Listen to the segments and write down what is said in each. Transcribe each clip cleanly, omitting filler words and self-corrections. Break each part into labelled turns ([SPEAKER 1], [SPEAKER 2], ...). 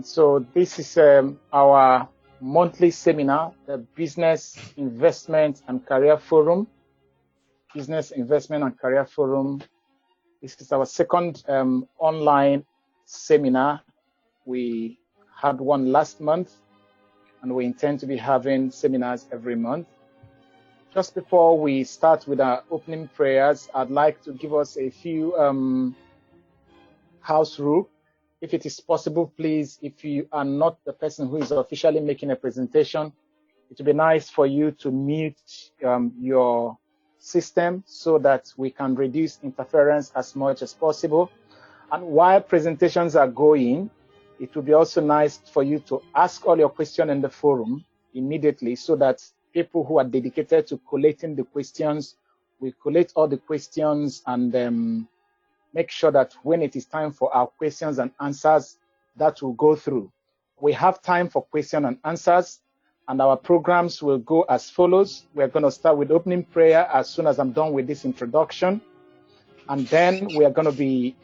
[SPEAKER 1] And so this is our monthly seminar, the Business Investment and Career Forum. Business Investment and Career Forum. This is our second online seminar. We had one last month, and we intend to be having seminars every month. Just before we start with our opening prayers, I'd like to give us a few house rules. If it is possible, please, if you are not the person who is officially making a presentation, it would be nice for you to mute your system so that we can reduce interference as much as possible. And while presentations are going, it would be also nice for you to ask all your questions in the forum immediately so that people who are dedicated to collating the questions, we collate all the questions and make sure that when it is time for our questions and answers, that will go through. We have time for questions and answers, and our programs will go as follows. We're going to start with opening prayer as soon as I'm done with this introduction. And then we are going to be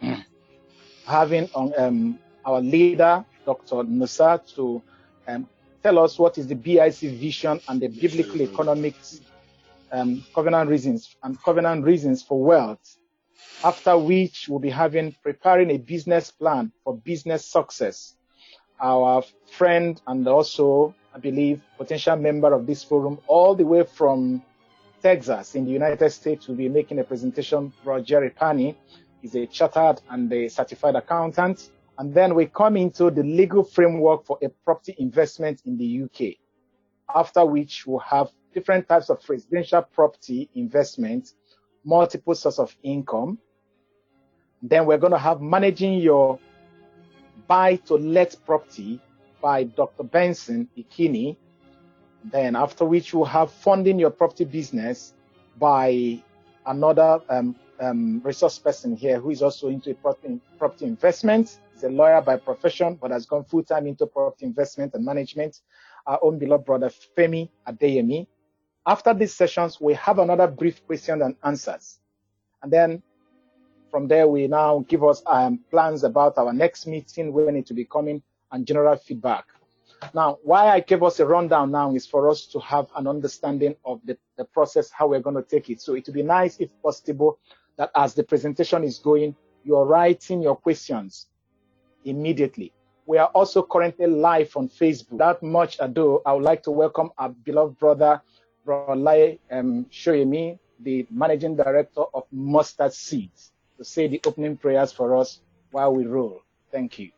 [SPEAKER 1] having our leader, Dr. Nusa, to tell us what is the BIC vision and the biblical economics covenant reasons for wealth. After which we'll be preparing a business plan for business success. Our friend and also, I believe, potential member of this forum, all the way from Texas in the United States, will be making a presentation. Jerry Pani is a chartered and a certified accountant. And then we come into the legal framework for a property investment in the UK. After which we'll have different types of residential property investment, multiple sources of income. Then we're going to have managing your buy-to-let property by Dr. Benson Ikini. Then after which we'll have funding your property business by another resource person here who is also into property investment. He's a lawyer by profession, but has gone full-time into property investment and management. Our own beloved brother, Femi Adeyemi. After these sessions, we have another brief question and answers. And then from there, we now give us plans about our next meeting, when it will be coming, and general feedback. Now, why I gave us a rundown now is for us to have an understanding of the process, how we're going to take it. So it would be nice, if possible, that as the presentation is going, you're writing your questions immediately. We are also currently live on Facebook. Without much ado, I would like to welcome our beloved brother, Lai Shoyemi, the Managing Director of Mustard Seeds, to say the opening prayers for us while we roll. Thank you.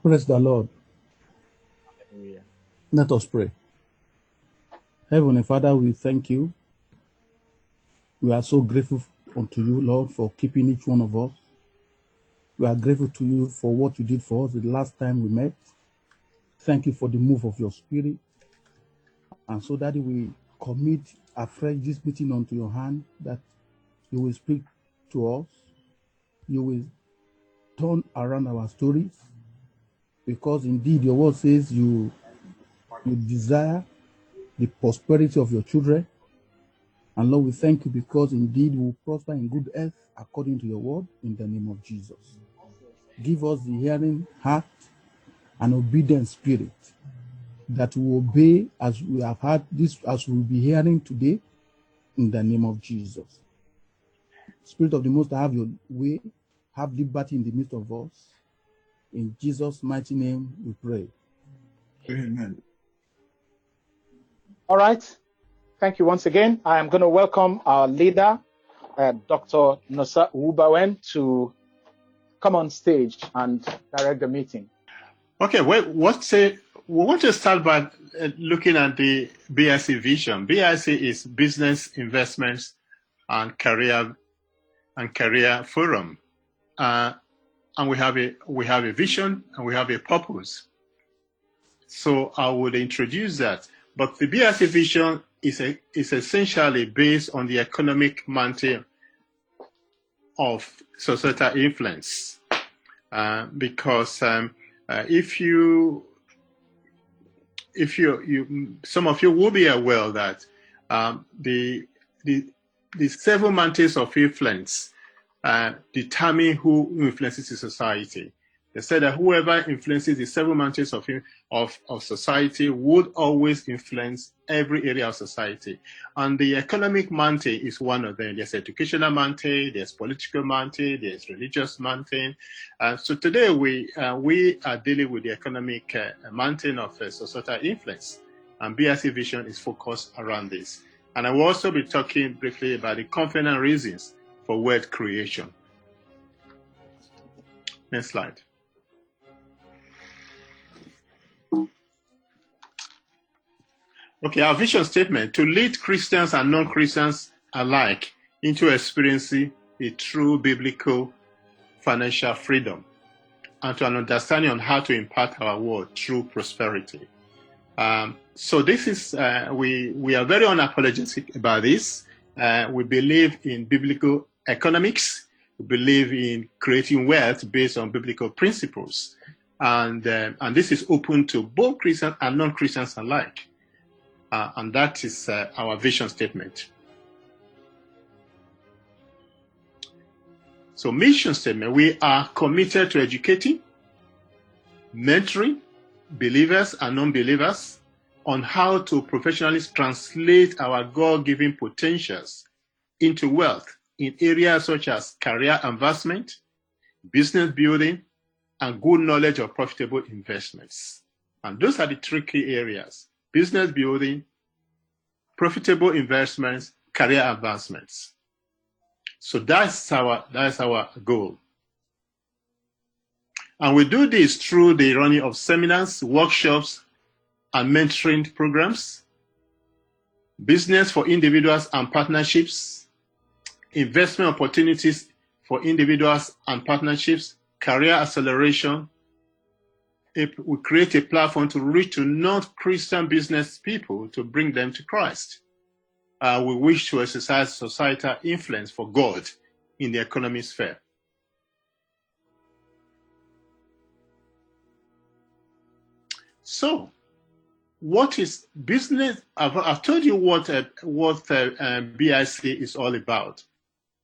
[SPEAKER 2] Praise the Lord.
[SPEAKER 1] Hallelujah.
[SPEAKER 2] Let us pray. Heavenly Father, we thank you. We are so grateful unto you, Lord, for keeping each one of us. We are grateful to you for what you did for us the last time we met. Thank you for the move of your spirit. And so that we commit afresh this meeting unto your hand, that you will speak to us. You will turn around our stories, because indeed your word says you desire the prosperity of your children. And Lord, we thank you because indeed we will prosper in good health according to your word, in the name of Jesus. Give us the hearing heart and obedient spirit, that we obey as we have heard this, as we will be hearing today, in the name of Jesus. Spirit of the Most High, have your way, have liberty in the midst of us. In Jesus' mighty name we pray.
[SPEAKER 3] Amen.
[SPEAKER 1] All right. Thank you once again. I am going to welcome our leader, Dr. Nosa Ubawen, to come on stage and direct the meeting.
[SPEAKER 3] Okay, we want to start by looking at the BIC vision. BIC is Business Investments and Career Forum, and we have a vision and we have a purpose. So I would introduce that. But the BIC vision is essentially based on the economic mantle of societal influence, because if you some of you will be aware that the 7 mantles of influence determine who influences the society. They said that whoever influences the seven mountains of society would always influence every area of society. And the economic mountain is one of them. There's educational mountain, there's political mountain, there's religious mountain. So today we are dealing with the economic mountain of societal influence. And BRC Vision is focused around this. And I will also be talking briefly about the confident reasons for wealth creation. Next slide. Okay, our vision statement: to lead Christians and non-Christians alike into experiencing a true biblical financial freedom and to an understanding on how to impact our world through prosperity. So this is, we are very unapologetic about this. We believe in biblical economics. We believe in creating wealth based on biblical principles. And this is open to both Christians and non-Christians alike. And that is our vision statement. So mission statement: we are committed to educating, mentoring believers and non-believers on how to professionally translate our God-given potentials into wealth in areas such as career advancement, business building, and good knowledge of profitable investments. And those are the three key areas: business building, profitable investments, career advancements. So that's our goal. And we do this through the running of seminars, workshops, and mentoring programs, business for individuals and partnerships, investment opportunities for individuals and partnerships, career acceleration. We create a platform to reach to non-Christian business people to bring them to Christ. We wish to exercise societal influence for God in the economic sphere. So, what is business? I've told you what BIC is all about.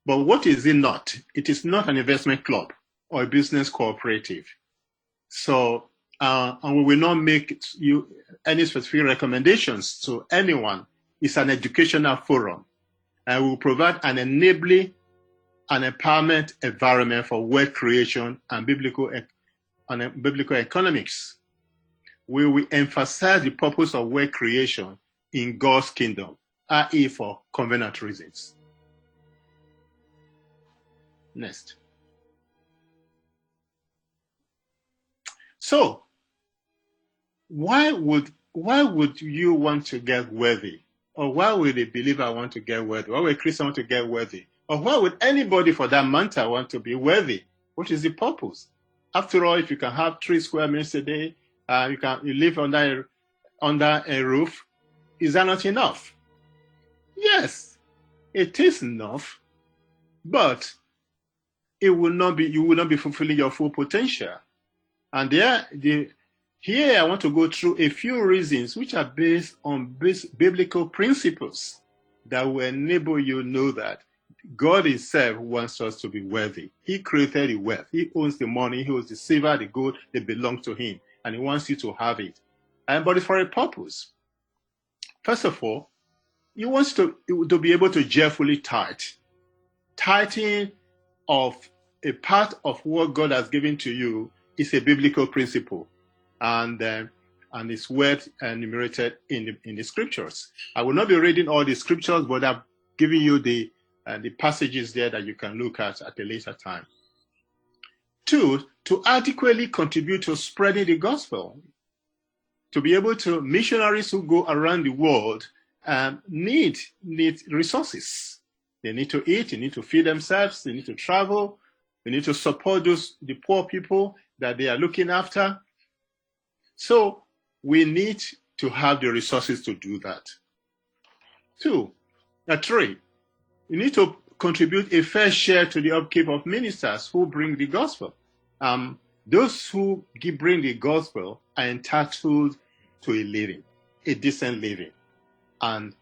[SPEAKER 3] But what is it not? It is not an investment club or a business cooperative. So, and we will not make you any specific recommendations to anyone. It's an educational forum. And we will provide an enabling and empowerment environment for wealth creation and biblical economics. We will emphasize the purpose of wealth creation in God's kingdom, i.e. for covenant reasons. Next. So, why would you want to get wealthy? Or why would a believer want to get wealthy? Why would a Christian want to get wealthy? Or why would anybody for that matter want to be wealthy? What is the purpose? After all, if you can have 3 square meals a day, you live under a roof, is that not enough? Yes, it is enough, but you will not be fulfilling your full potential. And here I want to go through a few reasons which are based on biblical principles that will enable you to know that God himself wants us to be wealthy. He created the wealth. He owns the money. He owns the silver, the gold. They belong to him. And he wants you to have it. But it's for a purpose. First of all, he wants to be able to joyfully tithe. Tithing of a part of what God has given to you is a biblical principle. And it's well enumerated in the scriptures. I will not be reading all the scriptures, but I've given you the passages there that you can look at a later time. 2, to adequately contribute to spreading the gospel. To be able to, missionaries who go around the world need resources. They need to eat, they need to feed themselves, they need to travel, they need to support the poor people that they are looking after. So we need to have the resources to do that. 3, you need to contribute a fair share to the upkeep of ministers who bring the gospel. Those who bring the gospel are entitled to a living, a decent living. And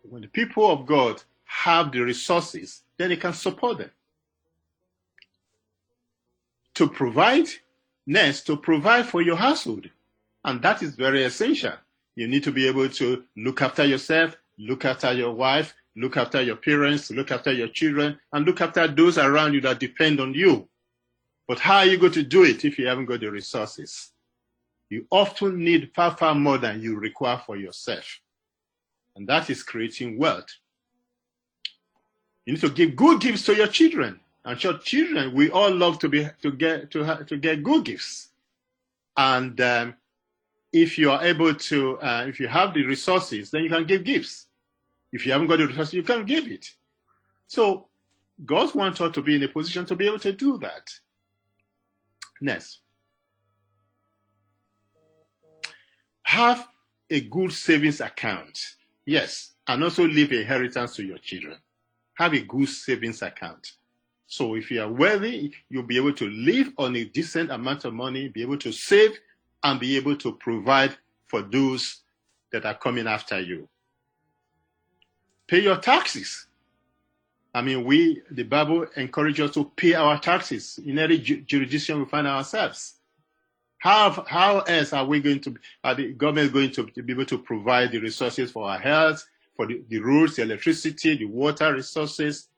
[SPEAKER 3] when the people of God have the resources, then they can support them. To provide Next, to provide for your household. And that is very essential. You need to be able to look after yourself, look after your wife, look after your parents, look after your children, and look after those around you that depend on you. But how are you going to do it if you haven't got the resources? You often need far, far more than you require for yourself. And that is creating wealth. You need to give good gifts to your children. I'm sure children, we all love to get good gifts. And if you are able to, if you have the resources, then you can give gifts. If you haven't got the resources, you can't give it. So God wants us to be in a position to be able to do that. Next, have a good savings account. Yes, and also leave a inheritance to your children. Have a good savings account. So if you are wealthy, you'll be able to live on a decent amount of money, be able to save, and be able to provide for those that are coming after you. Pay your taxes. I mean, the Bible encourages us to pay our taxes in every jurisdiction we find ourselves. How else are the government going to be able to provide the resources for our health, for the roads, the electricity, the water resources?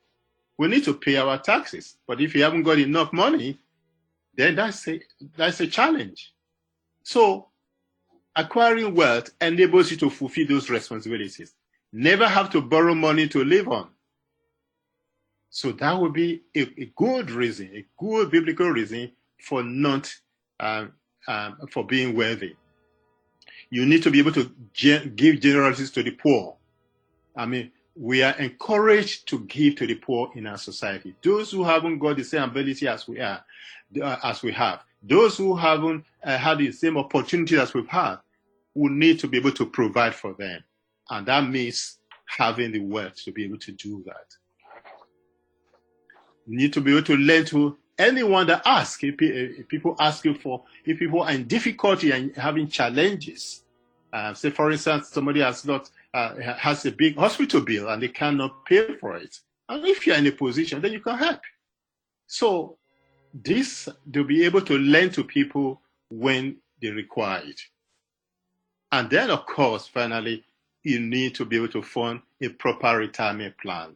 [SPEAKER 3] We need to pay our taxes. But if you haven't got enough money, then that's a challenge. So acquiring wealth enables you to fulfill those responsibilities. Never have to borrow money to live on. So that would be a good reason, a good biblical reason for not for being wealthy. You need to be able to give generously to the poor. I mean, we are encouraged to give to the poor in our society. Those who haven't got the same ability as we have, those who haven't had the same opportunity as we've had, we need to be able to provide for them. And that means having the wealth to be able to do that. You need to be able to lend to anyone that asks. If people ask you if people are in difficulty and having challenges, say for instance, somebody has a big hospital bill and they cannot pay for it. And if you're in a position, then you can help. So they'll be able to lend to people when they require it. And then, of course, finally, you need to be able to fund a proper retirement plan.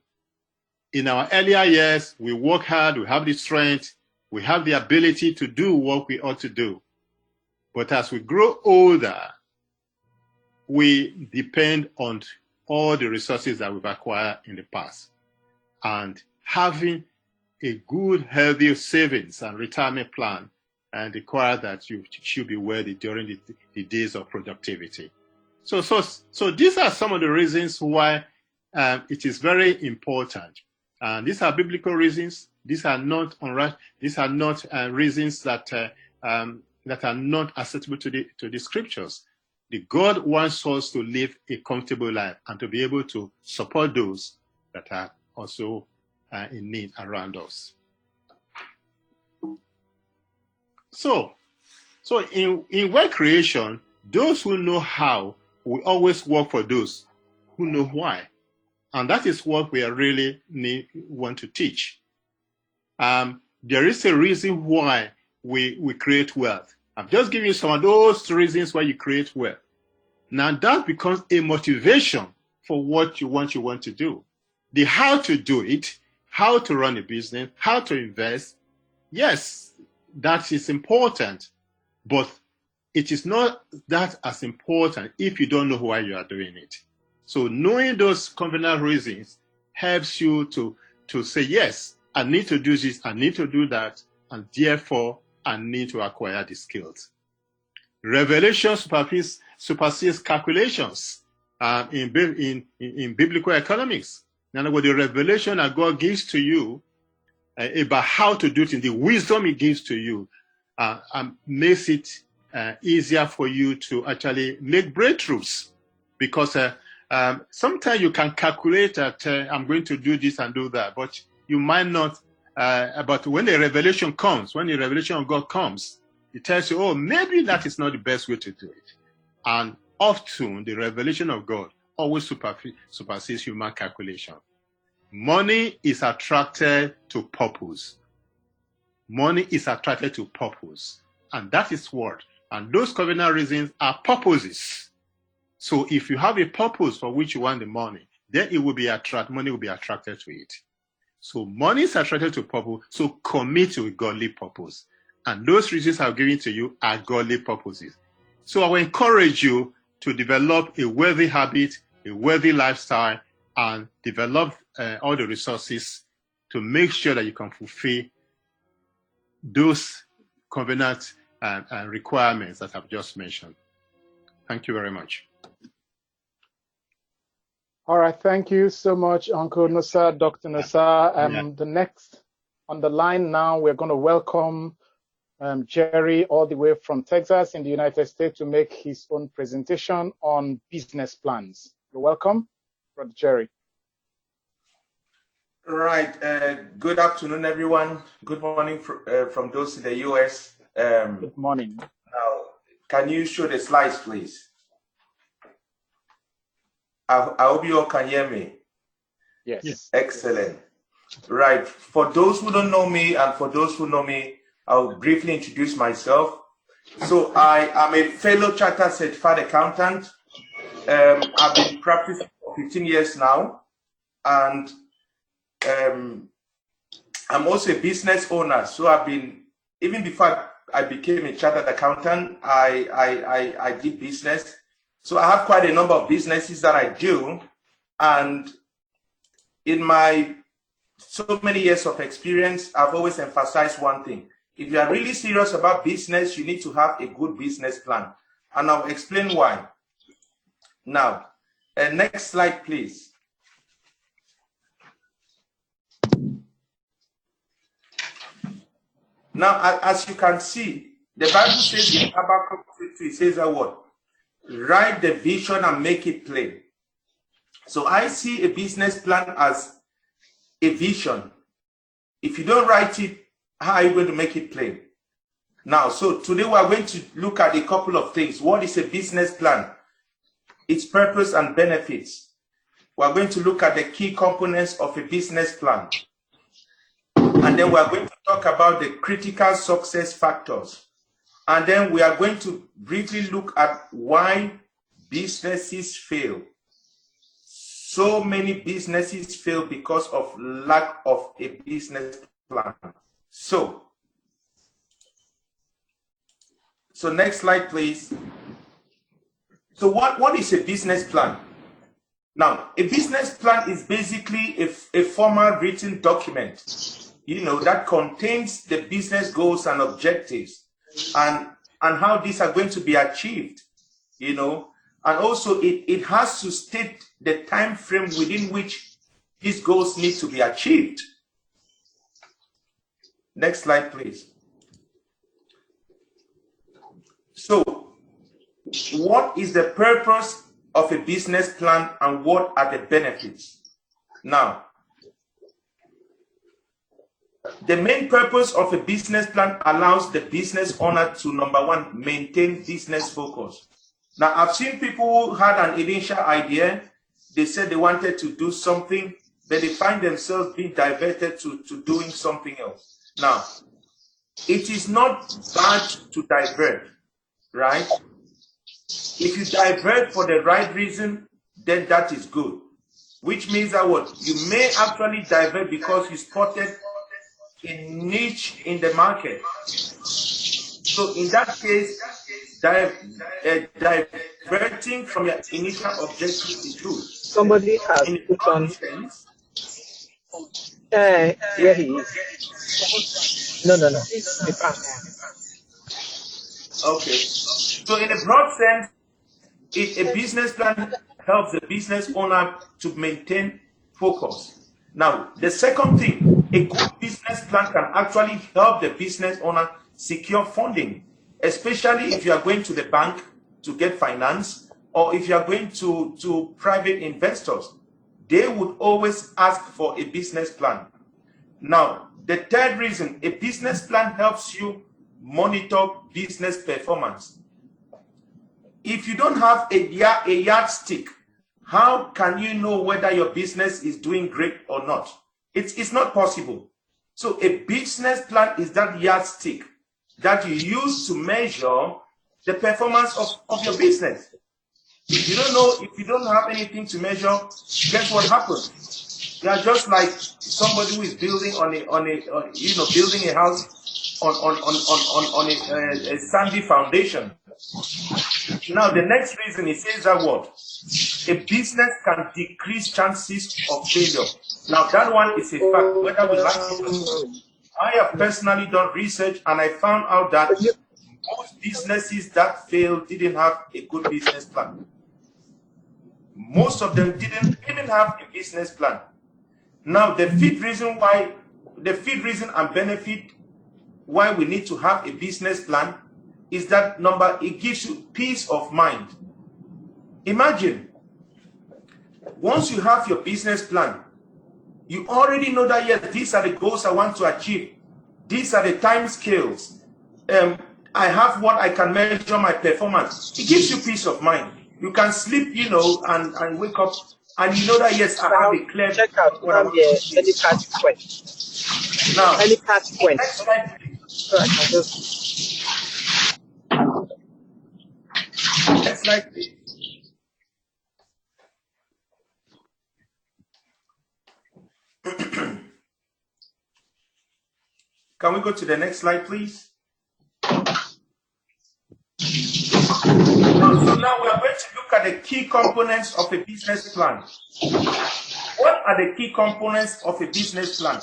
[SPEAKER 3] In our earlier years, we work hard, we have the strength, we have the ability to do what we ought to do. But as we grow older, we depend on all the resources that we've acquired in the past. And having a good, healthy savings and retirement plan require that you should be wealthy during the days of productivity. So these are some of the reasons why it is very important. And these are biblical reasons. These are not reasons that are not acceptable to the scriptures. God wants us to live a comfortable life and to be able to support those that are also in need around us. So in wealth creation, those who know how will always work for those who know why. And that is what we really want to teach. There is a reason why we create wealth. I'm just giving you some of those reasons why you create wealth. Now that becomes a motivation for what you want to do. The how to do it, how to run a business, how to invest, yes, that is important, but it is not that as important if you don't know why you are doing it. So knowing those covenant reasons helps you to say, yes, I need to do this, I need to do that, and therefore I need to acquire the skills. Revelation supersedes calculations in biblical economics. In other words, the revelation that God gives to you about how to do it, in the wisdom He gives to you, makes it easier for you to actually make breakthroughs. Because sometimes you can calculate that I'm going to do this and do that, but you might not. But when the revelation comes, when the revelation of God comes, it tells you, oh, maybe that is not the best way to do it. And often the revelation of God always supersedes human calculation. Money is attracted to purpose. Money is attracted to purpose. And that is what. And those covenant reasons are purposes. So if you have a purpose for which you want the money, then it will be money will be attracted to it. So money is attracted to purpose, so commit to a godly purpose. And those reasons I've given to you are godly purposes. So I will encourage you to develop a worthy habit, a worthy lifestyle, and develop all the resources to make sure that you can fulfill those covenant and requirements that I've just mentioned. Thank you very much.
[SPEAKER 1] All right, thank you so much, Uncle Nusa, Dr. Nusa. The next on the line now, we're going to welcome Jerry all the way from Texas in the United States to make his own presentation on business plans. You're welcome, Brother Jerry.
[SPEAKER 4] Right. Good afternoon, everyone. Good morning from those in the US.
[SPEAKER 1] Good morning.
[SPEAKER 4] Now, can you show the slides, please? I hope you all can hear me.
[SPEAKER 1] Yes.
[SPEAKER 4] Excellent. Right. For those who don't know me and for those who know me, I'll briefly introduce myself. So I am a fellow chartered certified accountant. I've been practicing for 15 years now. And I'm also a business owner. So I've been, even before I became a chartered accountant, I did business. So I have quite a number of businesses that I do. And in my so many years of experience, I've always emphasized one thing. If you are really serious about business, you need to have a good business plan. And I'll explain why. Now, next slide, please. Now, as you can see, the Bible says in Habakkuk 2, it says that what? Write the vision and make it plain. So I see a business plan as a vision. If you don't write it, how are you going to make it plain? Now, so today we are going to look at a couple of things. What is a business plan? Its purpose and benefits. We are going to look at the key components of a business plan. And then we are going to talk about the critical success factors. And then we are going to briefly look at why businesses fail. So many businesses fail because of lack of a business plan. So next slide, please. So what is a business plan? Now, a business plan is basically a formal written document, that contains the business goals and objectives and how these are going to be achieved, and also it has to state the time frame within which these goals need to be achieved. Next slide, please. So, what is the purpose of a business plan and what are the benefits? Now, the main purpose of a business plan allows the business owner to, number one, maintain business focus. Now, I've seen people who had an initial idea, they said they wanted to do something, but they find themselves being diverted to doing something else. Now, it is not bad to divert, right? If you divert for the right reason, then that is good. Which means that what? You may actually divert because you spotted a niche in the market. So in that case, diverting from your initial objective is good.
[SPEAKER 5] Somebody has put on where he is. No.
[SPEAKER 4] Okay. So in a broad sense, a business plan helps the business owner to maintain focus. Now, the second thing, a good business plan can actually help the business owner secure funding, especially if you are going to the bank to get finance or if you are going to private investors. They would always ask for a business plan. Now, the third reason, a business plan helps you monitor business performance. If you don't have a yardstick, how can you know whether your business is doing great or not? It's not possible. So a business plan is that yardstick that you use to measure the performance of your business. If you don't know, if you don't have anything to measure, guess what happens? You are just like somebody who is building building a house on a sandy foundation. Now, the next reason it says that what? A business can decrease chances of failure. Now, that one is a fact, whether we like it or not. I have personally done research and I found out that most businesses that failed didn't have a good business plan. Most of them didn't even have a business plan. Now, the fifth reason and benefit why we need to have a business plan is that it gives you peace of mind. Imagine, once you have your business plan, you already know that, yes, these are the goals I want to achieve. These are the time scales. I have what I can measure my performance. It gives you peace of mind. You can sleep, and wake up, and you know that, yes, I have a clear
[SPEAKER 5] check out
[SPEAKER 4] what I want to achieve.
[SPEAKER 5] any past point.
[SPEAKER 4] Now,
[SPEAKER 5] Any past point.
[SPEAKER 4] next slide, please.
[SPEAKER 5] So I can just
[SPEAKER 4] Next slide, please. Can we go to the next slide, please? So now we are going to look at the key components of a business plan. What are the key components of a business plan?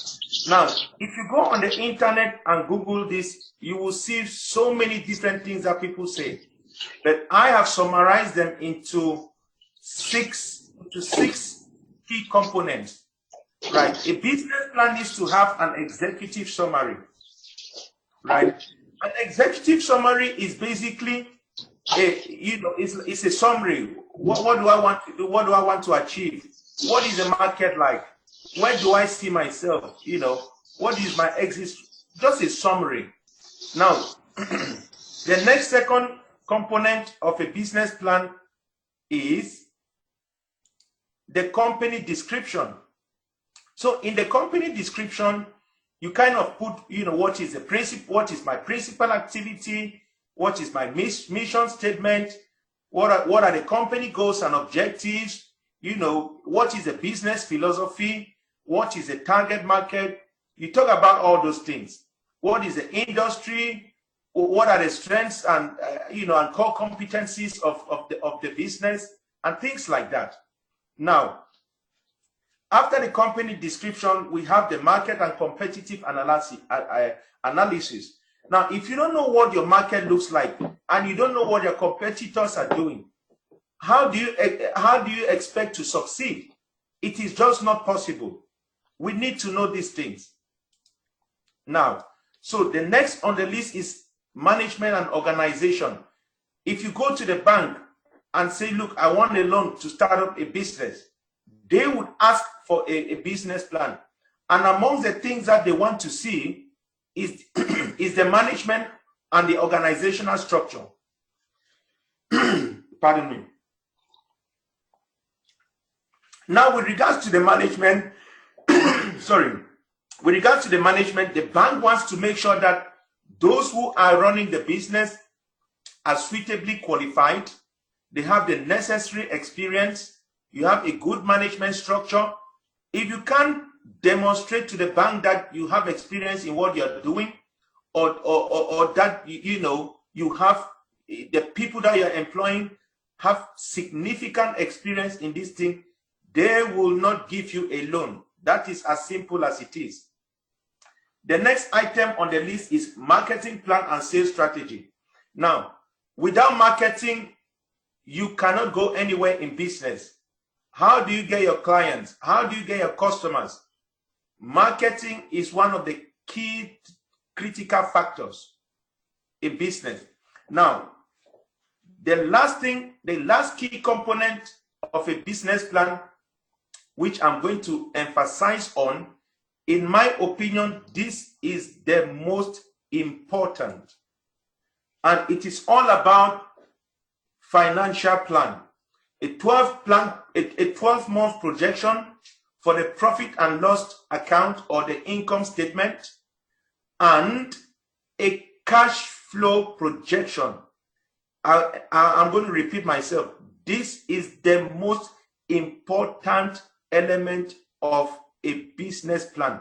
[SPEAKER 4] Now, if you go on the internet and Google this, you will see so many different things that people say. But I have summarized them into six key components. Right? A business plan needs to have an executive summary. Right? An executive summary is basically it's a summary. What do I want to do? What do I want to achieve? What is the market like? Where do I see myself? What is my exit? Just a summary. Now, the second component of a business plan is the company description. So in the company description, you kind of put, what is my principal activity, what is my mission statement, what are the company goals and objectives, what is the business philosophy, what is the target market. You talk about all those things. What is the industry, what are the strengths and and core competencies of the business and things like that. Now, after the company description, we have the market and competitive analysis. Now, if you don't know what your market looks like and you don't know what your competitors are doing, how do you expect to succeed? It is just not possible. We need to know these things. Now, so the next on the list is management and organization. If you go to the bank and say, look, I want a loan to start up a business, they would ask for a business plan. And among the things that they want to see is the management and the organizational structure. Pardon me. Now, with regards to the management, with regards to the management, the bank wants to make sure that those who are running the business are suitably qualified, they have the necessary experience, you have a good management structure. If you can't demonstrate to the bank that you have experience in what you're doing, or that you have the people that you're employing have significant experience in this thing, they will not give you a loan. That is as simple as it is. The next item on the list is marketing plan and sales strategy. Now, without marketing, you cannot go anywhere in business. How do you get your clients? How do you get your customers? Marketing is one of the key critical factors in business. Now, the last key component of a business plan, which I'm going to emphasize on, in my opinion, this is the most important. And it is all about financial plan. A 12-month projection for the profit and loss account or the income statement, and a cash flow projection. I'm going to repeat myself. This is the most important element of a business plan.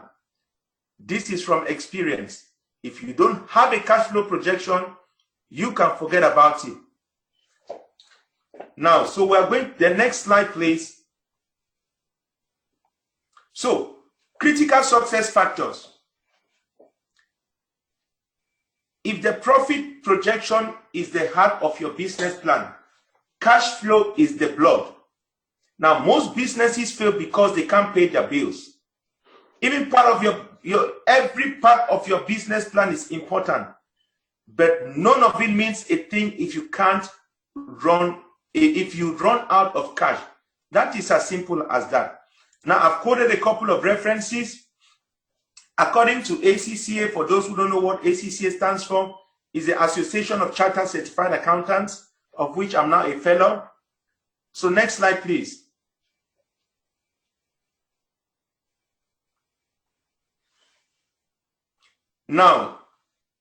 [SPEAKER 4] This is from experience. If you don't have a cash flow projection, you can forget about it. Now, so we're going, the next slide, please. So, critical success factors. If the profit projection is the heart of your business plan, cash flow is the blood. Now, most businesses fail because they can't pay their bills. Even part of every part of your business plan is important, but none of it means a thing if you can't run, if you run out of cash. That is as simple as that. Now, I've quoted a couple of references. According to ACCA, for those who don't know what ACCA stands for, is the Association of Chartered Certified Accountants, of which I'm now a fellow. So next slide, please. Now,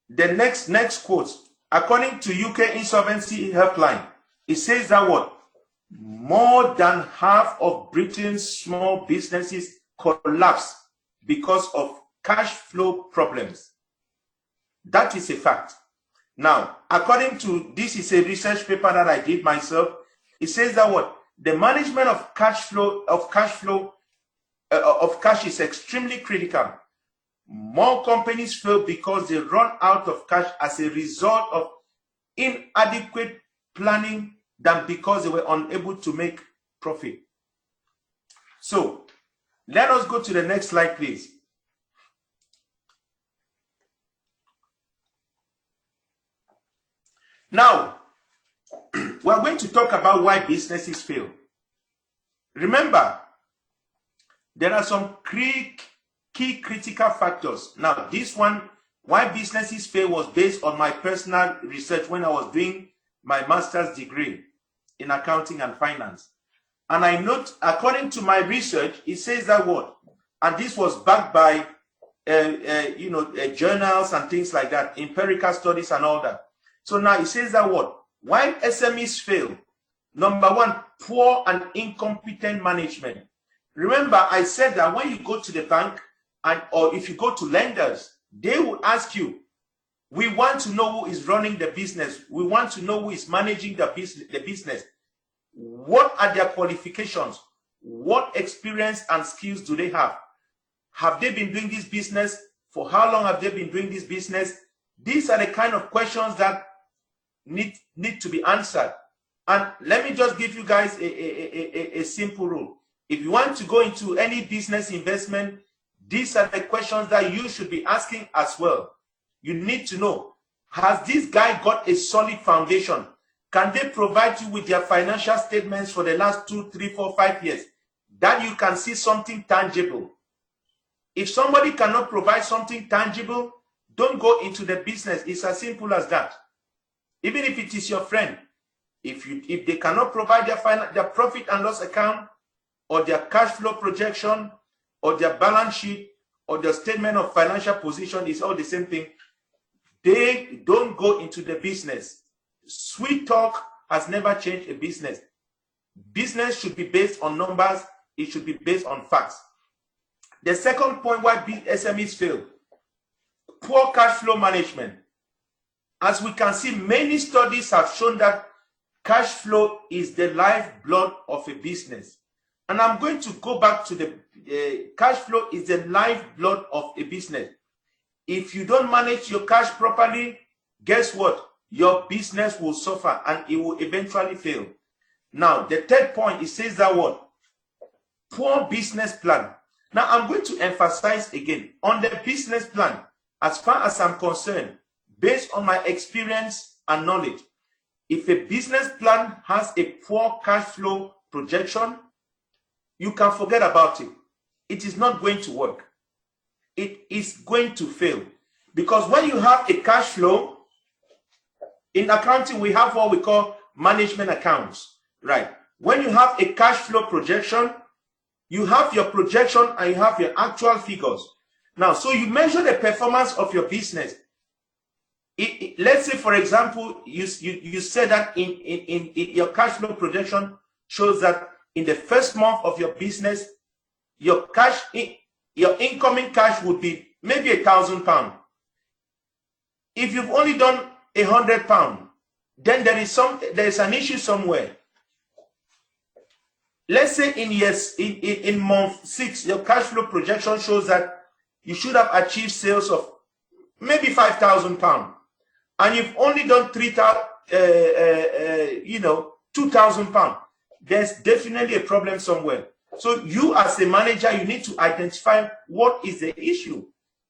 [SPEAKER 4] the next quote, according to UK Insolvency Helpline, it says that what? More than half of Britain's small businesses collapse because of cash flow problems. That is a fact. Now, according to, this is a research paper that I did myself, it says that what? The management of cash is extremely critical. More companies fail because they run out of cash as a result of inadequate planning than because they were unable to make profit. So, let us go to the next slide, please. Now, we're going to talk about why businesses fail. Remember, there are some key critical factors. Now, this one, why businesses fail, was based on my personal research when I was doing my master's degree in accounting and finance. And I note, according to my research, it says that what? And this was backed by, journals and things like that, empirical studies and all that. So now it says that what? Why SMEs fail? Number one, poor and incompetent management. Remember, I said that when you go to the bank or if you go to lenders, they will ask you, we want to know who is running the business. We want to know who is managing the business. What are their qualifications? What experience and skills do they have? Have they been doing this business? For how long have they been doing this business? These are the kind of questions that need to be answered. And let me just give you guys a simple rule. If you want to go into any business investment, these are the questions that you should be asking as well. You need to know, has this guy got a solid foundation? Can they provide you with their financial statements for the last 2, 3, 4, 5 years? That you can see something tangible. If somebody cannot provide something tangible, don't go into the business. It's as simple as that. Even if it is your friend, if they cannot provide their profit and loss account, or their cash flow projection, or their balance sheet, or their statement of financial position, is all the same thing, they don't go into the business. Sweet talk has never changed a business. Business should be based on numbers. It should be based on facts. The second point why SMEs fail, poor cash flow management. As we can see, many studies have shown that cash flow is the lifeblood of a business. And I'm going to go back to the cash flow is the lifeblood of a business. If you don't manage your cash properly, guess what? Your business will suffer and it will eventually fail. Now, the third point, it says that what? Poor business plan. Now, I'm going to emphasize again on the business plan, as far as I'm concerned, based on my experience and knowledge, if a business plan has a poor cash flow projection, you can forget about it. It is not going to work. It is going to fail. Because when you have a cash flow, in accounting, we have what we call management accounts, right? When you have a cash flow projection, you have your projection and you have your actual figures. Now, so you measure the performance of your business. let's say, for example, you said that in your cash flow projection shows that in the first month of your business, your incoming cash would be maybe £1,000. If you've only done £100, then there is an issue somewhere. Let's say in month 6, your cash flow projection shows that you should have achieved sales of maybe £5,000, and you've only done £2,000. There's definitely a problem somewhere. So you, as a manager, you need to identify what is the issue.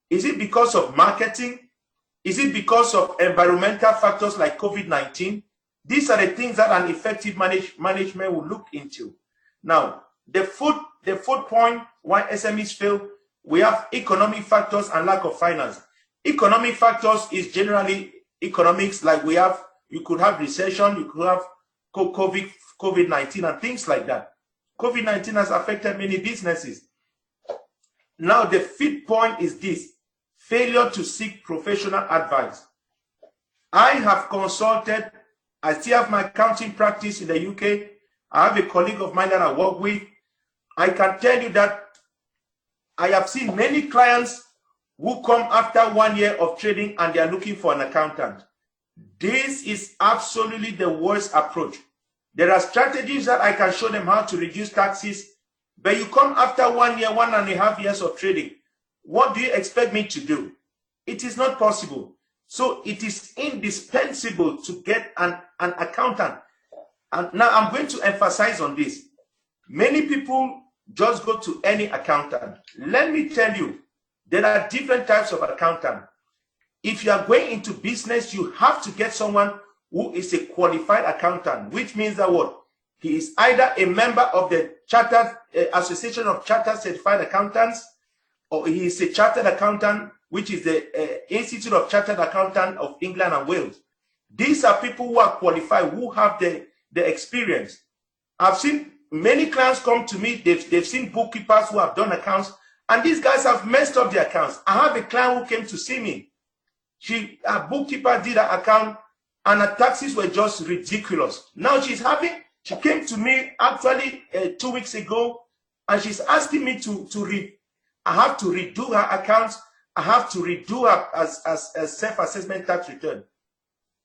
[SPEAKER 4] Is it because of marketing? Is it because of environmental factors like COVID-19? These are the things that an effective management will look into. Now, the fourth point why SMEs fail, we have economic factors and lack of finance. Economic factors is generally economics, like you could have recession, you could have COVID-19 and things like that. COVID-19 has affected many businesses. Now, the fifth point is this: failure to seek professional advice. I have consulted, I still have my accounting practice in the UK. I have a colleague of mine that I work with. I can tell you that I have seen many clients who come after 1 year of trading and they are looking for an accountant. This is absolutely the worst approach. There are strategies that I can show them how to reduce taxes, but you come after 1 year, 1.5 years of trading. What do you expect me to do? It is not possible. So it is indispensable to get an accountant. And now I'm going to emphasize on this. Many people just go to any accountant. Let me tell you, there are different types of accountant. If you are going into business, you have to get someone who is a qualified accountant, which means that what? He is either a member of the Chartered Association of Chartered Certified Accountants, or he is a chartered accountant, which is the Institute of Chartered Accountants of England and Wales. These are people who are qualified, who have the experience. I've seen many clients come to me, they've seen bookkeepers who have done accounts, and these guys have messed up their accounts. I have a client who came to see me. A bookkeeper did her account, and her taxes were just ridiculous. Now she came to me actually 2 weeks ago, and she's asking me I have to redo her accounts. I have to redo her as self-assessment tax return.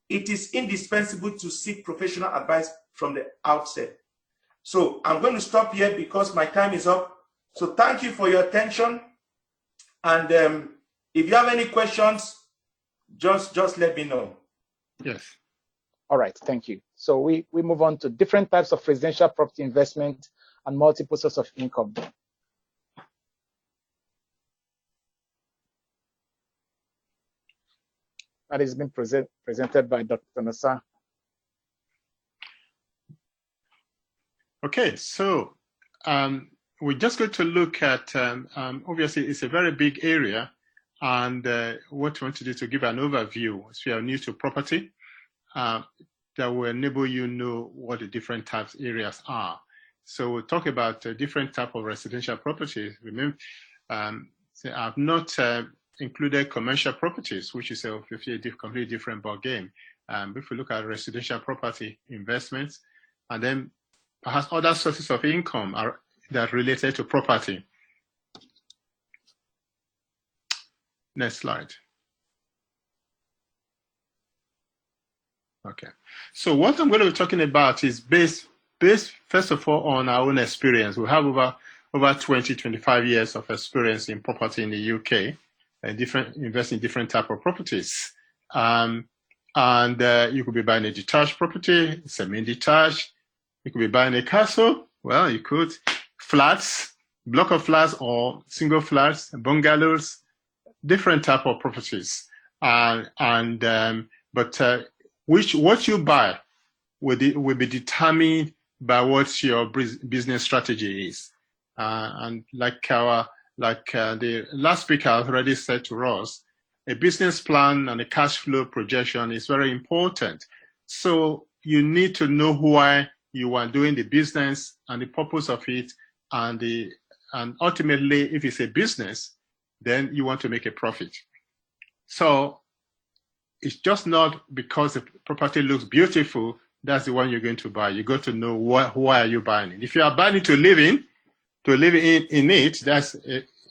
[SPEAKER 4] It is indispensable to seek professional advice from the outset. So I'm going to stop here because my time is up. So thank you for your attention. And if you have any questions, just let me know.
[SPEAKER 3] Yes.
[SPEAKER 1] All right, thank you. So we move on to different types of residential property investment and multiple sources of income. That has been presented by Dr. Nassar.
[SPEAKER 3] Okay, so we're just going to look at, obviously it's a very big area, and what we want to do is to give an overview. So you are new to property, that will enable you know what the different types areas are. So we'll talk about different type of residential properties. Remember, I've not included commercial properties, which is a completely different ball game. If we look at residential property investments, and then perhaps other sources of income that are related to property. Next slide. Okay. So what I'm going to be talking about is based first of all on our own experience. We have over 25 years of experience in property in the UK, and investing in different type of properties. And you could be buying a detached property, semi-detached. You could be buying a castle. Well, you could flats, block of flats or single flats, bungalows, different type of properties. But what you buy will be determined by what your business strategy is. And like the last speaker already said to us, a business plan and a cash flow projection is very important. So you need to know why you are doing the business and the purpose of it, and ultimately, if it's a business, then you want to make a profit. So it's just not because the property looks beautiful, that's the one you're going to buy. You got to know why are you buying it. If you are buying it to live in it,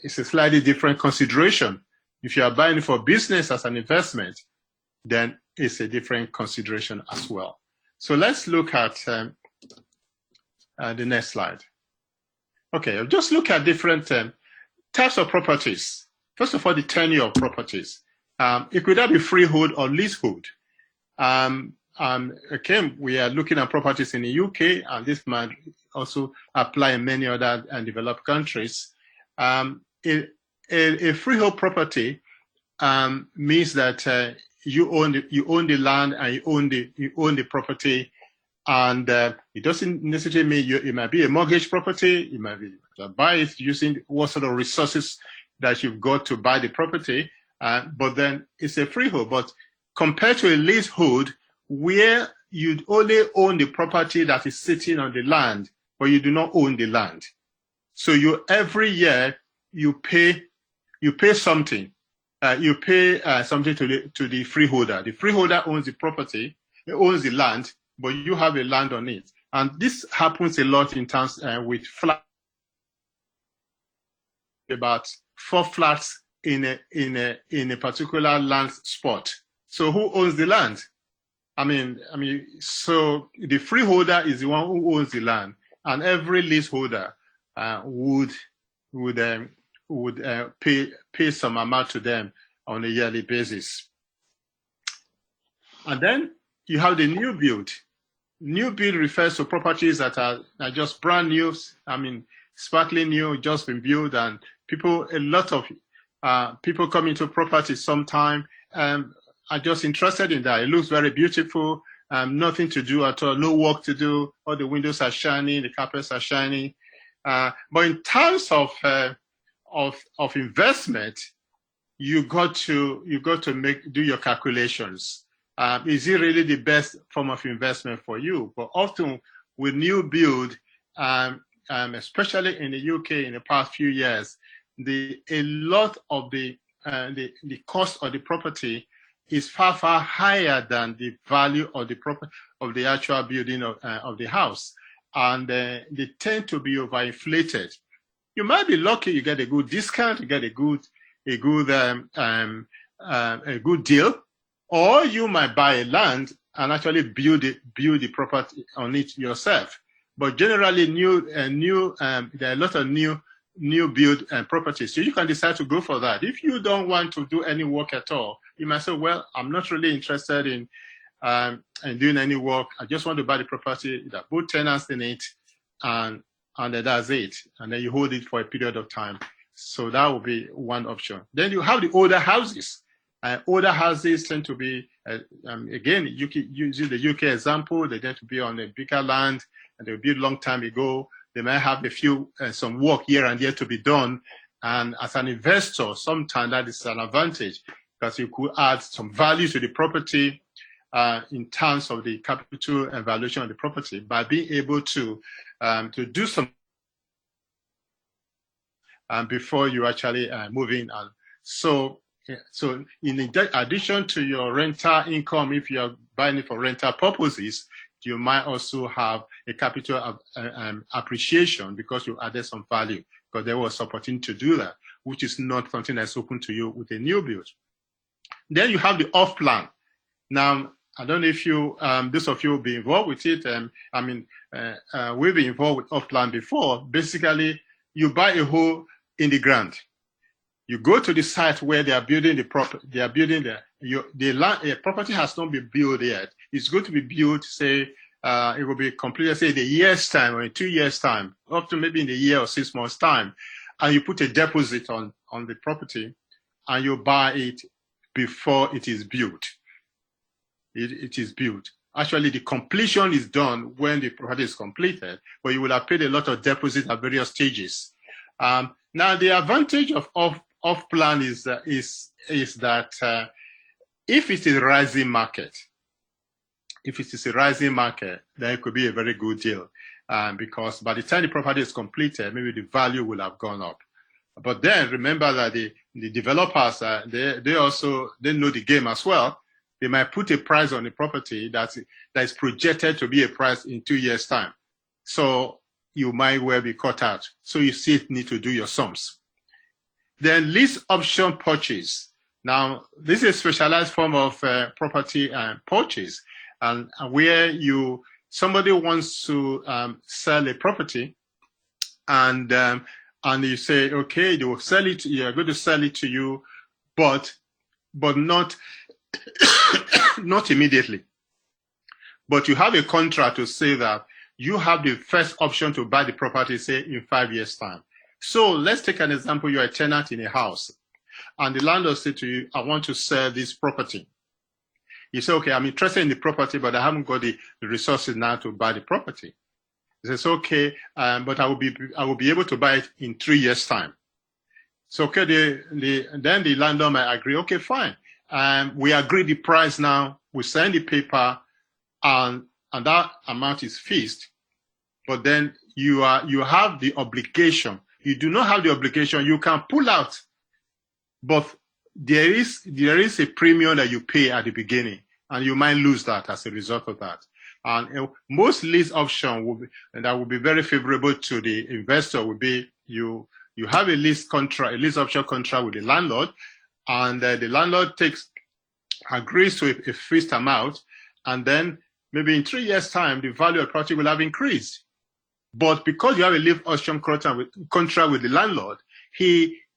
[SPEAKER 3] it's a slightly different consideration. If you are buying it for business as an investment, then it's a different consideration as well. So let's look at the next slide. Okay, just look at different types of properties. First of all, the tenure of properties. It could either be freehold or leasehold. Again, we are looking at properties in the UK, and this might also apply in many other developed countries. A freehold property means that you own the land and you own the property, and it doesn't necessarily mean it might be a mortgage property. You might be buy it using what sort of resources that you've got to buy the property, but then it's a freehold. But compared to a leasehold, where you'd only own the property that is sitting on the land, but you do not own the land. So every year you pay something. You pay something to the freeholder. The freeholder owns the property, he owns the land, but you have a land on it. And this happens a lot in terms with flats. About 4 flats in a particular land spot. So who owns the land? So the freeholder is the one who owns the land, and every leaseholder would pay some amount to them on a yearly basis. And then you have the new build. New build refers to properties that are just brand new, sparkling new, just been built, and a lot of people come into property sometime are just interested in that. It looks very beautiful, nothing to do at all, no work to do, all the windows are shiny, the carpets are shiny. But in terms of investment, you got to do your calculations. Is it really the best form of investment for you? But often with new build, especially in the UK in the past few years, a lot of the cost of the property is far higher than the value of the actual building of the house, and they tend to be overinflated. You might be lucky, you get a good discount, you get a good deal, or you might buy a land and actually build the property on it yourself. But generally, there are a lot of new build properties, so you can decide to go for that. If you don't want to do any work at all, you might say, well, I'm not really interested in doing any work. I just want to buy the property that put tenants in it, and that's it. And then you hold it for a period of time. So that would be one option. Then you have the older houses. Older houses tend to be, again, using the UK example, they tend to be on a bigger land, and they were built a long time ago. They might have some work here and there to be done. And as an investor, sometimes that is an advantage, because you could add some value to the property in terms of the capital and valuation of the property by being able to do some before you actually move in. And so in addition to your rental income, if you're buying it for rental purposes, you might also have a capital appreciation because you added some value, because there was opportunity to do that, which is not something that's open to you with a new build. Then you have the off plan. Now, I don't know if those of you will be involved with it. We've been involved with off plan before. Basically, you buy a hole in the ground. You go to the site where they are building the property. They are building the property has not been built yet. It's going to be built, say, it will be completed, say, in a year's time or in 2 years' time, up to maybe in a year or 6 months' time. And you put a deposit on the property, and you buy it before it is built. It is built. Actually, the completion is done when the property is completed, but you will have paid a lot of deposits at various stages. Now, the advantage of off-plan is that if it is a rising market, then it could be a very good deal, because by the time the property is completed, maybe the value will have gone up. But then remember that the developers, they know the game as well. They might put a price on the property that is projected to be a price in 2 years' time. So you might well be caught out. So you still need to do your sums. Then lease option purchase. Now, this is a specialized form of property purchase, and where somebody wants to sell a property, and you say, okay, they will sell it. You're going to sell it to you, but not not immediately. But you have a contract to say that you have the first option to buy the property, say in 5 years' time. So let's take an example. You're a tenant in a house, and the landlord says to you, I want to sell this property. You say, okay, I'm interested in the property, but I haven't got the resources now to buy the property. He says, okay, but I will be able to buy it in 3 years' time. So okay, then the landlord might agree, okay, fine. We agree the price now, we sign the paper, and that amount is fixed. But then you have the obligation. You do not have the obligation, you can pull out, but there is a premium that you pay at the beginning, and you might lose that as a result of that. And most lease option that will be very favorable to the investor will be you have a lease option contract with the landlord, and the landlord agrees to a fixed amount, and then maybe in 3 years' time, the value of the property will have increased. But because you have a lease option contract with the landlord,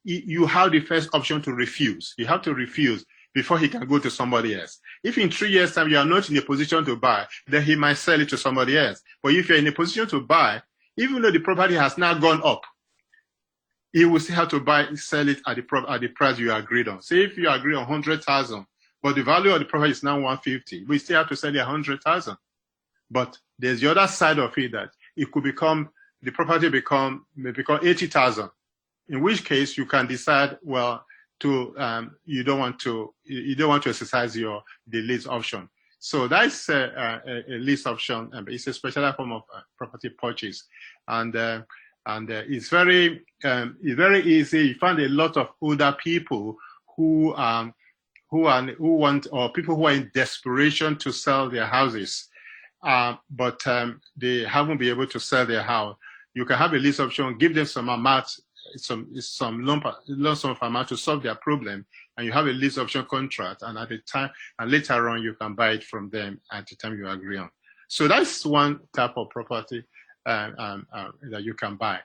[SPEAKER 3] you have the first option to refuse. You have to refuse before he can go to somebody else. If in 3 years' time you are not in a position to buy, then he might sell it to somebody else. But if you're in a position to buy, even though the property has now gone up, he will still have to sell it at the price you agreed on. Say if you agree on 100,000, but the value of the property is now 150, we still have to sell it 100,000. But there's the other side of it, that it could the property may become 80,000. In which case you can decide, well, you don't want to exercise the lease option. So that's a lease option. It's a special form of property purchase, and it's very easy. You find a lot of older people who want, or people who are in desperation to sell their houses, but they haven't been able to sell their house. You can have a lease option, give them some amount, some lump sum of amount to solve their problem, and you have a lease option contract, and at the time, and later on you can buy it from them at the time you agree on. So that's one type of property that you can buy.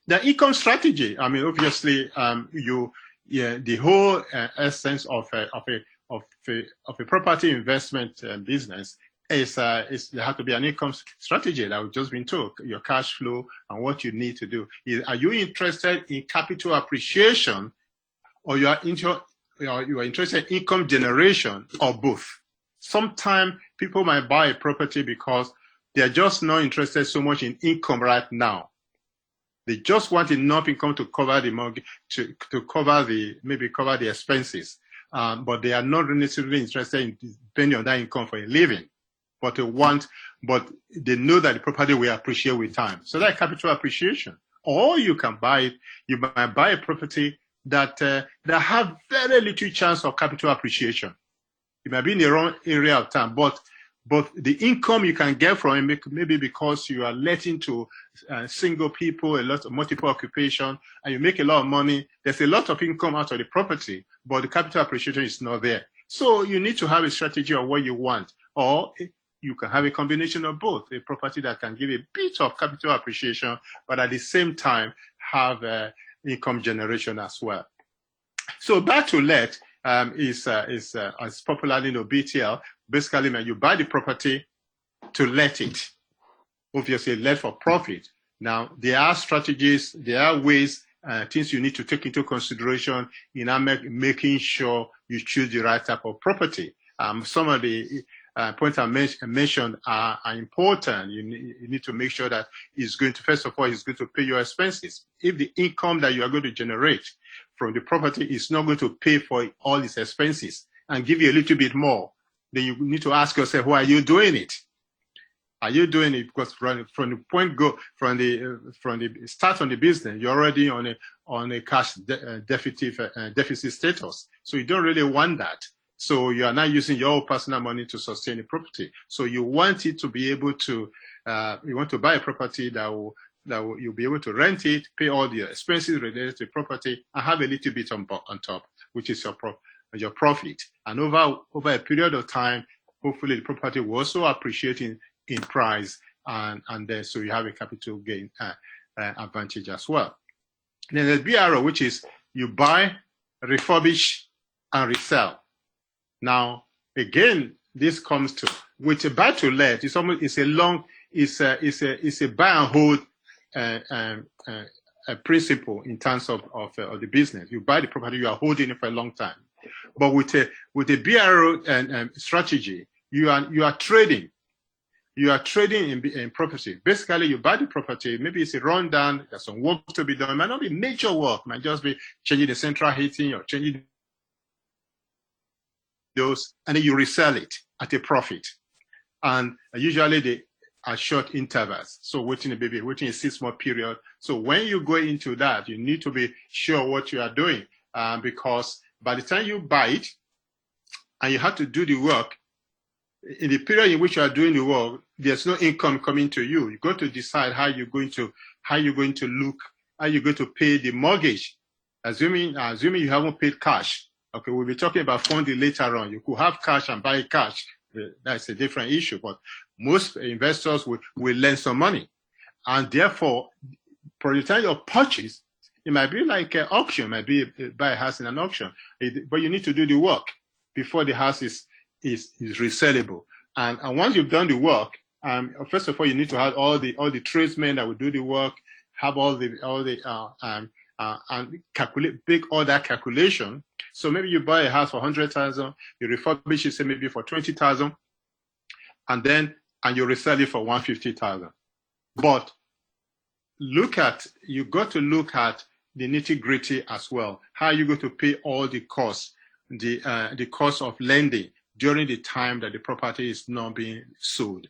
[SPEAKER 3] The income strategy. I mean, obviously, the whole essence of a property investment business is there has to be an income strategy that we've just been told, your cash flow and what you need to do. Are you interested in capital appreciation, or you are interested in income generation, or both? Sometimes people might buy a property because they're just not interested so much in income right now. They just want enough income to cover the mortgage, to cover the expenses, but they are not necessarily interested in depending on that income for a living. But they know that the property will appreciate with time. So that's capital appreciation. Or you can buy it. You might buy a property that have very little chance of capital appreciation. It might be in the wrong area of town, but the income you can get from it, maybe because you are letting to single people, a lot of multiple occupation, and you make a lot of money. There's a lot of income out of the property, but the capital appreciation is not there. So you need to have a strategy of what you want, or you can have a combination of both, a property that can give a bit of capital appreciation, but at the same time have income generation as well. So buy to let is as popularly known, BTL. Basically, when you buy the property to let it, obviously let for profit. Now, there are strategies, there are ways, things you need to take into consideration in making sure you choose the right type of property. Some of the points I mentioned are important. You need to make sure that first of all, it's going to pay your expenses. If the income that you are going to generate from the property is not going to pay for all its expenses and give you a little bit more, then you need to ask yourself, why are you doing it? Are you doing it because from the start on the business, you're already on a cash deficit status, so you don't really want that. So you are not using your personal money to sustain the property. So you want it to be able to, you want to buy a property you'll be able to rent it, pay all the expenses related to the property, and have a little bit on top, which is your profit. And over a period of time, hopefully the property will also appreciate in price, and then so you have a capital gain advantage as well. Then there's BRO, which is you buy, refurbish, and resell. Now, again, this comes to with a buy to let. It's a buy and hold a principle in terms of the business. You buy the property, you are holding it for a long time. But with a BRO strategy, you are trading. You are trading in property. Basically, you buy the property. Maybe it's a rundown. There's some work to be done. It might not be major work. It might just be changing the central heating or changing those, and then you resell it at a profit. And usually they are short intervals. So waiting a 6-month period. So when you go into that, you need to be sure what you are doing, because by the time you buy it and you have to do the work, in the period in which you are doing the work, there's no income coming to you. You got to decide how you're going to pay the mortgage. Assuming you haven't paid cash. Okay, we'll be talking about funding later on. You could have cash and buy cash. That's a different issue. But most investors will lend some money. And therefore, for the time of purchase, it might be like an auction, it might be buy a house in an auction. But you need to do the work before the house is resellable. And once you've done the work, first of all, you need to have all the tradesmen that will do the work, have and make all that calculation. So maybe you buy a house for 100,000, you refurbish it, say maybe for 20,000, and you resell it for 150,000. But you got to look at the nitty-gritty as well. How are you going to pay all the costs, the cost of lending during the time that the property is not being sold?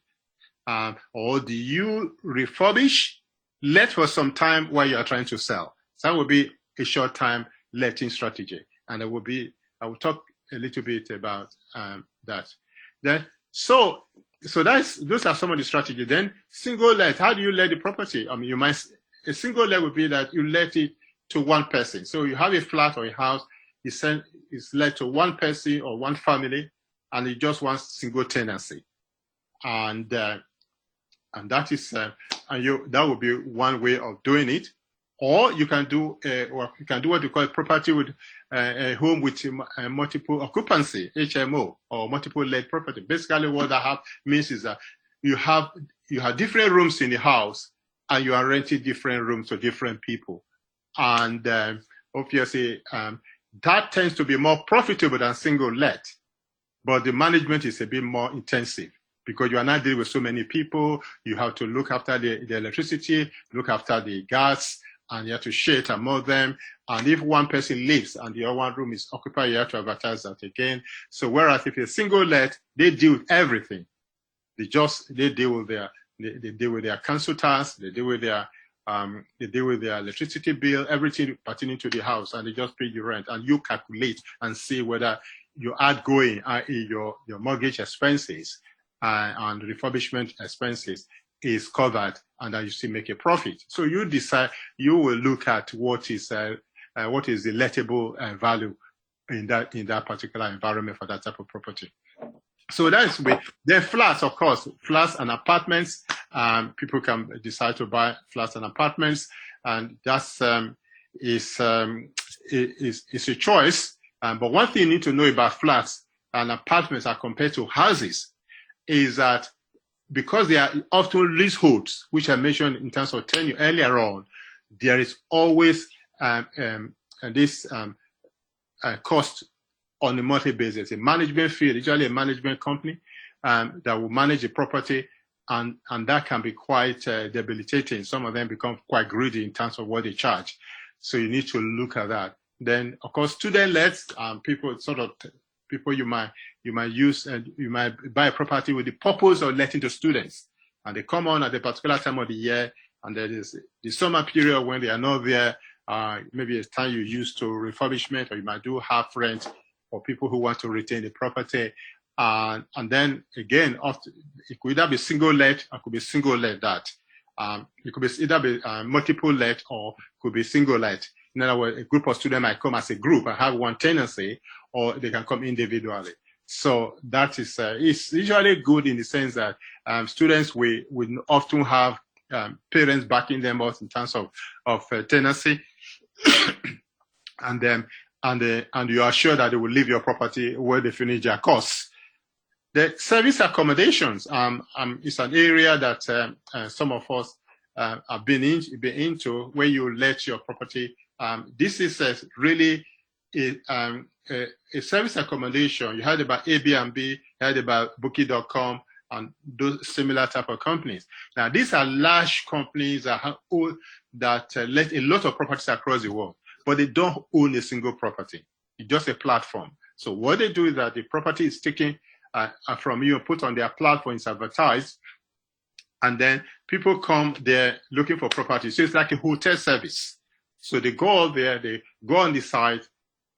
[SPEAKER 3] Or do you refurbish, let for some time while you are trying to sell? So that would be a short time letting strategy. And I will talk a little bit about that. Then, so those are some of the strategies. Then single let, how do you let the property? I mean, a single let would be that you let it to one person. So you have a flat or a house, it's let to one person or one family, and it just wants single tenancy. And that is that would be one way of doing it. Or you can do what you call property with a home with multiple occupancy, HMO, or multiple let property. Basically, what that means is that you have different rooms in the house, and you are renting different rooms to different people. And obviously, that tends to be more profitable than single let, but the management is a bit more intensive, because you are not dealing with so many people. You have to look after the electricity, look after the gas, and you have to share it among them. And if one person leaves and the other one room is occupied, you have to advertise that again. So whereas if it's single let, they deal with everything. They deal with their council tax, they deal with their electricity bill, everything pertaining to the house, and they just pay you rent. And you calculate and see whether your outgoing, i.e. your mortgage expenses and refurbishment expenses is covered, and that you still make a profit. So you decide, you will look at what is the lettable value in that particular environment for that type of property. So that's with then flats, of course, flats and apartments. People can decide to buy flats and apartments, and that's is a choice. But one thing you need to know about flats and apartments as compared to houses is that because they are often leaseholds, which I mentioned in terms of tenure earlier on, there is always this cost on a monthly basis. A management fee, usually a management company that will manage the property, and that can be quite debilitating. Some of them become quite greedy in terms of what they charge. So you need to look at that. Then, of course, student lets, people you might use, and you might buy a property with the purpose of letting to students, and they come on at a particular time of the year, and there is the summer period when they are not there. Maybe it's time you use to refurbishment, or you might do half rent or people who want to retain the property. And then again, it could either be single let or could be single let that. It could be either be multiple let or could be single let. In other words, a group of students might come as a group and have one tenancy, or they can come individually. So that is it's usually good in the sense that students will often have parents backing them out in terms of tenancy, and you are sure that they will leave your property where they finish their course. The service accommodations is an area that some of us have been into, where you let your property. This is really a service accommodation. You heard about Airbnb, you heard about Booking.com, and those similar type of companies. Now, these are large companies that let a lot of properties across the world, but they don't own a single property. It's just a platform. So what they do is that the property is taken from you, put on their platform, it's advertised, and then people come there looking for property. So it's like a hotel service. So they go out there, they go on the site,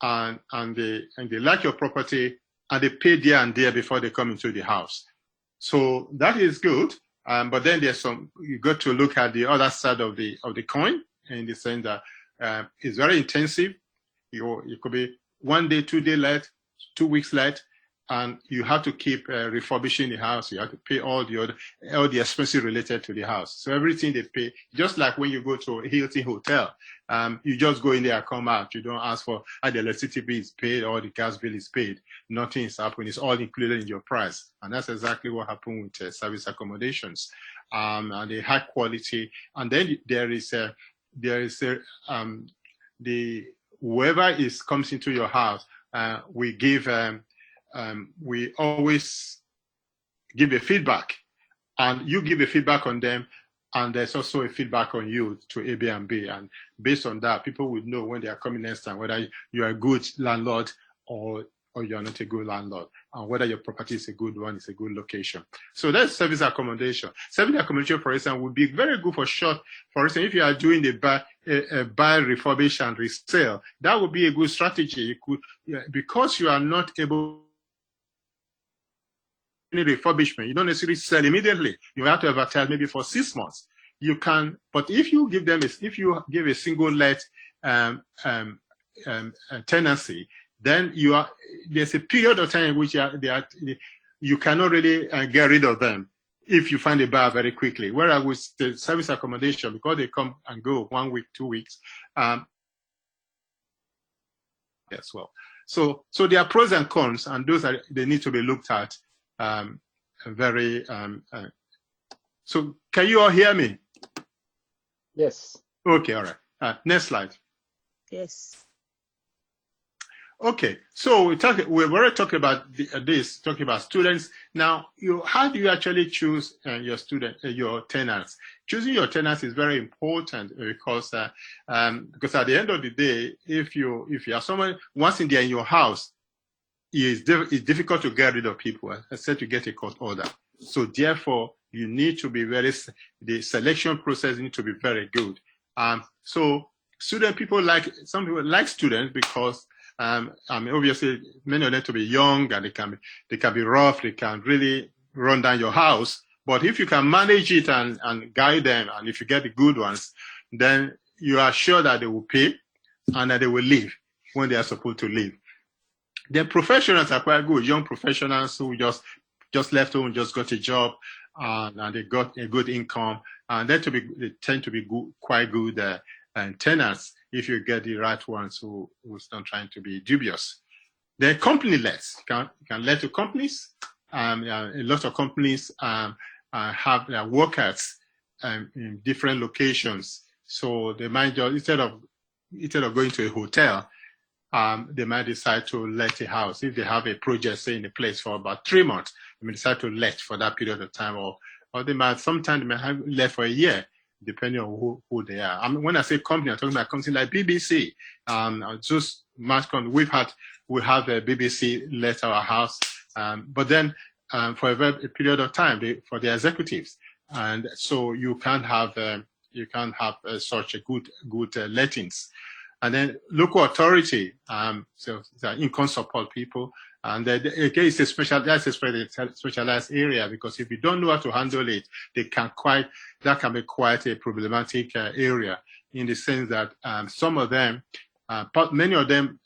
[SPEAKER 3] and they like your property, and they pay there and there before they come into the house. So that is good. But then there's you got to look at the other side of the coin, in the sense that it's very intensive. It could be 1 day, 2 day let, 2 weeks let, and you have to keep refurbishing the house. You have to pay all the expenses related to the house. So everything they pay, just like when you go to a Hilton hotel, you just go in there and come out. You don't ask for how the electricity bill is paid or the gas bill is paid. Nothing is happening. It's all included in your price. And that's exactly what happened with service accommodations, and the high quality. And then there is whoever comes into your house, we always give a feedback, and you give a feedback on them, and there's also a feedback on you to Airbnb, and based on that, people will know when they are coming next time whether you are a good landlord or you are not a good landlord, and whether your property is a good one, it's a good location. So that's service accommodation. Service accommodation, for instance, would be very good for instance, if you are doing a buy, refurbish, and resale, that would be a good strategy. You could, because you are not able refurbishment, you don't necessarily sell immediately. You have to advertise maybe for 6 months. You can, but if you give a single let tenancy, then there's a period of time in which you cannot really get rid of them if you find a buyer very quickly. Whereas with the service accommodation, because they come and go 1 week, 2 weeks, as well. So there are pros and cons, and they need to be looked at. So can you all hear me?
[SPEAKER 1] Yes.
[SPEAKER 3] Okay, all right. Next slide.
[SPEAKER 6] Yes.
[SPEAKER 3] Okay, so we're already talking about talking about students. Now, how do you actually choose your tenants? Choosing your tenants is very important, because at the end of the day, if you are someone once in there in your house, it's difficult to get rid of people, except to get a court order. So therefore, you need to be the selection process needs to be very good. So some people like students because obviously many of them to be young, and they can be rough, they can really run down your house. But if you can manage it and guide them, and if you get the good ones, then you are sure that they will pay and that they will leave when they are supposed to leave. The professionals are quite good, young professionals who just left home, just got a job, and they got a good income, and they tend to be quite good tenants if you get the right ones who's not trying to be dubious. The company lets can let to companies. A lot of companies have their workers in different locations, so they might just instead of going to a hotel, they might decide to let a house. If they have a project, say, in a place for about 3 months, they may decide to let for that period of time, or sometimes they may have let for a year, depending on who they are. When I say company, I'm talking about companies like BBC. Just we have a BBC let our house, but then for a period of time for the executives, and so you can't have such a good lettings. And then local authority, so income support people. And again, it's a specialized area, because if you don't know how to handle it, that can be quite a problematic area, in the sense that some of them, many of them,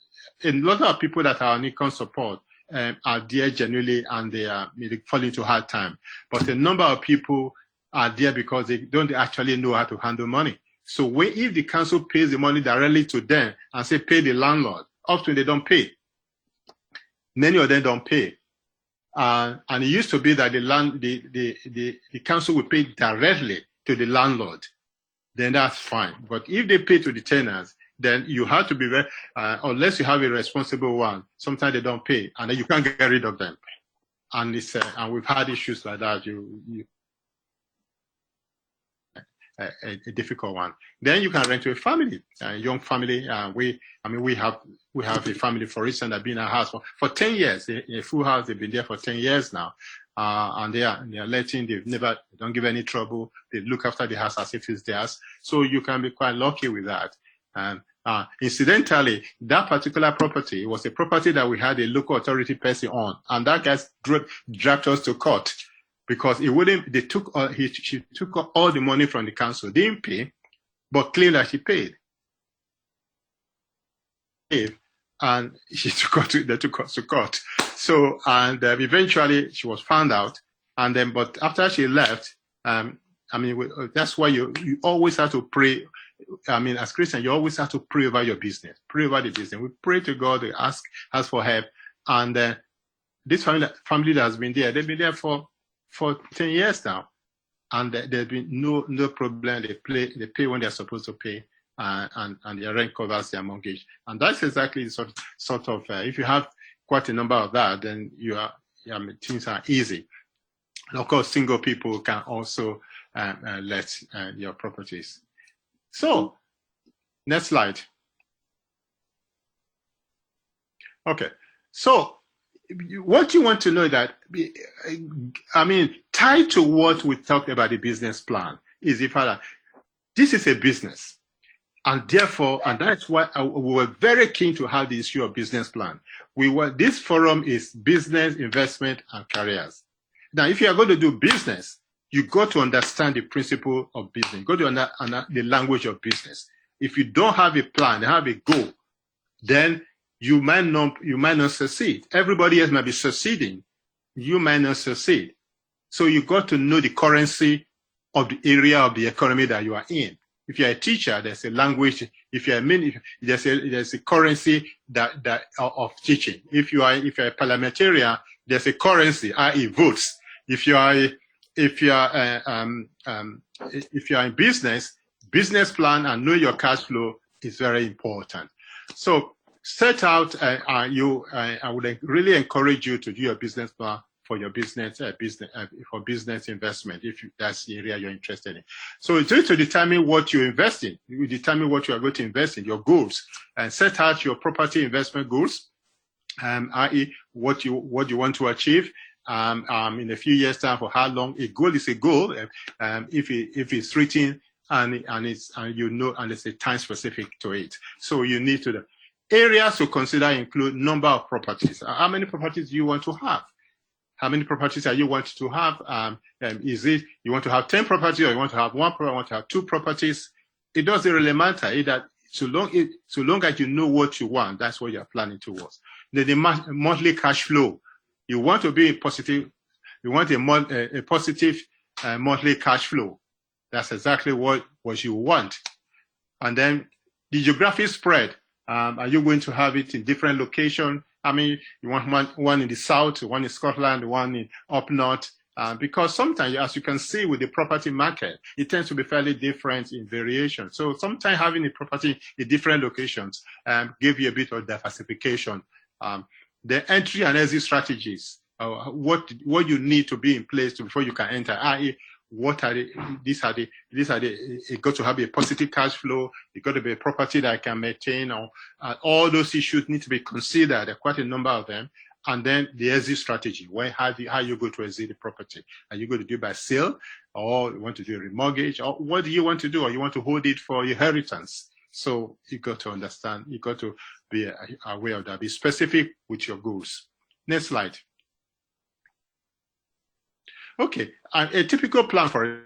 [SPEAKER 3] a lot of people that are on income support are there genuinely, and they fall into hard time. But a number of people are there because they don't actually know how to handle money. So if the council pays the money directly to them and say pay the landlord, often they don't pay. Many of them don't pay. And it used to be that the council would pay directly to the landlord. Then that's fine. But if they pay to the tenants, then you have to be very, unless you have a responsible one, sometimes they don't pay, and then you can't get rid of them. And and we've had issues like that. A difficult one. Then you can rent to a family, a young family. We have a family, for instance, that have been in our house for 10 years. A full house, they've been there for 10 years now. And they are letting, they don't give any trouble. They look after the house as if it's theirs. So you can be quite lucky with that. Incidentally, that particular property was a property that we had a local authority person on, and that guy dragged us to court because she took all the money from the council, didn't pay, but claimed that she paid. And they took us to court. So, and eventually she was found out. And then, but after she left, that's why you always have to pray. As Christians, you always have to pray over your business, pray over the business. We pray to God, we ask for help. And this family that has been there, they've been there for 10 years now. And there's been no problem. They pay when they're supposed to pay. And their rent covers their mortgage. And that's exactly sort of if you have quite a number of that, then things are easy. And of course, single people can also let your properties. So, next slide. Okay, so what you want to know that, tied to what we talked about the business plan is the fact that this is a business. And therefore, and that's why we were very keen to have the issue of business plan. This forum is business, investment, and careers. Now, if you are going to do business, you got to understand the principle of business. You got to understand the language of business. If you don't have a plan, have a goal, then you might not succeed. Everybody else might be succeeding. You might not succeed. So you got to know the currency of the area of the economy that you are in. If you're a teacher, there's a language. If you're there's a currency that of teaching. If you're a parliamentarian, there's a currency, i.e., votes. If you are in business plan and know your cash flow is very important. So set out. I would really encourage you to do your business plan for your business investment, if that's the area you're interested in. So it's to determine what you invest in. You determine what you are going to invest in, your goals, and set out your property investment goals, i.e., what you want to achieve in a few years' time. For how long? A goal is a goal. If it's written and there's a time specific to it. So you need to. The areas to consider include number of properties. How many properties do you want to have? How many properties are you want to have? Is it you want to have 10 properties, or you want to have one property, or you want to have 2 properties? It doesn't really matter. So long as you know what you want, that's what you're planning towards. The monthly cash flow. You want to be positive. You want a positive monthly cash flow. That's exactly what you want. And then the geographic spread. Are you going to have it in different locations? You want one in the south, one in Scotland, one in up north, because sometimes, as you can see with the property market, it tends to be fairly different in variation. So sometimes having a property in different locations give you a bit of diversification. The entry and exit strategies, what you need to be in place before you can enter, i.e., what are these are the it got to have a positive cash flow. It got to be a property that I can maintain, or all those issues need to be considered. There are quite a number of them. And then the exit strategy. How you go to exit the property? Are you going to do it by sale, or you want to do a remortgage, or what do you want to do? Or you want to hold it for inheritance? So you got to understand, you got to be aware of that. Be specific with your goals. Next slide. Okay, a typical plan for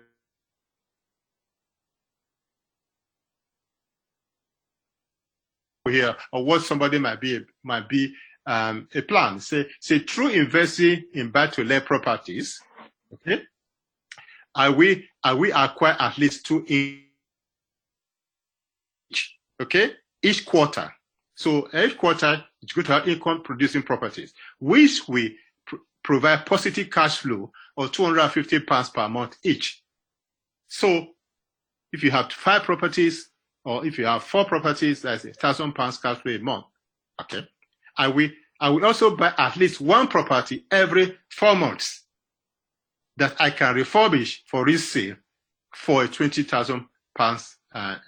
[SPEAKER 3] here, or what somebody might be a plan. Say through investing in buy-to-let properties, okay, I will acquire at least 2 each, okay, each quarter. So each quarter it's going to have income producing properties, which we provide positive cash flow of £250 per month each. So if you have 5 properties, or if you have 4 properties, that's £1,000 cash flow a month. Okay. I will also buy at least 1 property every 4 months that I can refurbish for resale for a £20,000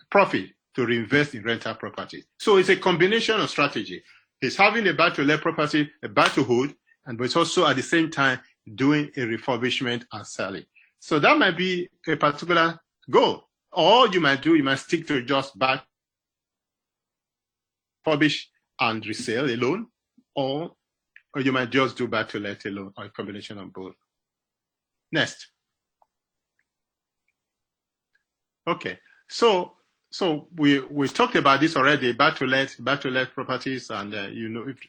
[SPEAKER 3] profit to reinvest in rental property. So it's a combination of strategy. It's having a buy-to-let property, a buy-to-hold, but it's also at the same time doing a refurbishment and selling. So that might be a particular goal. Or you might stick to just buy, refurbish, and resale alone, or you might just do buy-to-let alone, or a combination of both. Next. Okay, so we talked about this already, buy-to-let properties, and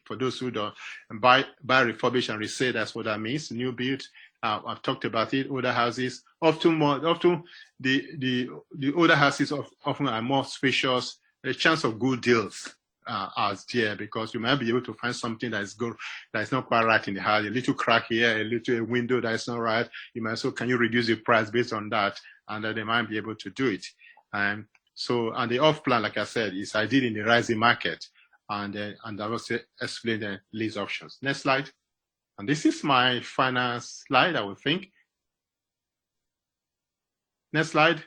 [SPEAKER 3] for those who don't buy, refurbish, and resale, that's what that means. New build. I've talked about it. Older houses, often the older houses often are more spacious. The chance of good deals are there, because you might be able to find something that is good, that is not quite right in the house. A little crack here, a window that is not right. You might can you reduce the price based on that, and they might be able to do it. And the off plan, like I said, is ideal in the rising market, and I will explain the lease options. Next slide. And this is my final slide, I would think. Next slide.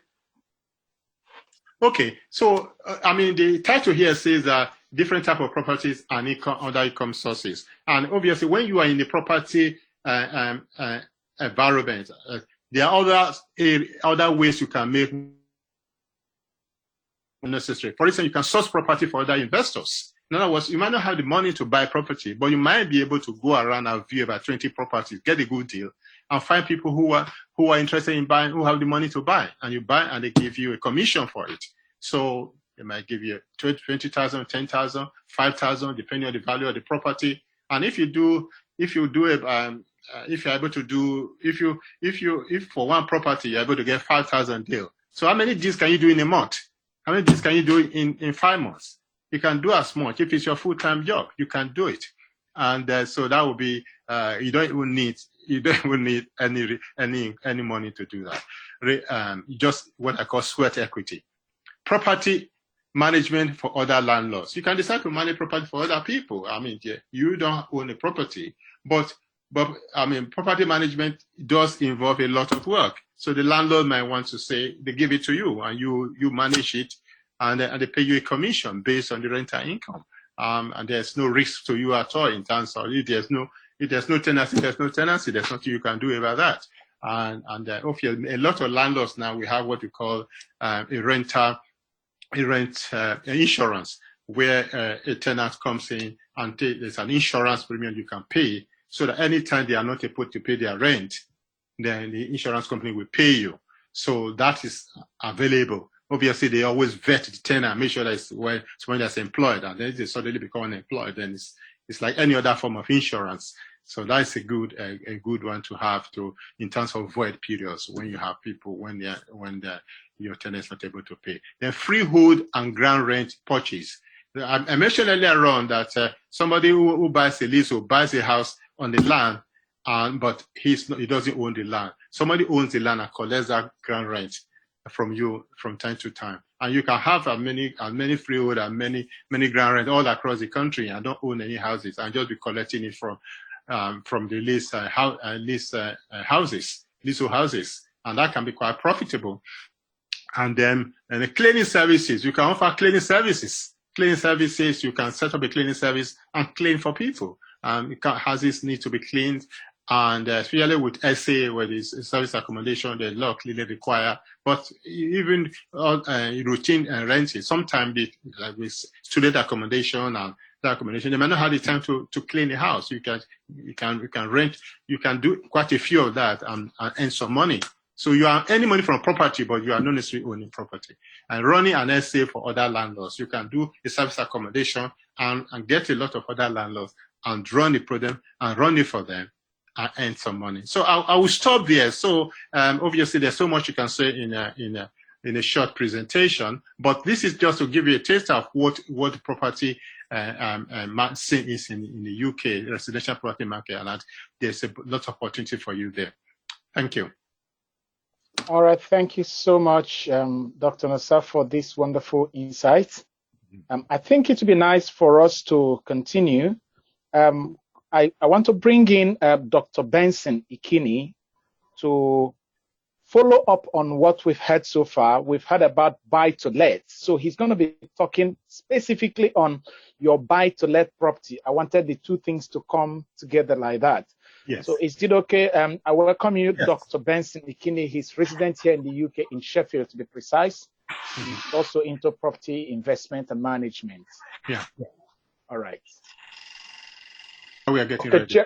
[SPEAKER 3] Okay, so the title here says that different type of properties and other income sources. And obviously, when you are in the property environment, there are other ways you can make necessary. For instance, you can source property for other investors. In other words, you might not have the money to buy property, but you might be able to go around and view about 20 properties, get a good deal, and find people who are interested in buying, who have the money to buy, and you buy, and they give you a commission for it. So they might give you 20,000, 10,000, 5,000, depending on the value of the property. And if you're for one property you're able to get 5,000 deal. So how many deals can you do in a month? How many deals can you do in 5 months? You can do as much. If it's your full-time job, you can do it. And so that would be, you don't even need any money to do that. Just what I call sweat equity. Property management for other landlords. You can decide to manage property for other people. You don't own a property, but property management does involve a lot of work. So the landlord might want to say they give it to you, and you manage it, and they pay you a commission based on the rental income. And there's no risk to you at all in terms of if there's no tenancy, there's no tenancy. There's nothing you can do about that. And a lot of landlords now, we have what we call insurance, where a tenant comes in and there's an insurance premium you can pay, so that anytime they are not able to pay their rent, then the insurance company will pay you. So that is available. Obviously, they always vet the tenant, make sure that it's when that's employed, and then they suddenly become unemployed. Then it's like any other form of insurance. So that's a good one to have in terms of void periods, when you have people when your tenant is not able to pay. Then freehold and ground rent purchase. I mentioned earlier on that somebody who buys a lease or buys a house on the land, but he doesn't own the land. Somebody owns the land and collects that ground rent from you from time to time. And you can have as many freehold and many ground rent all across the country and don't own any houses, and just be collecting it from the leasehold houses, and that can be quite profitable. And then the cleaning services, you can offer cleaning services. Cleaning services, you can set up a cleaning service and clean for people. Houses need to be cleaned And especially with SA, where it's service accommodation, the law clearly require, but even routine renting, sometimes like with student accommodation and the accommodation, they might not have the time to clean the house. You can rent, you can do quite a few of that and earn some money. So you are earning money from property, but you are not necessarily owning property. And running an SA for other landlords, you can do a service accommodation and get a lot of other landlords and run the program and run it for them and earn some money. So I will stop there. So obviously there's so much you can say in a short presentation, but this is just to give you a taste of what the property scene is in the UK residential property market, and that there's a lot of opportunity for you there. Thank you.
[SPEAKER 1] All right, thank you so much, Dr. Nassar, for this wonderful insight. I think it would be nice for us to continue. I want to bring in Dr. Benson Ikini to follow up on what we've heard so far. We've heard about buy-to-let. So he's going to be talking specifically on your buy-to-let property. I wanted the two things to come together like that.
[SPEAKER 3] Yes.
[SPEAKER 1] So is it okay? I welcome you,
[SPEAKER 3] Yes.
[SPEAKER 1] Dr. Benson Ikini. He's resident here in the UK, in Sheffield to be precise. He's also into property investment and management.
[SPEAKER 3] Yeah.
[SPEAKER 1] All right.
[SPEAKER 3] We are getting ready.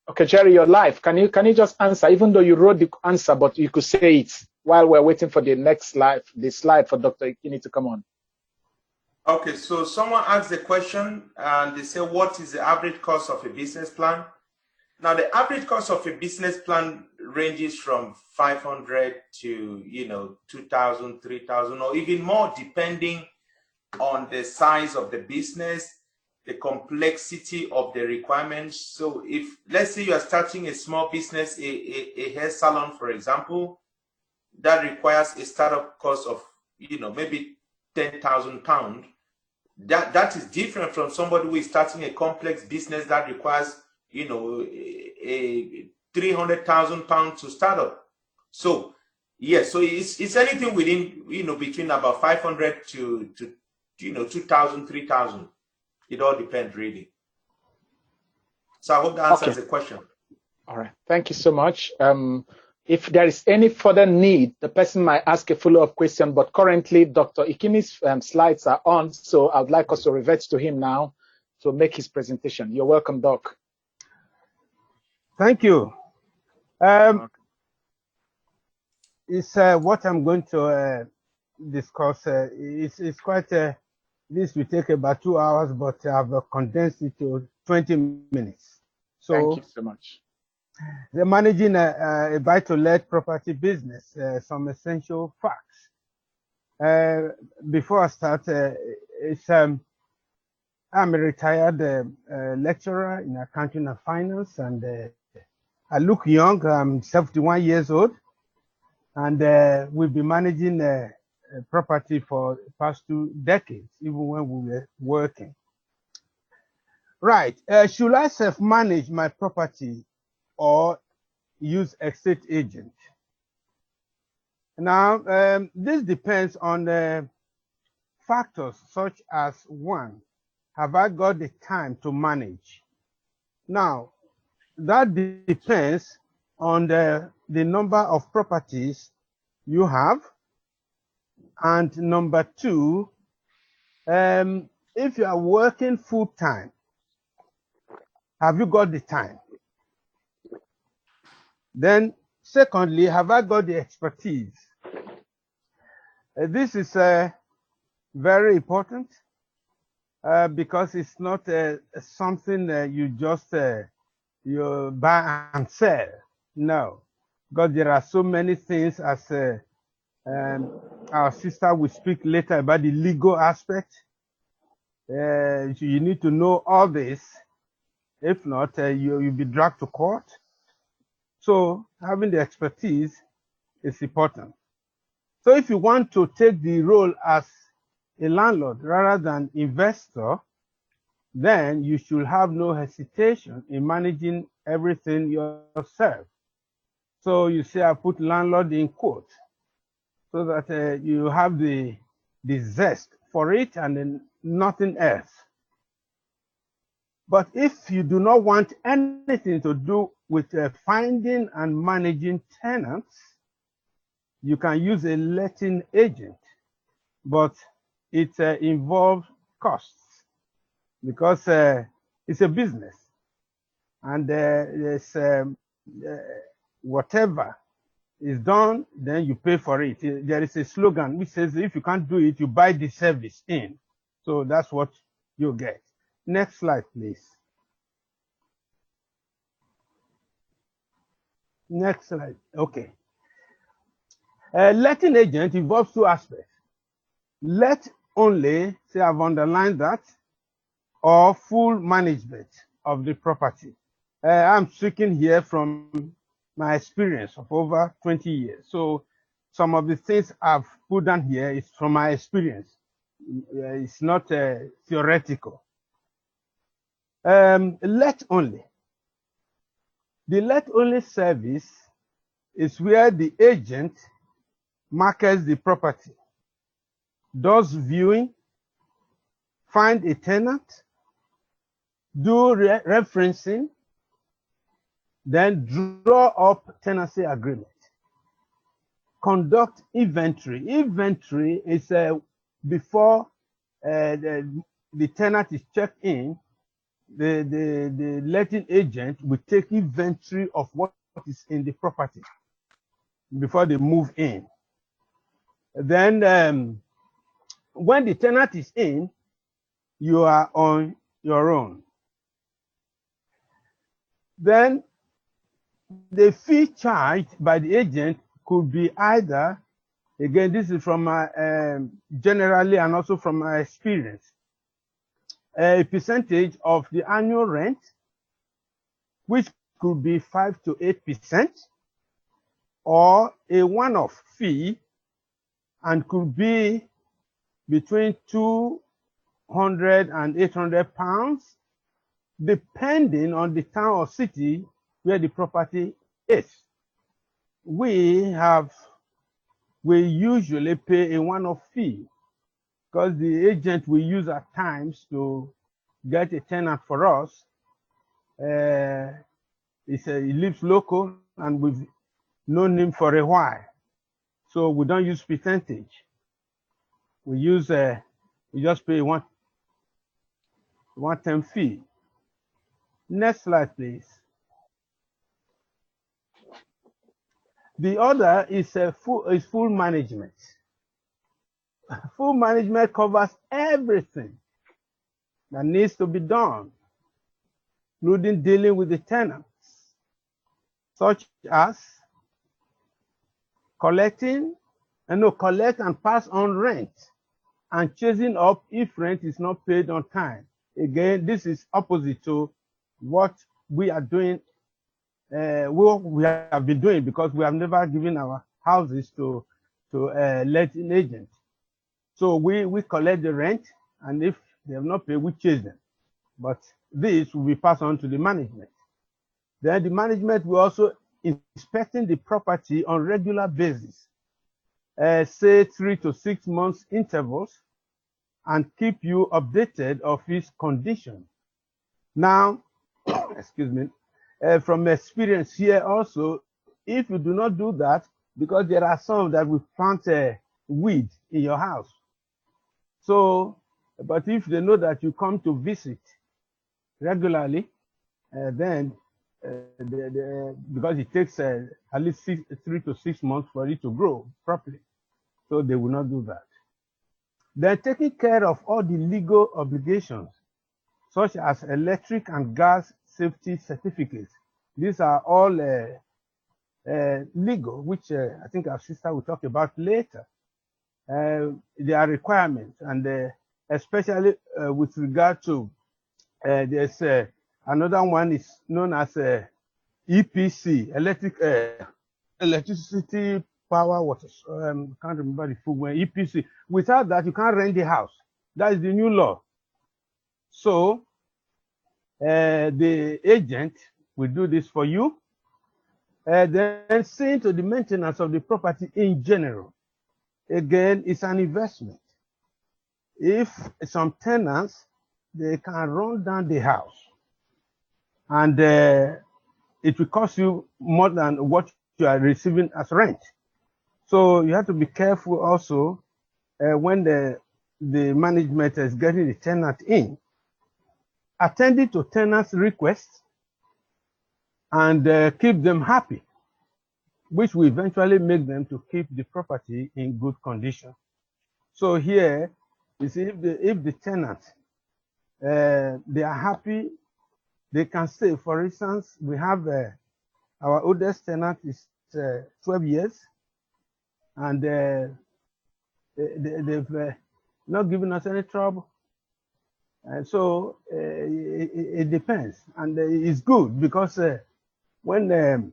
[SPEAKER 1] Okay, Jerry, you're live. Can you just answer, even though you wrote the answer, but you could say it while we're waiting for the next slide, the slide for Dr. Ikini to come on.
[SPEAKER 4] Okay, so someone asked the question and they say, what is the average cost of a business plan? Now, the average cost of a business plan ranges from 500 to 2,000, 3,000, or even more, depending on the size of the business, the complexity of the requirements. So if, let's say you are starting a small business, a hair salon, for example, that requires a startup cost of, maybe £10,000. That is different from somebody who is starting a complex business that requires, a £300,000 to start up. So, yes, so it's anything within, between about 500 to 2,000, 3,000. It all depends, really. So I hope that answers the question.
[SPEAKER 1] All right. Thank you so much. If there is any further need, the person might ask a follow-up question, but currently Dr. Ikini's slides are on, so I would like us to revert to him now to make his presentation. You're welcome, Doc.
[SPEAKER 6] Thank you. It's what I'm going to discuss. It's quite, this will take about 2 hours, but I've condensed it to 20 minutes. So
[SPEAKER 1] thank you so much.
[SPEAKER 6] They're managing a buy-to-let property business, some essential facts. Before I start, I'm a retired lecturer in accounting and finance, and I look young. I'm 71 years old, and we've been managing property for the past 2 decades, even when we were working. Right, should I self-manage my property or use estate agent? Now, this depends on the factors such as, one, have I got the time to manage? Now, that depends on the number of properties you have. And number two, if you are working full-time, have you got the time? Then, secondly, have I got the expertise? This is very important because it's not something that you just you buy and sell. No, because there are so many things, as our sister will speak later about the legal aspect. You need to know all this. If not, you'll be dragged to court. So having the expertise is important. So if you want to take the role as a landlord rather than investor, then you should have no hesitation in managing everything yourself. So you see, I put landlord in quote, so that you have the zest for it and then nothing else. But if you do not want anything to do with finding and managing tenants, you can use a letting agent, but it involves costs because it's a business, and there's whatever is done, then you pay for it. There is a slogan which says, if you can't do it, you buy the service in. So that's what you get. Next slide, please. Next slide. Okay. Letting agent involves two aspects. Let only, say I've underlined that, or full management of the property. I'm speaking here from my experience of over 20 years. So some of the things I've put down here is from my experience. It's not theoretical. Let only. The let only service is where the agent markets the property, does viewing, find a tenant, do referencing, then draw up tenancy agreement, conduct inventory. Inventory is before the tenant is checked in, the letting agent will take inventory of what is in the property before they move in. Then when the tenant is in, you are on your own. Then the fee charged by the agent could be either, again, this is from my generally and also from my experience, a percentage of the annual rent, which could be 5 to 8%, or a one-off fee, and could be between 200 and 800 pounds, depending on the town or city where the property is. We usually pay a one-off fee because the agent we use at times to get a tenant for us. He lives local and we've known him for a while. So we don't use percentage. We use we just pay one-time fee. Next slide, please. The other is full management. Full management covers everything that needs to be done, including dealing with the tenants, such as collect and pass on rent, and chasing up if rent is not paid on time. Again, this is opposite to what we are doing, what we have been doing, because we have never given our houses to letting agents. So we collect the rent, and if they have not paid, we chase them. But this will be passed on to the management. Then the management will also inspecting the property on regular basis, say 3 to 6 months intervals, and keep you updated of its condition. Now, excuse me, from experience here also, if you do not do that, because there are some that will plant weed in your house. So, but if they know that you come to visit regularly, then because it takes at least 3 to 6 months for it to grow properly, so they will not do that. They're taking care of all the legal obligations, such as electric and gas safety certificates. These are all legal, which I think our sister will talk about later. They are requirements, and especially with regard to there's another one is known as EPC, electricity power water. Can't remember the full one. EPC. Without that, you can't rent the house. That is the new law. So the agent will do this for you. Then seeing to the maintenance of the property in general. Again, it's an investment. If some tenants, they can run down the house, and it will cost you more than what you are receiving as rent. So you have to be careful also when the management is getting the tenant in, attending to tenants' requests and keep them happy, which will eventually make them to keep the property in good condition. So here, you see, if the tenants they are happy, they can stay. For instance, we have our oldest tenant is 12 years, and they've not given us any trouble. And so it depends, and it's good because when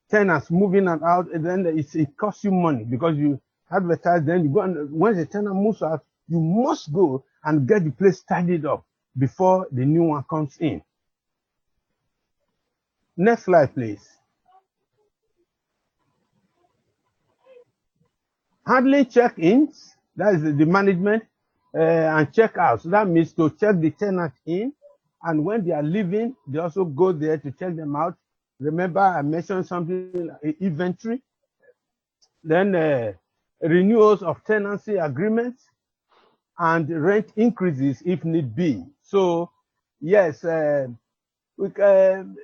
[SPEAKER 6] tenants move in and out, and then it costs you money because you advertise. Then you go, and when the tenant moves out, you must go and get the place tidied up before the new one comes in. Next slide, please. Handling check-ins, that is the management, and check-outs. That means to check the tenant in, and when they are leaving, they also go there to check them out. Remember, I mentioned something, inventory. Then renewals of tenancy agreements and rent increases if need be. So, yes, we can.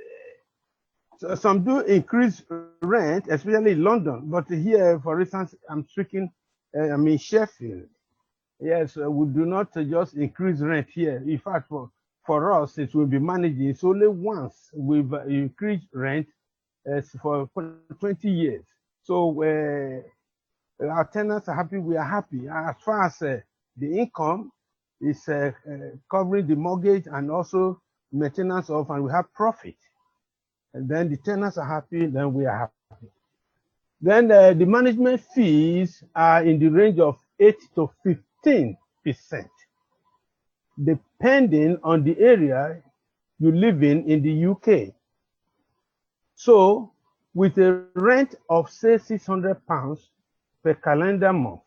[SPEAKER 6] So some do increase rent, especially in London, but here, for instance, I'm speaking, I'm in Sheffield. Yes, we do not just increase rent here. In fact, for us, it will be managing. It's only once we've increased rent for 20 years. So our tenants are happy, we are happy. As far as the income is covering the mortgage and also maintenance of, and we have profit. And then the tenants are happy, then we are happy. Then the management fees are in the range of 8 to 15%, depending on the area you live in the UK. So with a rent of say £600 per calendar month,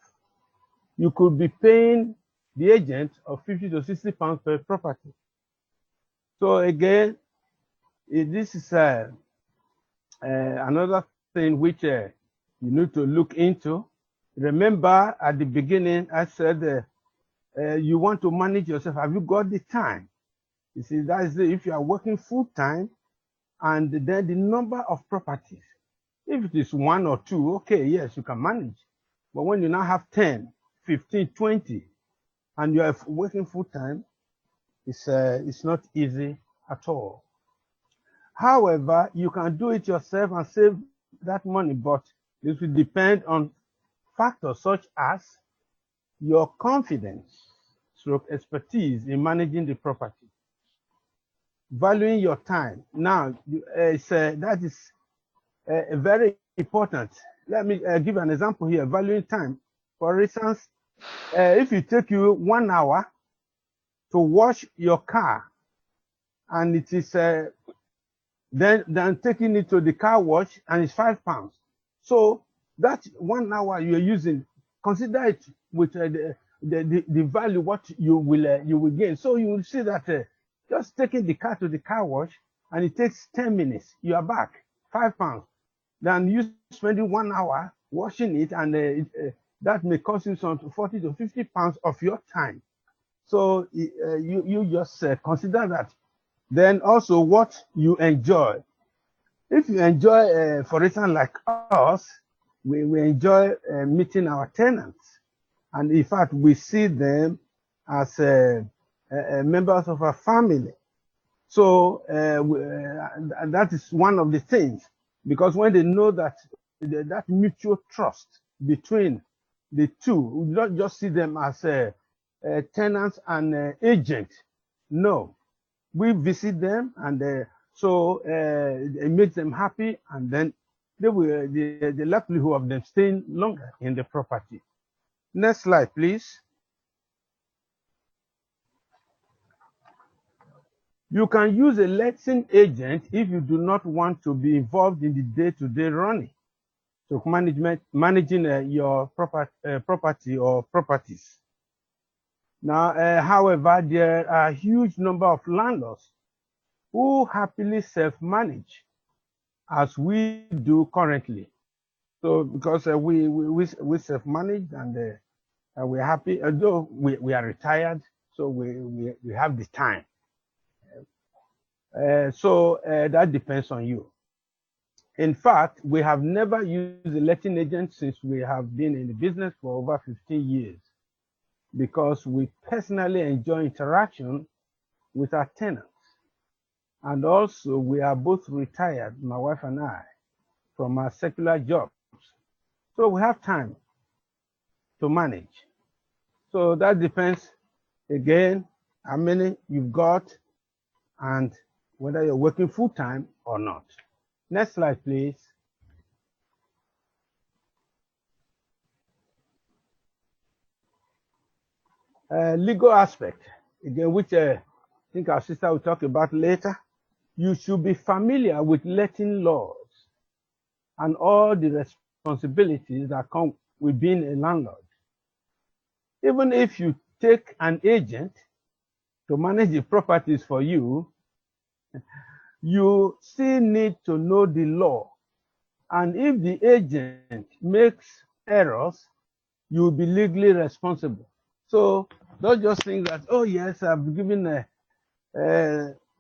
[SPEAKER 6] you could be paying the agent of £50 to £60 per property. So again, this is another thing which you need to look into. Remember, at the beginning, I said you want to manage yourself. Have you got the time? You see, that is if you are working full time, and then the number of properties. If it is 1 or 2, okay, yes, you can manage. But when you now have 10, 15, 20, and you are working full time, it's not easy at all. However, you can do it yourself and save that money, but it will depend on factors such as your confidence, stroke expertise in managing the property, valuing your time. Now, that is very important. Let me give an example here, valuing time. For instance, if it takes you 1 hour to wash your car, and it is then taking it to the car wash, and it's £5. So that 1 hour you're using, consider it with the value what you will gain. So you will see that just taking the car to the car wash, and it takes 10 minutes, you are back, £5. Then you spending 1 hour washing it, and that may cost you some 40 to 50 pounds of your time. So you just consider that. Then also what you enjoy. If you enjoy, for instance, like us, we enjoy meeting our tenants. And in fact, we see them as members of our family. So that is one of the things, because when they know that that mutual trust between the two, we don't just see them as tenants and agents. No, we visit them, and so it makes them happy, and then they will the likelihood of them staying longer in the property. Next slide, please. You can use a letting agent if you do not want to be involved in the day-to-day running. So managing your property or properties. Now, however, there are a huge number of landlords who happily self-manage as we do currently. So because we self-manage and we're happy, although we are retired, so we have the time. So that depends on you. In fact, we have never used a letting agent since we have been in the business for over 15 years because we personally enjoy interaction with our tenants. And also, we are both retired, my wife and I, from our secular jobs. So we have time to manage. So that depends, again, how many you've got and whether you're working full-time or not. Next slide, please. Legal aspect, again, which I think our sister will talk about later. You should be familiar with letting laws and all the responsibilities that come with being a landlord. Even if you take an agent to manage the properties for you, you still need to know the law. And if the agent makes errors, you'll be legally responsible. So don't just think that, oh yes, I've given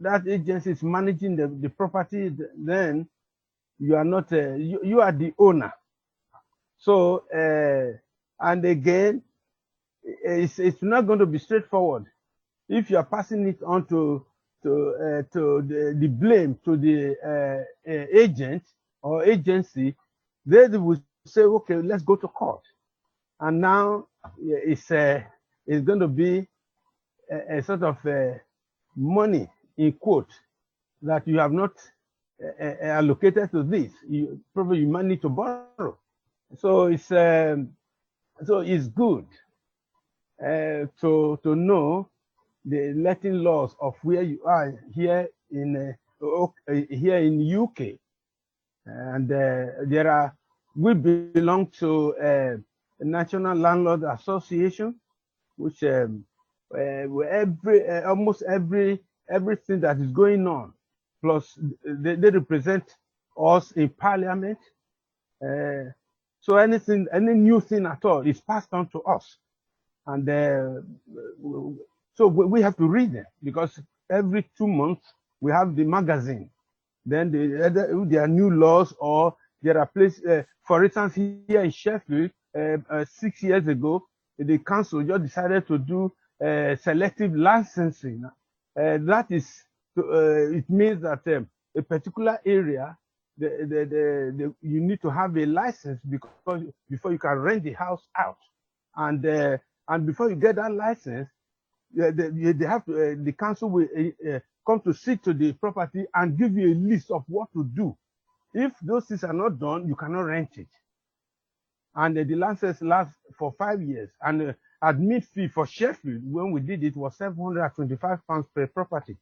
[SPEAKER 6] that agency is managing the property, then you are not, you are the owner. So, and again, it's not going to be straightforward. If you are passing it on to the blame to the agent or agency, they will say, okay, let's go to court. And now it's going to be a sort of money in quote that you have not allocated to this. You probably might need to borrow. So it's good to know the letting laws of where you are here in UK, and we belong to the National Landlord Association, which almost everything that is going on, plus they represent us in Parliament. So any new thing at all is passed on to us, and so we have to read them because every 2 months we have the magazine. Then there are new laws, or there are places. For instance, here in Sheffield, 6 years ago, the council just decided to do selective licensing. That is, it means that a particular area, you need to have a license before you can rent the house out, and before you get that license, they have to, the council will come to see to the property and give you a list of what to do. If those things are not done, you cannot rent it. And the license lasts for 5 years. And admin fee for Sheffield, when we did it, was £725 per property.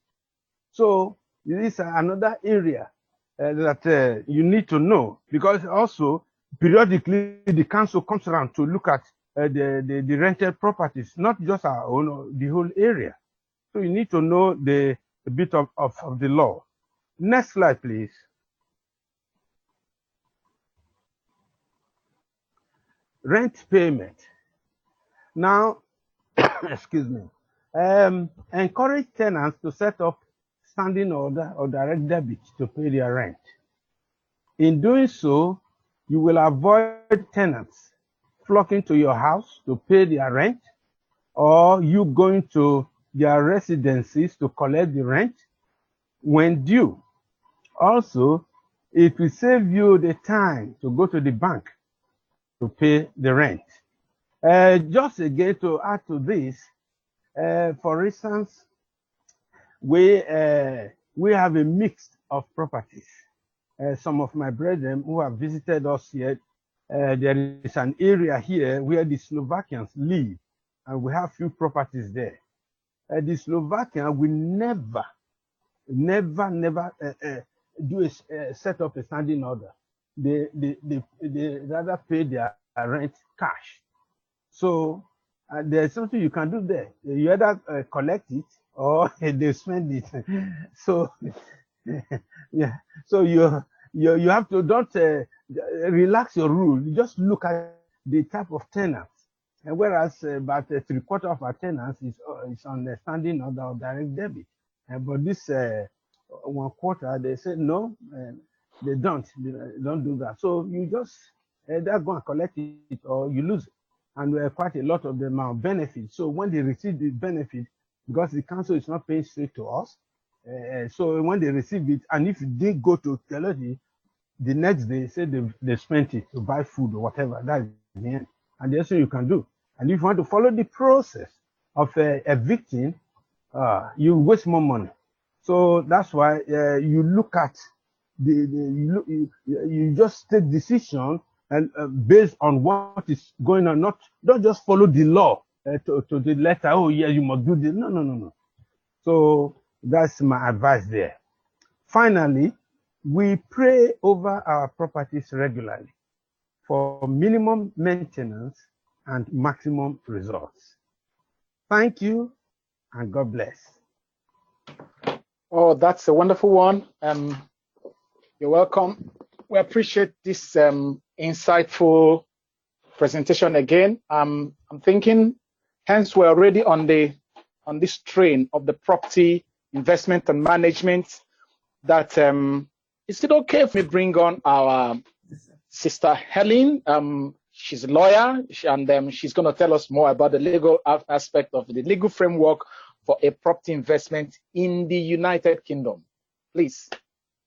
[SPEAKER 6] So this is another area that you need to know, because also periodically the council comes around to look at the rented properties, not just our own, the whole area. So you need to know a bit of the law. Next slide, please. Rent payment. Now, excuse me. Encourage tenants to set up standing order or direct debit to pay their rent. In doing so, you will avoid tenants flocking to your house to pay their rent, or you going to their residences to collect the rent when due. Also, it will save you the time to go to the bank to pay the rent. Just again to add to this, for instance, we have a mix of properties. Some of my brethren who have visited us here, there is an area here where the Slovakians live, and we have few properties there. The Slovakians will never do set up a standing order. They rather pay their rent cash. So there's something you can do there. You either collect it or they spend it. So yeah, so you have to don't relax your rule. You just look at the type of tenants, and whereas about 3/4 of our tenants is on the standing order of direct debit, but this 1/4 they say no, they don't do that. So you just either go and collect it or you lose it, and quite a lot of them are benefits. So when they receive the benefit, because the council is not paying straight to us, so when they receive it, and if they go to Telogy, the next day say they spent it to buy food or whatever, that's the end. And that's what you can do. And if you want to follow the process of evicting, you waste more money. So that's why you look at you just take decision and based on what is going on, not don't just follow the law to the letter. Oh yeah, you must do this. No. So that's my advice there. Finally, we pray over our properties regularly for minimum maintenance and maximum results. Thank you and God bless.
[SPEAKER 1] Oh, that's a wonderful one. You're welcome. We appreciate this insightful presentation again. I'm thinking, hence we're already on this train of the property investment and management. That is it okay if we bring on our sister Helen? She's a lawyer, and she's going to tell us more about the legal aspect of the legal framework for a property investment in the United Kingdom. Please,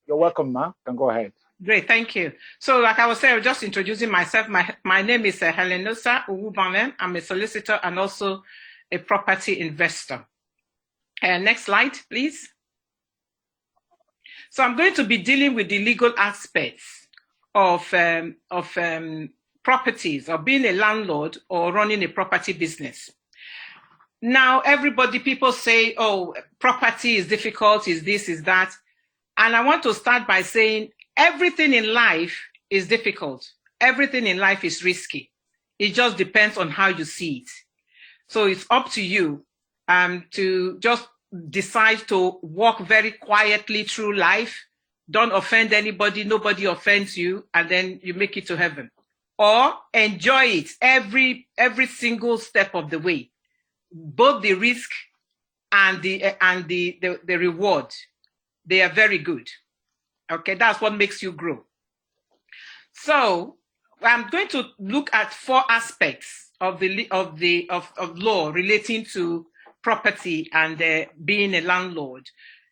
[SPEAKER 1] you're welcome, Ma. You can go ahead.
[SPEAKER 7] Great, thank you. So like I was saying, just introducing myself. My name is Helenosa Uwubanlem. I'm a solicitor and also a property investor. Next slide, please. So I'm going to be dealing with the legal aspects of properties, or being a landlord or running a property business. Now, people say, oh, property is difficult, is this, is that. And I want to start by saying everything in life is difficult. Everything in life is risky. It just depends on how you see it. So it's up to you to just decide to walk very quietly through life. Don't offend anybody, nobody offends you, and then you make it to heaven. Or enjoy it every single step of the way. Both the risk and the reward, they are very good. Okay, that's what makes you grow. So I'm going to look at 4 aspects of law relating to property and being a landlord.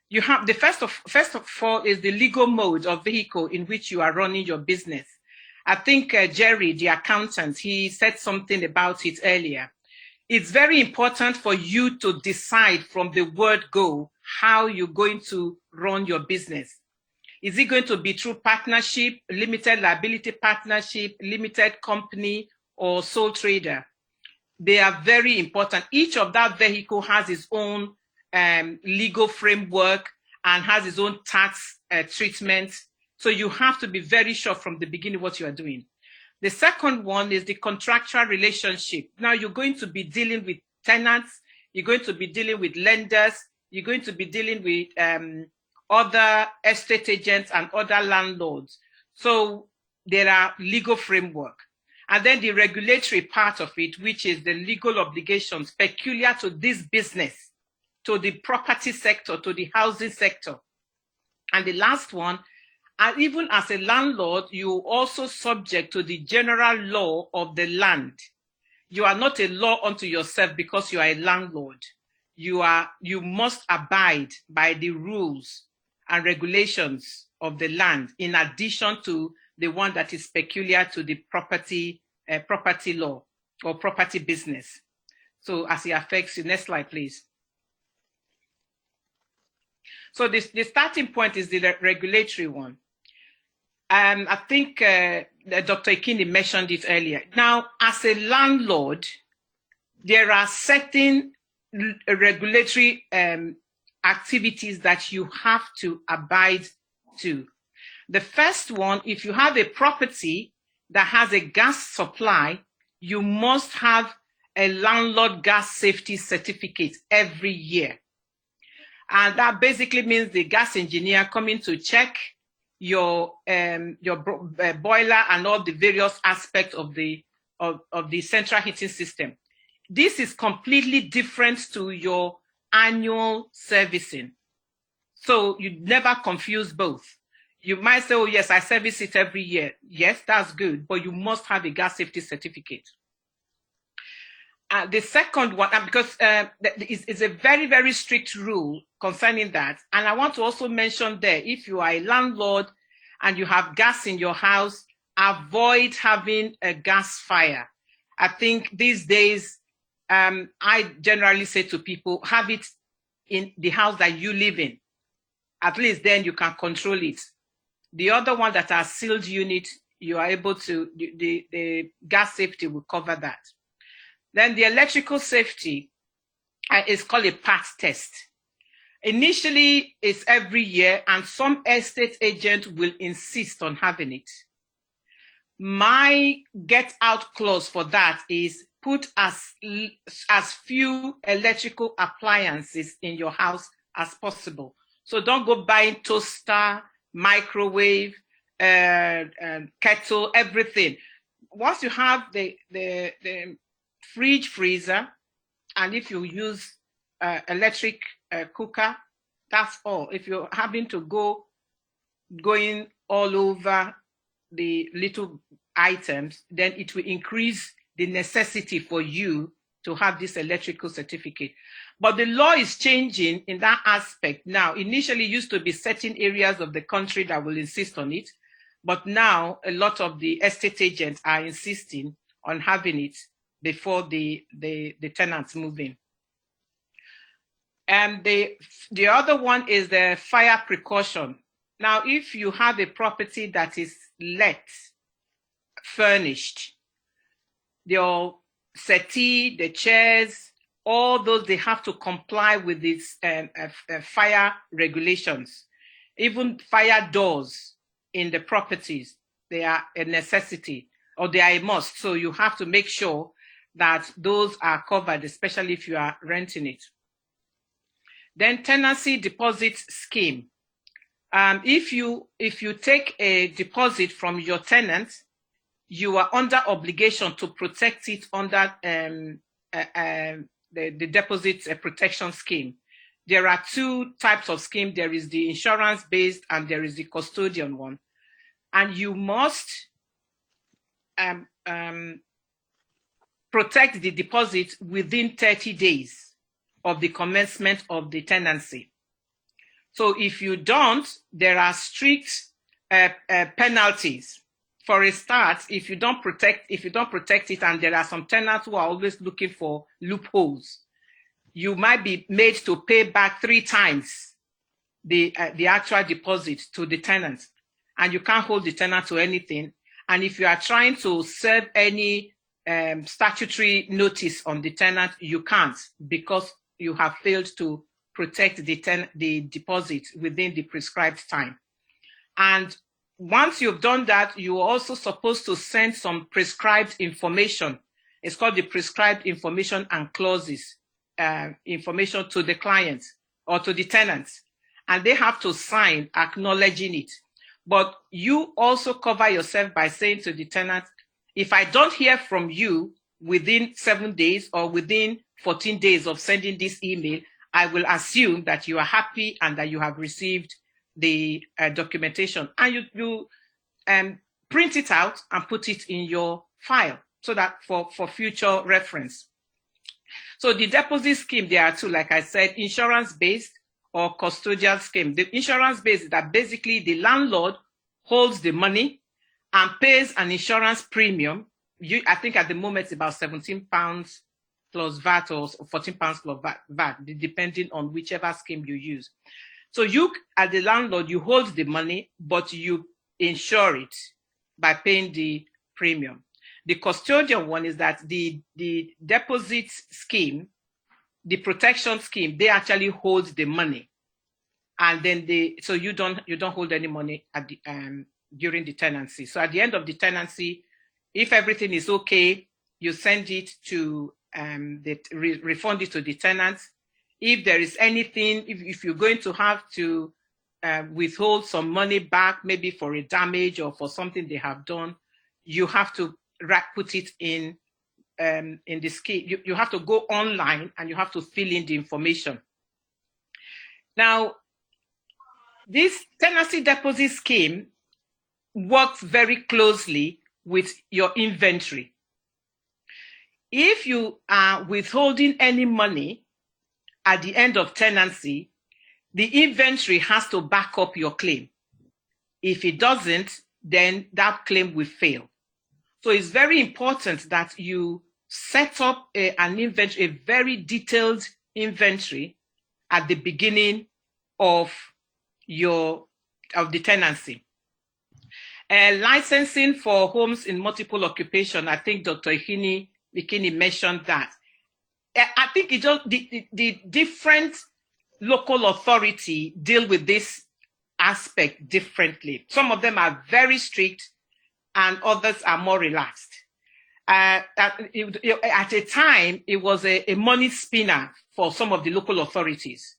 [SPEAKER 7] You have the first of all is the legal mode or vehicle in which you are running your business. I think Jerry, the accountant, he said something about it earlier. It's very important for you to decide from the word go how you're going to run your business. Is it going to be through partnership, limited liability partnership, limited company, or sole trader? They are very important. Each of that vehicle has its own legal framework and has its own tax treatment. So you have to be very sure from the beginning what you are doing. The second one is the contractual relationship. Now you're going to be dealing with tenants, you're going to be dealing with lenders, you're going to be dealing with other estate agents and other landlords. So there are legal framework. And then the regulatory part of it, which is the legal obligations peculiar to this business, to the property sector, to the housing sector. And the last one, and even as a landlord, you are also subject to the general law of the land. You are not a law unto yourself because you are a landlord. You must abide by the rules and regulations of the land, in addition to the one that is peculiar to the property law or property business. So as it affects you, next slide, please. So the starting point is the regulatory one. I think Dr. Ikini mentioned it earlier. Now, as a landlord, there are certain regulatory activities that you have to abide to. The first one, if you have a property that has a gas supply, you must have a landlord gas safety certificate every year. And that basically means the gas engineer coming to check your boiler and all the various aspects of the central heating system. This is completely different to your annual servicing. So you never confuse both. You might say, oh yes, I service it every year. Yes, that's good, but you must have a gas safety certificate. The second one, because it's a very, very strict rule concerning that. And I want to also mention there, if you are a landlord and you have gas in your house, avoid having a gas fire. I think these days, I generally say to people, have it in the house that you live in. At least then you can control it. The other one that are sealed unit, you are able to, the gas safety will cover that. Then the electrical safety is called a part test. Initially, it's every year, and some estate agent will insist on having it. My get out clause for that is put as few electrical appliances in your house as possible. So don't go buying toaster, microwave, kettle, everything. Once you have the fridge, freezer, and if you use electric cooker, that's all. If you're having to going all over the little items, then it will increase the necessity for you to have this electrical certificate. But the law is changing in that aspect now. Initially, it used to be certain areas of the country that will insist on it, but now a lot of the estate agents are insisting on having it before the tenants move in. And the other one is the fire precaution. Now, if you have a property that is let, furnished, your settee, the chairs, all those, they have to comply with these fire regulations. Even fire doors in the properties, they are a necessity, or they are a must. So you have to make sure that those are covered, especially if you are renting it. Then tenancy deposit scheme. If you take a deposit from your tenant, you are under obligation to protect it under the deposit protection scheme. There are two types of scheme. There is the insurance-based and there is the custodian one. And you must protect the deposit within 30 days of the commencement of the tenancy. So if you don't, there are strict penalties. For a start, if you don't protect it, and there are some tenants who are always looking for loopholes, you might be made to pay back 3 times the actual deposit to the tenant, and you can't hold the tenant to anything. And if you are trying to serve any statutory notice on the tenant, you can't, because you have failed to protect the deposit within the prescribed time. And once you've done that, you're also supposed to send some prescribed information. It's called the prescribed information and clauses information to the client or to the tenants, and they have to sign acknowledging it. But you also cover yourself by saying to the tenant, if I don't hear from you within 7 days or within 14 days of sending this email, I will assume that you are happy and that you have received the documentation, and you print it out and put it in your file so that for future reference. So the deposit scheme, there are two, like I said, insurance-based or custodial scheme. The insurance-based is that basically the landlord holds the money and pays an insurance premium. I think at the moment it's about £17 plus VAT or £14 plus VAT, depending on whichever scheme you use. So you, as the landlord, you hold the money, but you insure it by paying the premium. The custodian one is that the deposit scheme, the protection scheme, they actually hold the money, and then so you don't hold any money at the during the tenancy. So at the end of the tenancy, if everything is okay, you send it to refund it to the tenants. if there is anything, if you're going to have to withhold some money back, maybe for a damage or for something they have done, you have to put it in the scheme. You have to go online and you have to fill in the information. Now, this tenancy deposit scheme works very closely with your inventory. If you are withholding any money at the end of tenancy, the inventory has to back up your claim. If it doesn't, then that claim will fail. So it's very important that you set up an inventory, a very detailed inventory at the beginning of the tenancy. Licensing for homes in multiple occupation, I think Dr. Ikini mentioned that. I think it just the different local authority deal with this aspect differently. Some of them are very strict and others are more relaxed. At a time, it was a money spinner for some of the local authorities.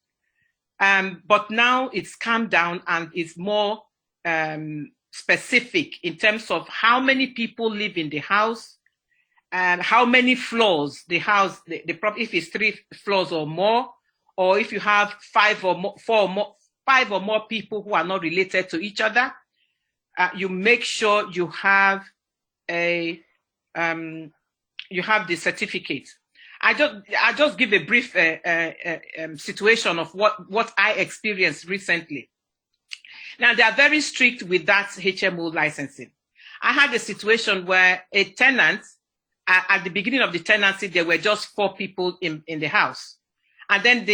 [SPEAKER 7] But now it's calmed down and it's more specific in terms of how many people live in the house and how many floors the house, if it's 3 floors or more, or if you have 5 or more people who are not related to each other, you make sure you have the certificate. I just give a brief situation of what I experienced recently. Now, they are very strict with that HMO licensing. I had a situation where a tenant, at the beginning of the tenancy, there were just 4 people in the house. And then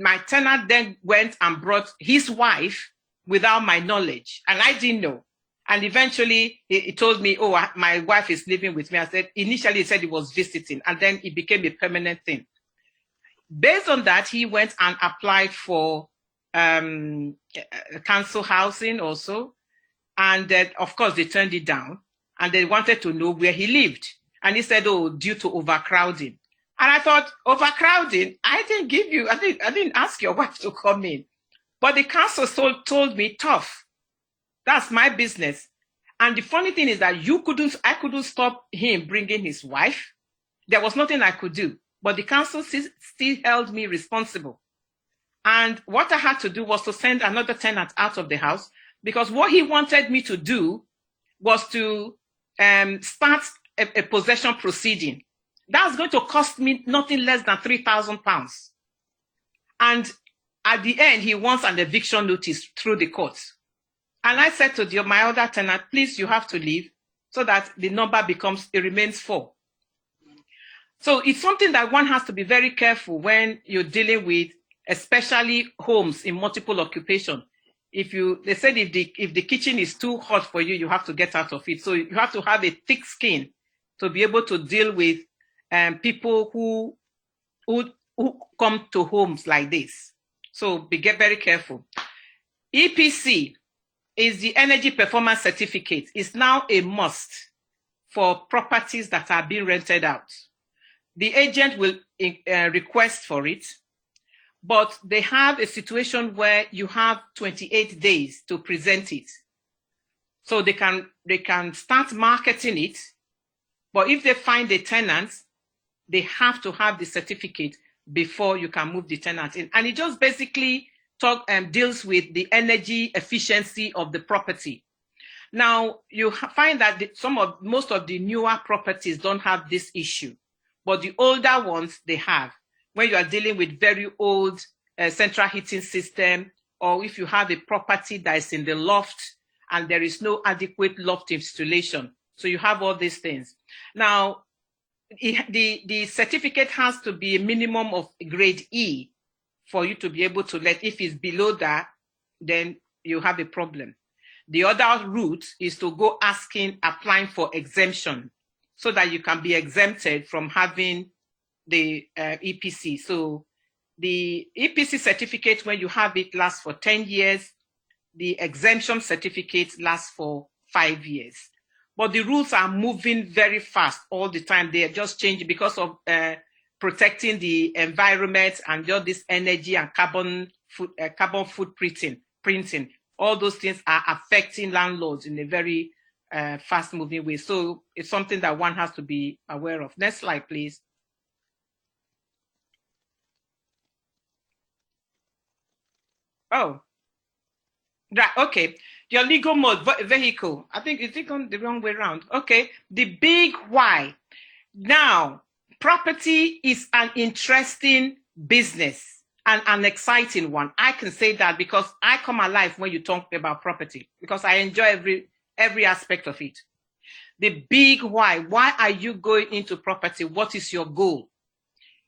[SPEAKER 7] my tenant then went and brought his wife without my knowledge. And I didn't know. And eventually he told me, oh, my wife is living with me. I said, initially he said he was visiting, and then it became a permanent thing. Based on that, he went and applied for council housing also. And of course, they turned it down and they wanted to know where he lived. And he said, oh, due to overcrowding. And I thought, overcrowding? I didn't ask your wife to come in. But the council told me, tough. That's my business. And the funny thing is that I couldn't stop him bringing his wife. There was nothing I could do. But the council still held me responsible. And what I had to do was to send another tenant out of the house, because what he wanted me to do was to start a possession proceeding. That's going to cost me nothing less than £3,000. And at the end, he wants an eviction notice through the courts. And I said to my other tenant, please, you have to leave so that the number remains 4. So it's something that one has to be very careful when you're dealing with, especially homes in multiple occupation. They said if the kitchen is too hot for you, you have to get out of it. So you have to have a thick skin to be able to deal with people who come to homes like this. So get very careful. EPC is the Energy Performance Certificate. It's now a must for properties that are being rented out. The agent will request for it, but they have a situation where you have 28 days to present it. So they can start marketing it, but if they find a tenant, they have to have the certificate before you can move the tenant in. And it just basically deals with the energy efficiency of the property. Now, you find that most of the newer properties don't have this issue, but the older ones, they have. When you are dealing with very old central heating system, or if you have a property that is in the loft and there is no adequate loft installation. So you have all these things. Now, the certificate has to be a minimum of grade E for you to be able to let. If it's below that, then you have a problem. The other route is to go applying for exemption so that you can be exempted from having the EPC. So the EPC certificate, when you have it, lasts for 10 years. The exemption certificate lasts for 5 years. But the rules are moving very fast all the time. They are just changing because of protecting the environment and all this energy and carbon printing. All those things are affecting landlords in a very fast-moving way. So it's something that one has to be aware of. Next slide, please. Oh, right. Okay. Your legal mode, vehicle. I think it's gone the wrong way around. Okay. The big why. Now, property is an interesting business and an exciting one. I can say that because I come alive when you talk about property, because I enjoy every aspect of it. The big why. Why are you going into property? What is your goal?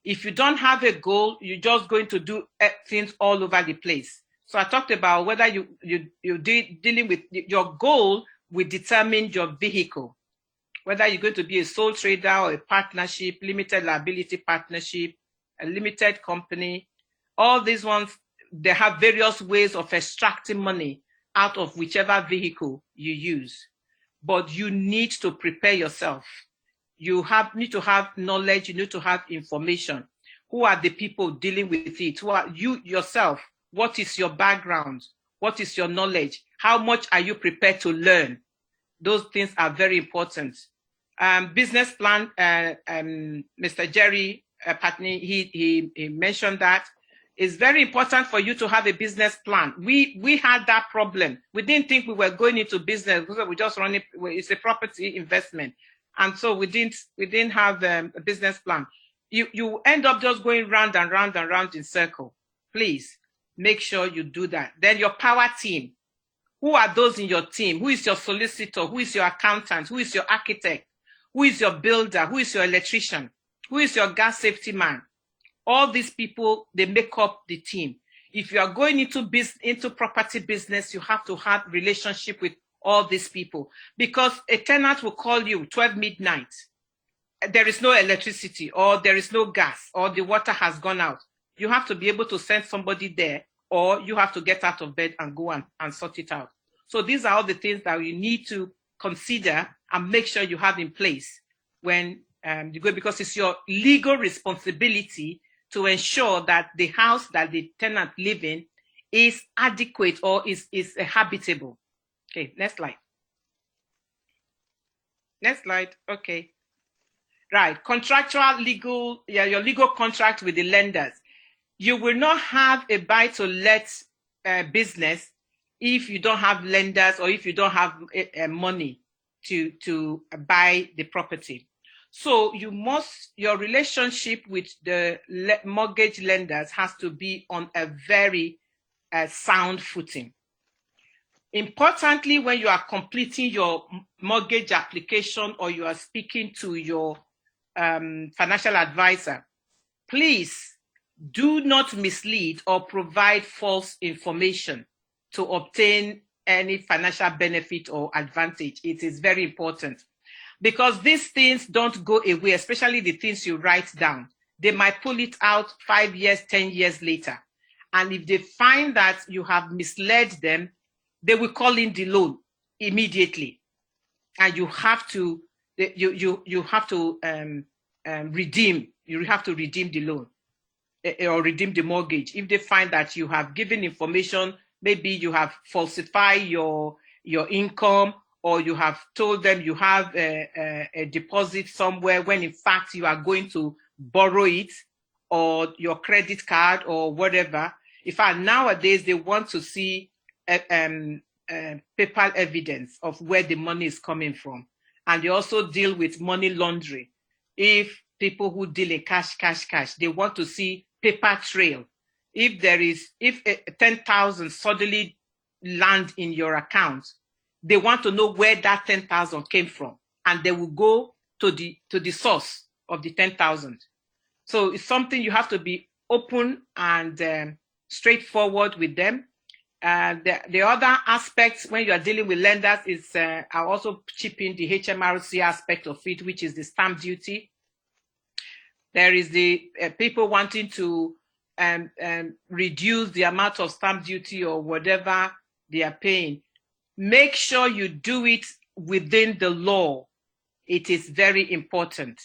[SPEAKER 7] If you don't have a goal, you're just going to do things all over the place. So I talked about whether you're dealing with your goal will determine your vehicle. Whether you're going to be a sole trader or a partnership, limited liability partnership, a limited company, all these ones, they have various ways of extracting money out of whichever vehicle you use. But you need to prepare yourself. You need to have knowledge, you need to have information. Who are the people dealing with it? Who are you yourself? What is your background? What is your knowledge? How much are you prepared to learn? Those things are very important. Business plan, Mr. Jerry Patney, he mentioned that. It's very important for you to have a business plan. We had that problem. We didn't think we were going into business because we just run it. It's a property investment. And so we didn't have a business plan. You end up just going round and round and round in circle. Please make sure you do that. Then your power team. Who are those in your team? Who is your solicitor? Who is your accountant? Who is your architect? Who is your builder? Who is your electrician? Who is your gas safety man? All these people, they make up the team. If you are going into property business, you have to have relationship with all these people, because a tenant will call you 12 midnight. There is no electricity, or there is no gas, or the water has gone out. You have to be able to send somebody there, or you have to get out of bed and go and sort it out. So these are all the things that you need to consider and make sure you have in place when you go, because it's your legal responsibility to ensure that the house that the tenant live in is adequate or is habitable. Okay, next slide. Next slide. Okay. Right. Contractual legal, your legal contract with the lenders. You will not have a buy-to-let business if you don't have lenders or if you don't have money to buy the property. So your relationship with the mortgage lenders has to be on a very sound footing. Importantly, when you are completing your mortgage application or you are speaking to your financial advisor, please do not mislead or provide false information to obtain any financial benefit or advantage. It is very important, because these things don't go away, especially the things you write down. They might pull it out 5 years, 10 years later. And if they find that you have misled them, they will call in the loan immediately. And you have to redeem the loan or redeem the mortgage. If they find that you have given information, maybe you have falsified your income, or you have told them you have a deposit somewhere when in fact you are going to borrow it, or your credit card or whatever. In fact, nowadays they want to see paper evidence of where the money is coming from. And they also deal with money laundering. If people who deal in cash, they want to see paper trail. If 10,000 suddenly land in your account, they want to know where that 10,000 came from, and they will go to the source of the 10,000. So it's something you have to be open and straightforward with them. The other aspects when you are dealing with lenders is I'll also chip in the HMRC aspect of it, which is the stamp duty. There is the people wanting to reduce the amount of stamp duty or whatever they are paying. Make sure you do it within the law. It is very important.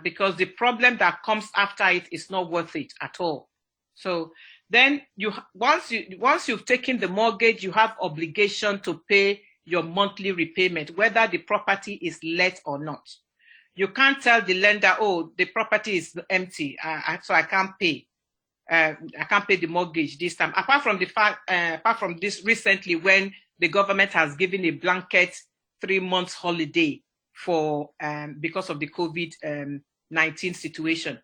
[SPEAKER 7] because the problem that comes after it is not worth it at all. So then once you've taken the mortgage, you have obligation to pay your monthly repayment, whether the property is let or not. You can't tell the lender, oh, the property is empty, so I can't pay. I can't pay the mortgage this time. Apart from the fact, apart from this recently, when the government has given a blanket 3 months holiday for because of the COVID-19 situation.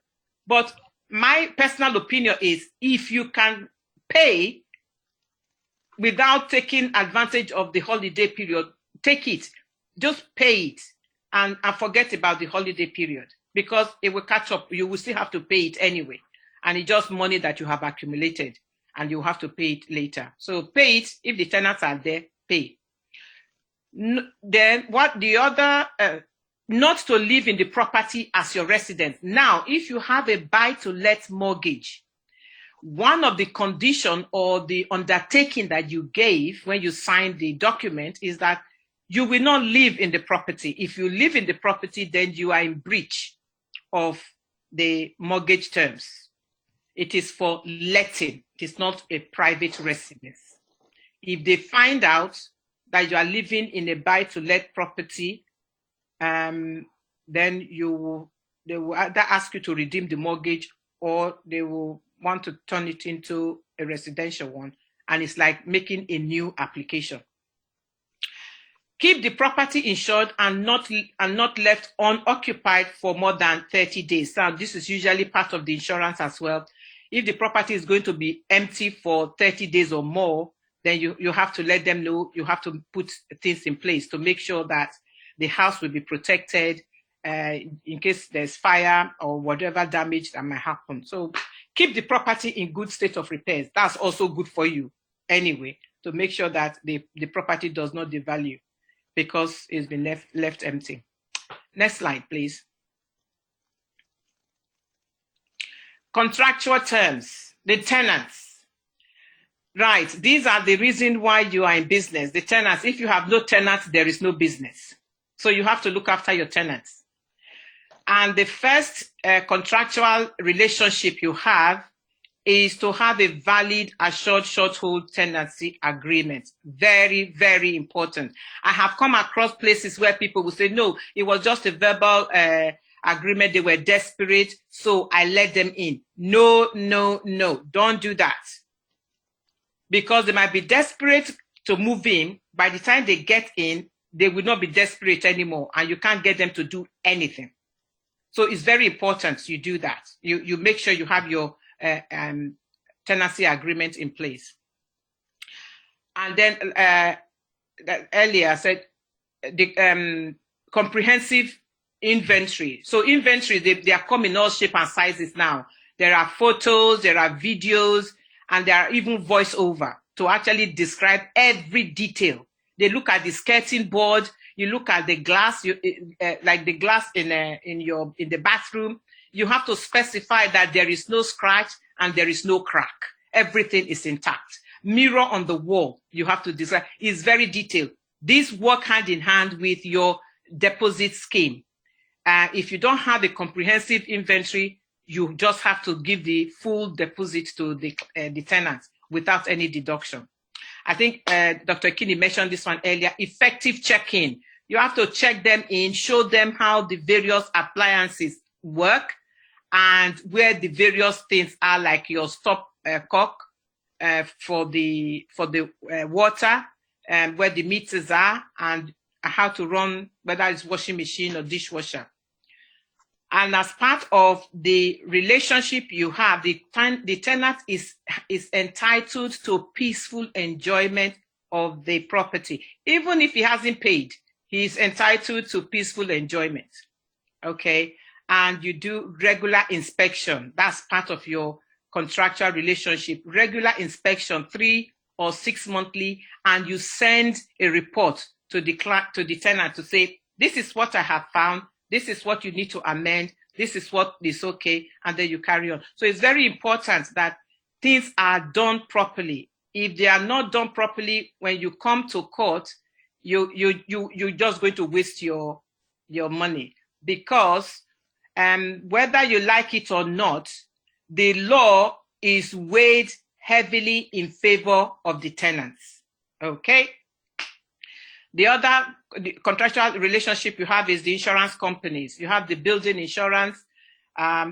[SPEAKER 7] But my personal opinion is, if you can pay without taking advantage of the holiday period, take it. Just pay it and forget about the holiday period, because it will catch up. You will still have to pay it anyway. And it's just money that you have accumulated and you have to pay it later. So pay it. If the tenants are there, pay. Then what the other, not to live in the property as your residence. Now, if you have a buy-to-let mortgage, one of the conditions or the undertaking that you gave when you signed the document is that you will not live in the property. If you live in the property, then you are in breach of the mortgage terms. It is for letting. It is not a private residence. If they find out that you are living in a buy-to-let property, then they will either ask you to redeem the mortgage, or they will want to turn it into a residential one. And it's like making a new application. Keep the property insured and not left unoccupied for more than 30 days. Now, this is usually part of the insurance as well. If the property is going to be empty for 30 days or more, then you have to let them know. You have to put things in place to make sure that the house will be protected in case there's fire or whatever damage that might happen. So keep the property in good state of repairs. That's also good for you anyway, to make sure that the property does not devalue because it's been left empty. Next slide, please. Contractual terms, the tenants. Right, these are the reason why you are in business. The tenants, if you have no tenants, there is no business. So you have to look after your tenants. And the first contractual relationship you have is to have a valid assured short hold tenancy agreement. Very, very important. I have come across places where people will say, no, it was just a verbal agreement. They were desperate, so I let them in. No, no, no, don't do that. Because they might be desperate to move in. By the time they get in, they will not be desperate anymore, and you can't get them to do anything. So it's very important you do that. You make sure you have your tenancy agreement in place. And then earlier I said the comprehensive inventory. So inventory, they are coming in all shape and sizes now. There are photos, there are videos, and there are even voiceover to actually describe every detail. They look at the skirting board. You look at the glass, like the glass in the bathroom. You have to specify that there is no scratch and there is no crack. Everything is intact. Mirror on the wall, you have to describe. It's very detailed. These work hand in hand with your deposit scheme. If you don't have a comprehensive inventory, you just have to give the full deposit to the tenants without any deduction. I think Dr. Kini mentioned this one earlier, effective check-in. You have to check them in, show them how the various appliances work and where the various things are, like your stop cock for the water, and where the meters are, and how to run, whether it's washing machine or dishwasher. And as part of the relationship you have, the tenant is entitled to peaceful enjoyment of the property. Even if he hasn't paid, he is entitled to peaceful enjoyment. Okay? And you do regular inspection. That's part of your contractual relationship. Regular inspection, 3 or 6 monthly, and you send a report to the tenant to say, this is what I have found. This is what you need to amend. This is what is okay. And then you carry on. So it's very important that things are done properly. If they are not done properly, when you come to court, you're just going to waste your money, because whether you like it or not, the law is weighed heavily in favor of the tenants. Okay. The other contractual relationship you have is the insurance companies. You have the building insurance.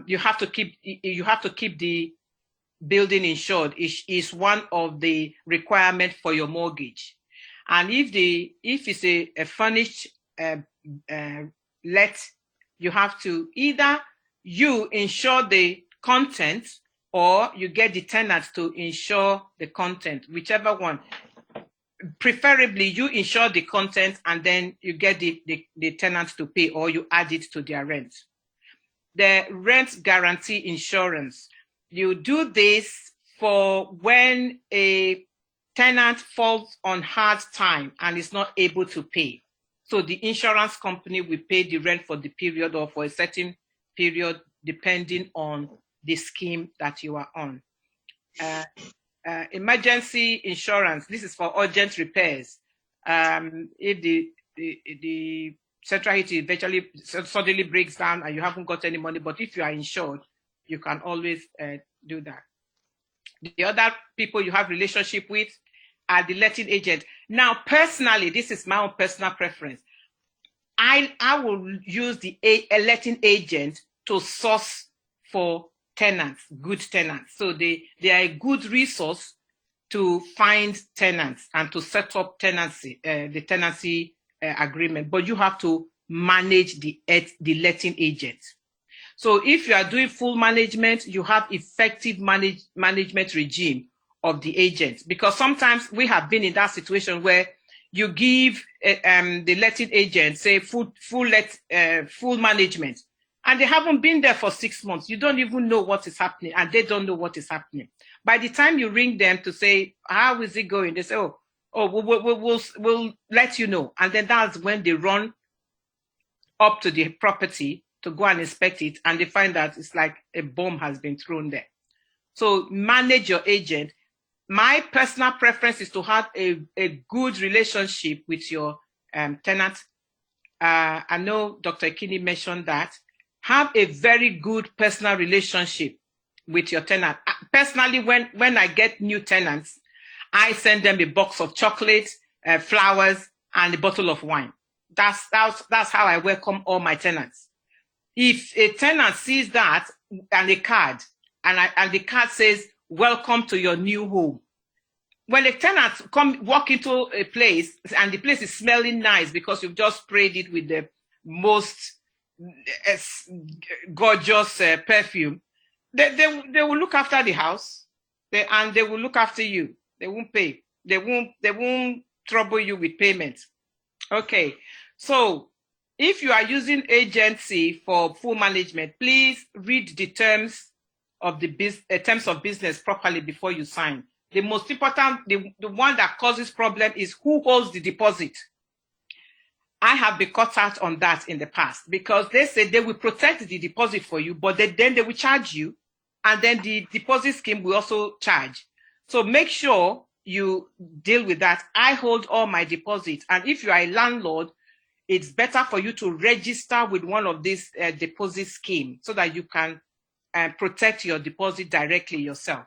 [SPEAKER 7] You have to keep the building insured. Is one of the requirements for your mortgage. And if it's a furnished let, you have to either you insure the content or you get the tenants to insure the content, whichever one. Preferably you insure the content and then you get the tenants to pay, or you add it to their rent. The rent guarantee insurance, you do this for when a tenant falls on hard time and is not able to pay. So the insurance company will pay the rent for the period or for a certain period, depending on the scheme that you are on. Emergency insurance, this is for urgent repairs. If the central heating eventually suddenly breaks down and you haven't got any money, but if you are insured, you can always do that. The other people you have relationship with are the letting agent. Now, personally, this is my own personal preference. I will use the letting agent to source for tenants, good tenants. So they are a good resource to find tenants and to set up tenancy, the tenancy agreement. But you have to manage the letting agent. So if you are doing full management, you have effective management regime of the agent, because sometimes we have been in that situation where you give the letting agent, say, full management, and they haven't been there for 6 months. You don't even know what is happening, and they don't know what is happening. By the time you ring them to say, how is it going? They say, we'll let you know. And then that's when they run up to the property to go and inspect it, and they find that it's like a bomb has been thrown there. So manage your agent. My personal preference is to have a good relationship with your tenant. I know Dr. Ikini mentioned that. Have a very good personal relationship with your tenant. Personally, when I get new tenants, I send them a box of chocolates, flowers, and a bottle of wine. That's how I welcome all my tenants. If a tenant sees that and a card, and the card says, welcome to your new home. When a tenant walk into a place and the place is smelling nice because you've just sprayed it with the most gorgeous perfume, they will look after the house, and they will look after you. They won't pay. They won't trouble you with payment. Okay, so if you are using agency for full management, please read the terms of terms of business properly before you sign. The most important, the one that causes problem is who holds the deposit. I have been caught out on that in the past, because they say they will protect the deposit for you, but then they will charge you, and then the deposit scheme will also charge. So make sure you deal with that. I hold all my deposits, and if you are a landlord, it's better for you to register with one of these deposit schemes so that you can protect your deposit directly yourself.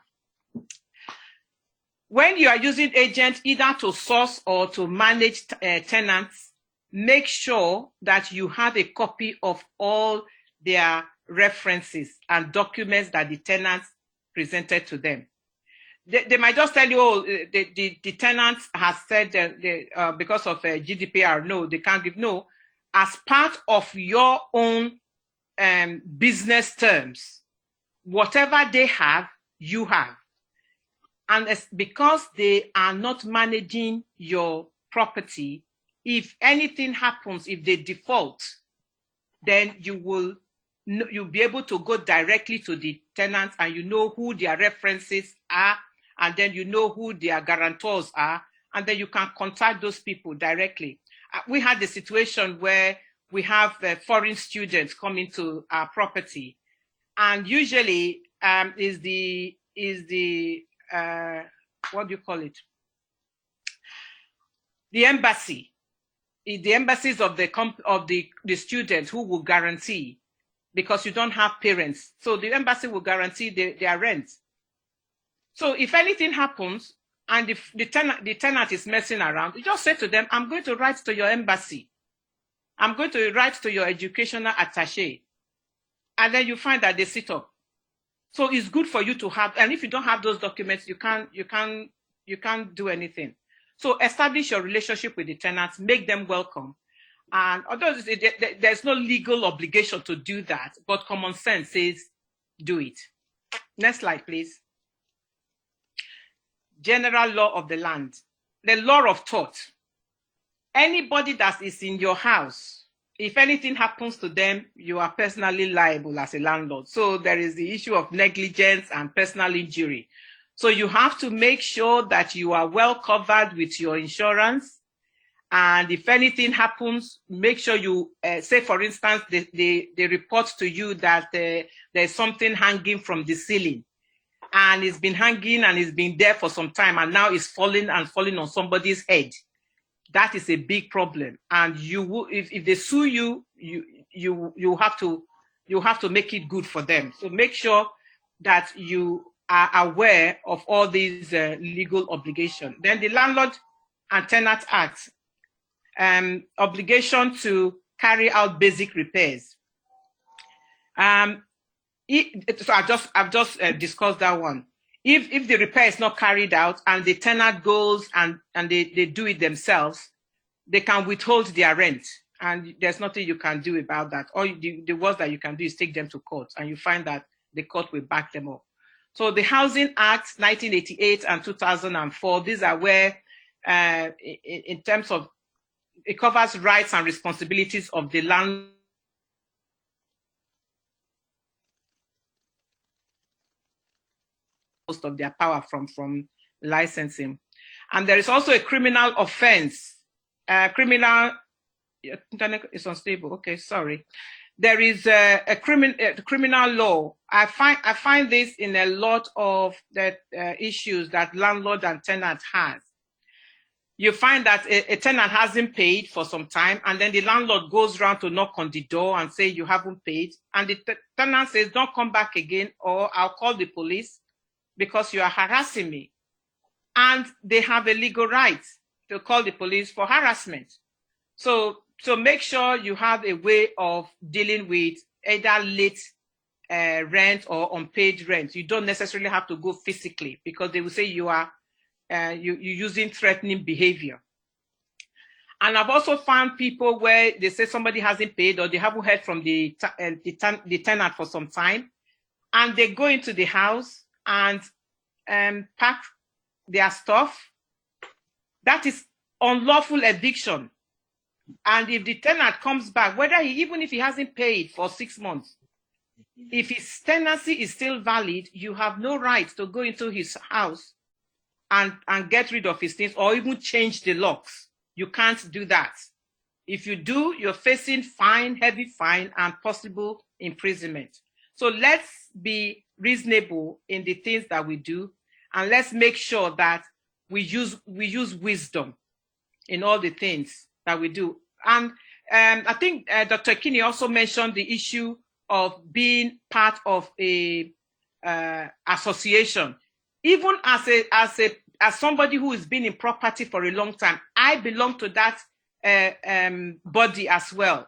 [SPEAKER 7] When you are using agents either to source or to manage tenants, make sure that you have a copy of all their references and documents that the tenants presented to them. They might just tell you, oh, the tenant has said because of GDPR, no, they can't give. No, as part of your own business terms, whatever they have, you have. And it's because they are not managing your property, if anything happens, if they default, then you'll be able to go directly to the tenants, and you know who their references are, and then you know who their guarantors are, and then you can contact those people directly. We had the situation where we have foreign students coming to our property, and usually is the what do you call it? The embassy. The embassies of the students who will guarantee, because you don't have parents. So the embassy will guarantee their rent. So if anything happens and if the tenant is messing around, you just say to them, I'm going to write to your embassy. I'm going to write to your educational attaché. And then you find that they sit up. So it's good for you to have, and if you don't have those documents, you can't do anything. So establish your relationship with the tenants, make them welcome. And although there's no legal obligation to do that, but common sense says do it. Next slide, please. General law of the land. The law of tort. Anybody that is in your house, if anything happens to them, you are personally liable as a landlord. So there is the issue of negligence and personal injury. So you have to make sure that you are well covered with your insurance. And if anything happens, make sure you say, for instance, they report to you that there's something hanging from the ceiling. And it's been hanging and it's been there for some time, and now it's falling on somebody's head. That is a big problem. And you will, if they sue you, you have to make it good for them. So make sure that you are aware of all these legal obligations. Then the Landlord and Tenant Act, obligation to carry out basic repairs. So I've just discussed that one. If the repair is not carried out and the tenant goes and they do it themselves, they can withhold their rent, and there's nothing you can do about that. Or the worst that you can do is take them to court, and you find that the court will back them up. So the Housing Act 1988 and 2004, these are where, in terms of, it covers rights and responsibilities of the landlord most of their power from licensing. And there is also a criminal offense. Internet is unstable. Okay, sorry. There is a criminal law. I find this in a lot of the issues that landlord and tenant has. You find that a tenant hasn't paid for some time, and then the landlord goes around to knock on the door and say you haven't paid, and the tenant says don't come back again, or I'll call the police because you are harassing me. And they have a legal right to call the police for harassment. So make sure you have a way of dealing with either late rent or unpaid rent. You don't necessarily have to go physically, because they will say you are you're using threatening behavior. And I've also found people where they say somebody hasn't paid, or they haven't heard from the tenant for some time, and they go into the house and pack their stuff. That is unlawful eviction. And if the tenant comes back, even if he hasn't paid for 6 months, if his tenancy is still valid, you have no right to go into his house and get rid of his things, or even change the locks. You can't do that. If you do, you're facing heavy fine, and possible imprisonment. So let's be reasonable in the things that we do, and let's make sure that we use wisdom in all the things that we do. And I think Dr. Kinney also mentioned the issue of being part of a association. Even as somebody who has been in property for a long time, I belong to that body as well.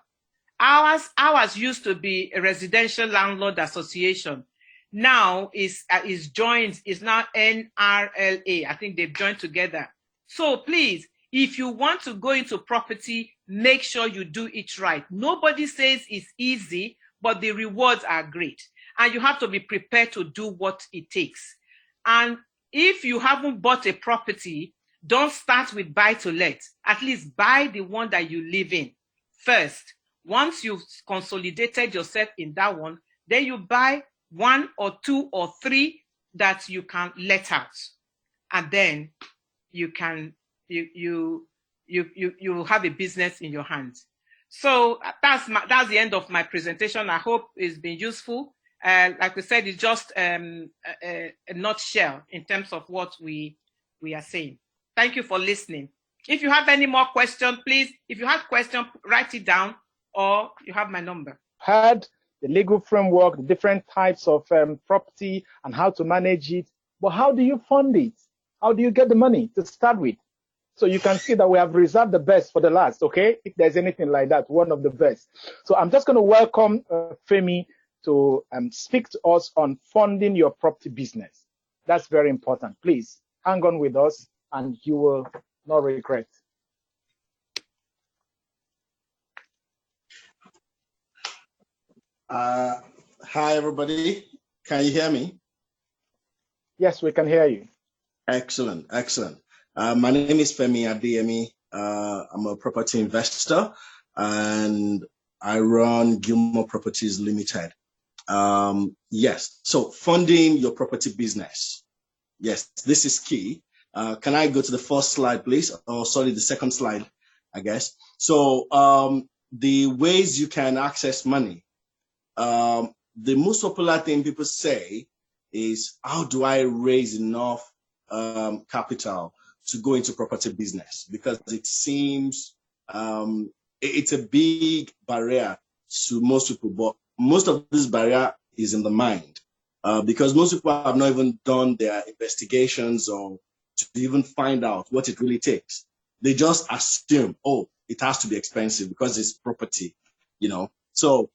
[SPEAKER 7] Ours used to be a residential landlord association. Now is now NRLA. I think they've joined together. So please, if you want to go into property, make sure you do it right. Nobody says it's easy, but the rewards are great. And you have to be prepared to do what it takes. And if you haven't bought a property, don't start with buy to let. At least buy the one that you live in first. Once you've consolidated yourself in that one, then you buy 1 or 2 or 3 that you can let out. And then you can you have a business in your hands. So that's the end of my presentation. I hope it's been useful. Like we said, it's just a nutshell in terms of what we are saying. Thank you for listening. If you have any more questions, please, if you have questions, write it down, or you have my number.
[SPEAKER 1] Heard the legal framework, the different types of property and how to manage it. But how do you fund it? How do you get the money to start with? So you can see that we have reserved the best for the last, okay? If there's anything like that, one of the best. So I'm just going to welcome Femi to speak to us on funding your property business. That's very important. Please hang on with us and you will not regret.
[SPEAKER 8] Hi, everybody. Can you hear me?
[SPEAKER 1] Yes, we can hear you.
[SPEAKER 8] Excellent, excellent. My name is Femi Adeyemi. I'm a property investor and I run Gilmore Properties Limited. Yes, so funding your property business. Yes, this is key. Can I go to the first slide, please? Oh, sorry, the second slide, I guess. So the ways you can access money. The most popular thing people say is, how do I raise enough capital to go into property business? Because it seems it's a big barrier to most people, but most of this barrier is in the mind because most people have not even done their investigations or to even find out what it really takes. They just assume, oh, it has to be expensive because it's property, you know. So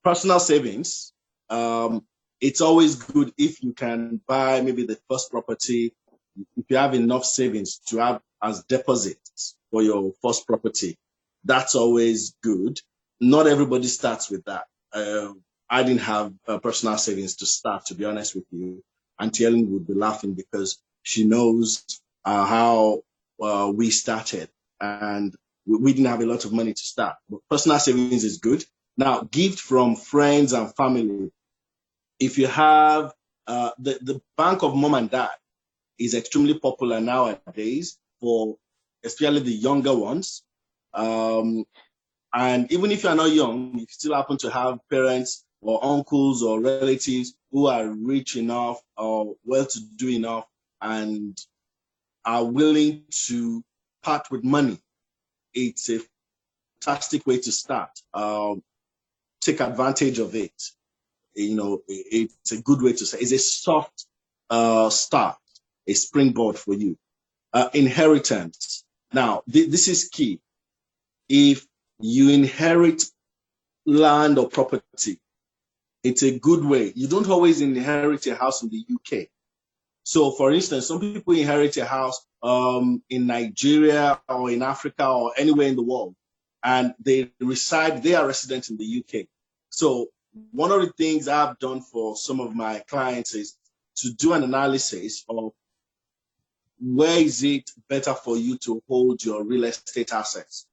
[SPEAKER 8] personal savings, it's always good if you can buy maybe the first property, if you have enough savings to have as deposits for your first property. That's always good. Not everybody starts with that. I didn't have personal savings to start, to be honest with you. Auntie Ellen would be laughing because she knows how we started and we didn't have a lot of money to start. But personal savings is good. Now, gift from friends and family. If you have the bank of mom and dad is extremely popular nowadays for especially the younger ones. And even if you're not young, you still happen to have parents or uncles or relatives who are rich enough or well-to-do enough and are willing to part with money. It's a fantastic way to start. Take advantage of it. You know, it's a good way to say it's a soft start, a springboard for you. Inheritance. Now, this is key. If you inherit land or property, it's a good way. You don't always inherit a house in the UK. So, for instance, some people inherit a house in Nigeria or in Africa or anywhere in the world, and they are resident in the UK. So one of the things I've done for some of my clients is to do an analysis of where is it better for you to hold your real estate assets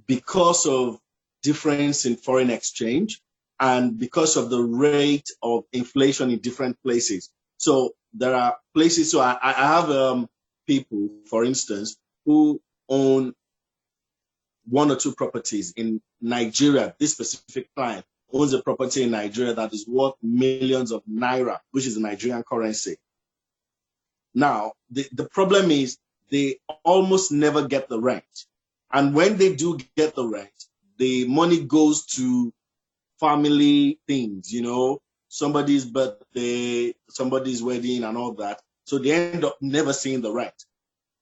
[SPEAKER 8] because of difference in foreign exchange and because of the rate of inflation in different places. So there are places, so I have people, for instance, who own one or two properties in Nigeria. This specific client owns a property in Nigeria that is worth millions of naira, which is the Nigerian currency. Now, the problem is they almost never get the rent. And when they do get the rent, the money goes to family things, you know, somebody's birthday, somebody's wedding and all that. So they end up never seeing the rent.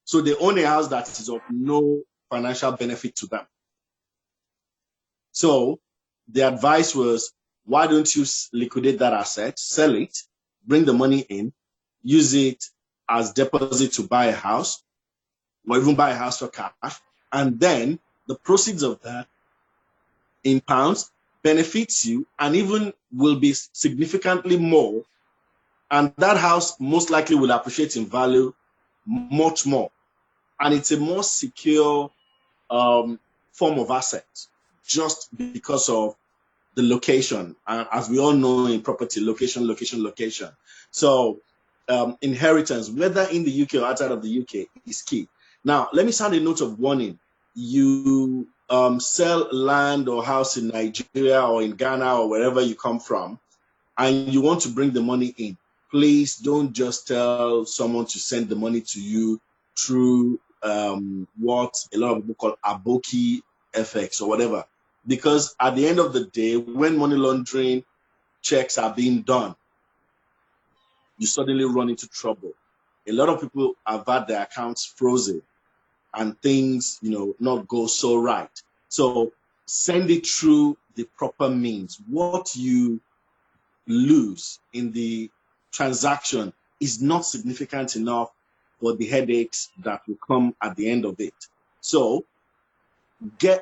[SPEAKER 8] So they own a house that is of no financial benefit to them. So the advice was, why don't you liquidate that asset, sell it, bring the money in, use it as deposit to buy a house, or even buy a house for cash, and then the proceeds of that in pounds benefits you and even will be significantly more. And that house most likely will appreciate in value much more. And it's a more secure form of asset just because of the location. And as we all know in property, location. So inheritance, whether in the UK or outside of the UK, is key. Now, let me sound a note of warning. You sell land or house in Nigeria or in Ghana or wherever you come from, and you want to bring the money in, please don't just tell someone to send the money to you through what a lot of people call Aboki FX or whatever. Because at the end of the day, when money laundering checks are being done, you suddenly run into trouble. A lot of people have had their accounts frozen and things, not go so right. So send it through the proper means. What you lose in the transaction is not significant enough for the headaches that will come at the end of it. So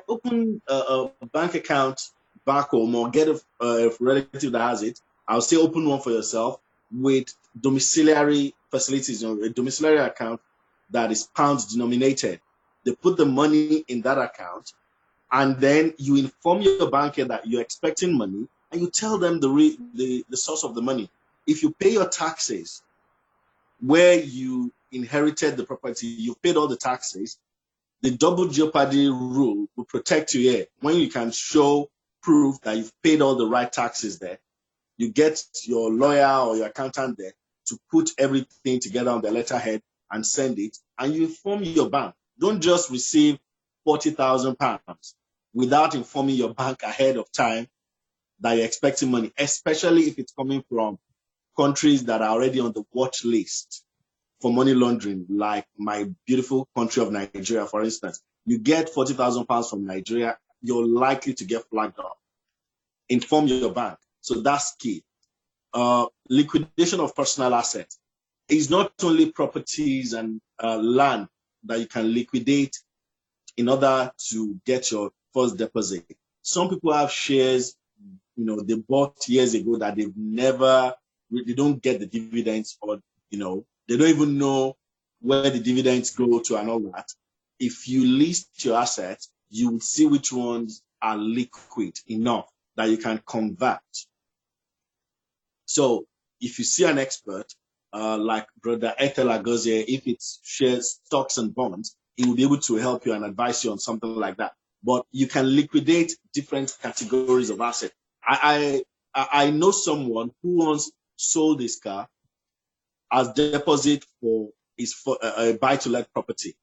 [SPEAKER 8] open a bank account back home, or get a relative that has it. I'll say open one for yourself with domiciliary facilities, a domiciliary account that is pounds denominated. They put the money in that account, and then you inform your banker that you're expecting money, and you tell them the source of the money. If you pay your taxes where you inherited the property, you've paid all the taxes, the double jeopardy rule will protect you here. When you can show proof that you've paid all the right taxes there, you get your lawyer or your accountant there to put everything together on the letterhead and send it, and you inform your bank. Don't just receive £40,000 without informing your bank ahead of time that you're expecting money, especially if it's coming from countries that are already on the watch list for money laundering, like my beautiful country of Nigeria, for instance. You get £40,000 from Nigeria, you're likely to get flagged up. Inform your bank. So that's key. Liquidation of personal assets is not only properties and land that you can liquidate in order to get your first deposit. Some people have shares, they bought years ago that they don't get the dividends, or, they don't even know where the dividends go to and all that. If you list your assets, you would see which ones are liquid enough that you can convert. So if you see an expert, like Brother Ethel Agozie, if it's shares, stocks, and bonds, he will be able to help you and advise you on something like that. But you can liquidate different categories of assets. I know someone who once sold his car as deposit for a buy-to-let property.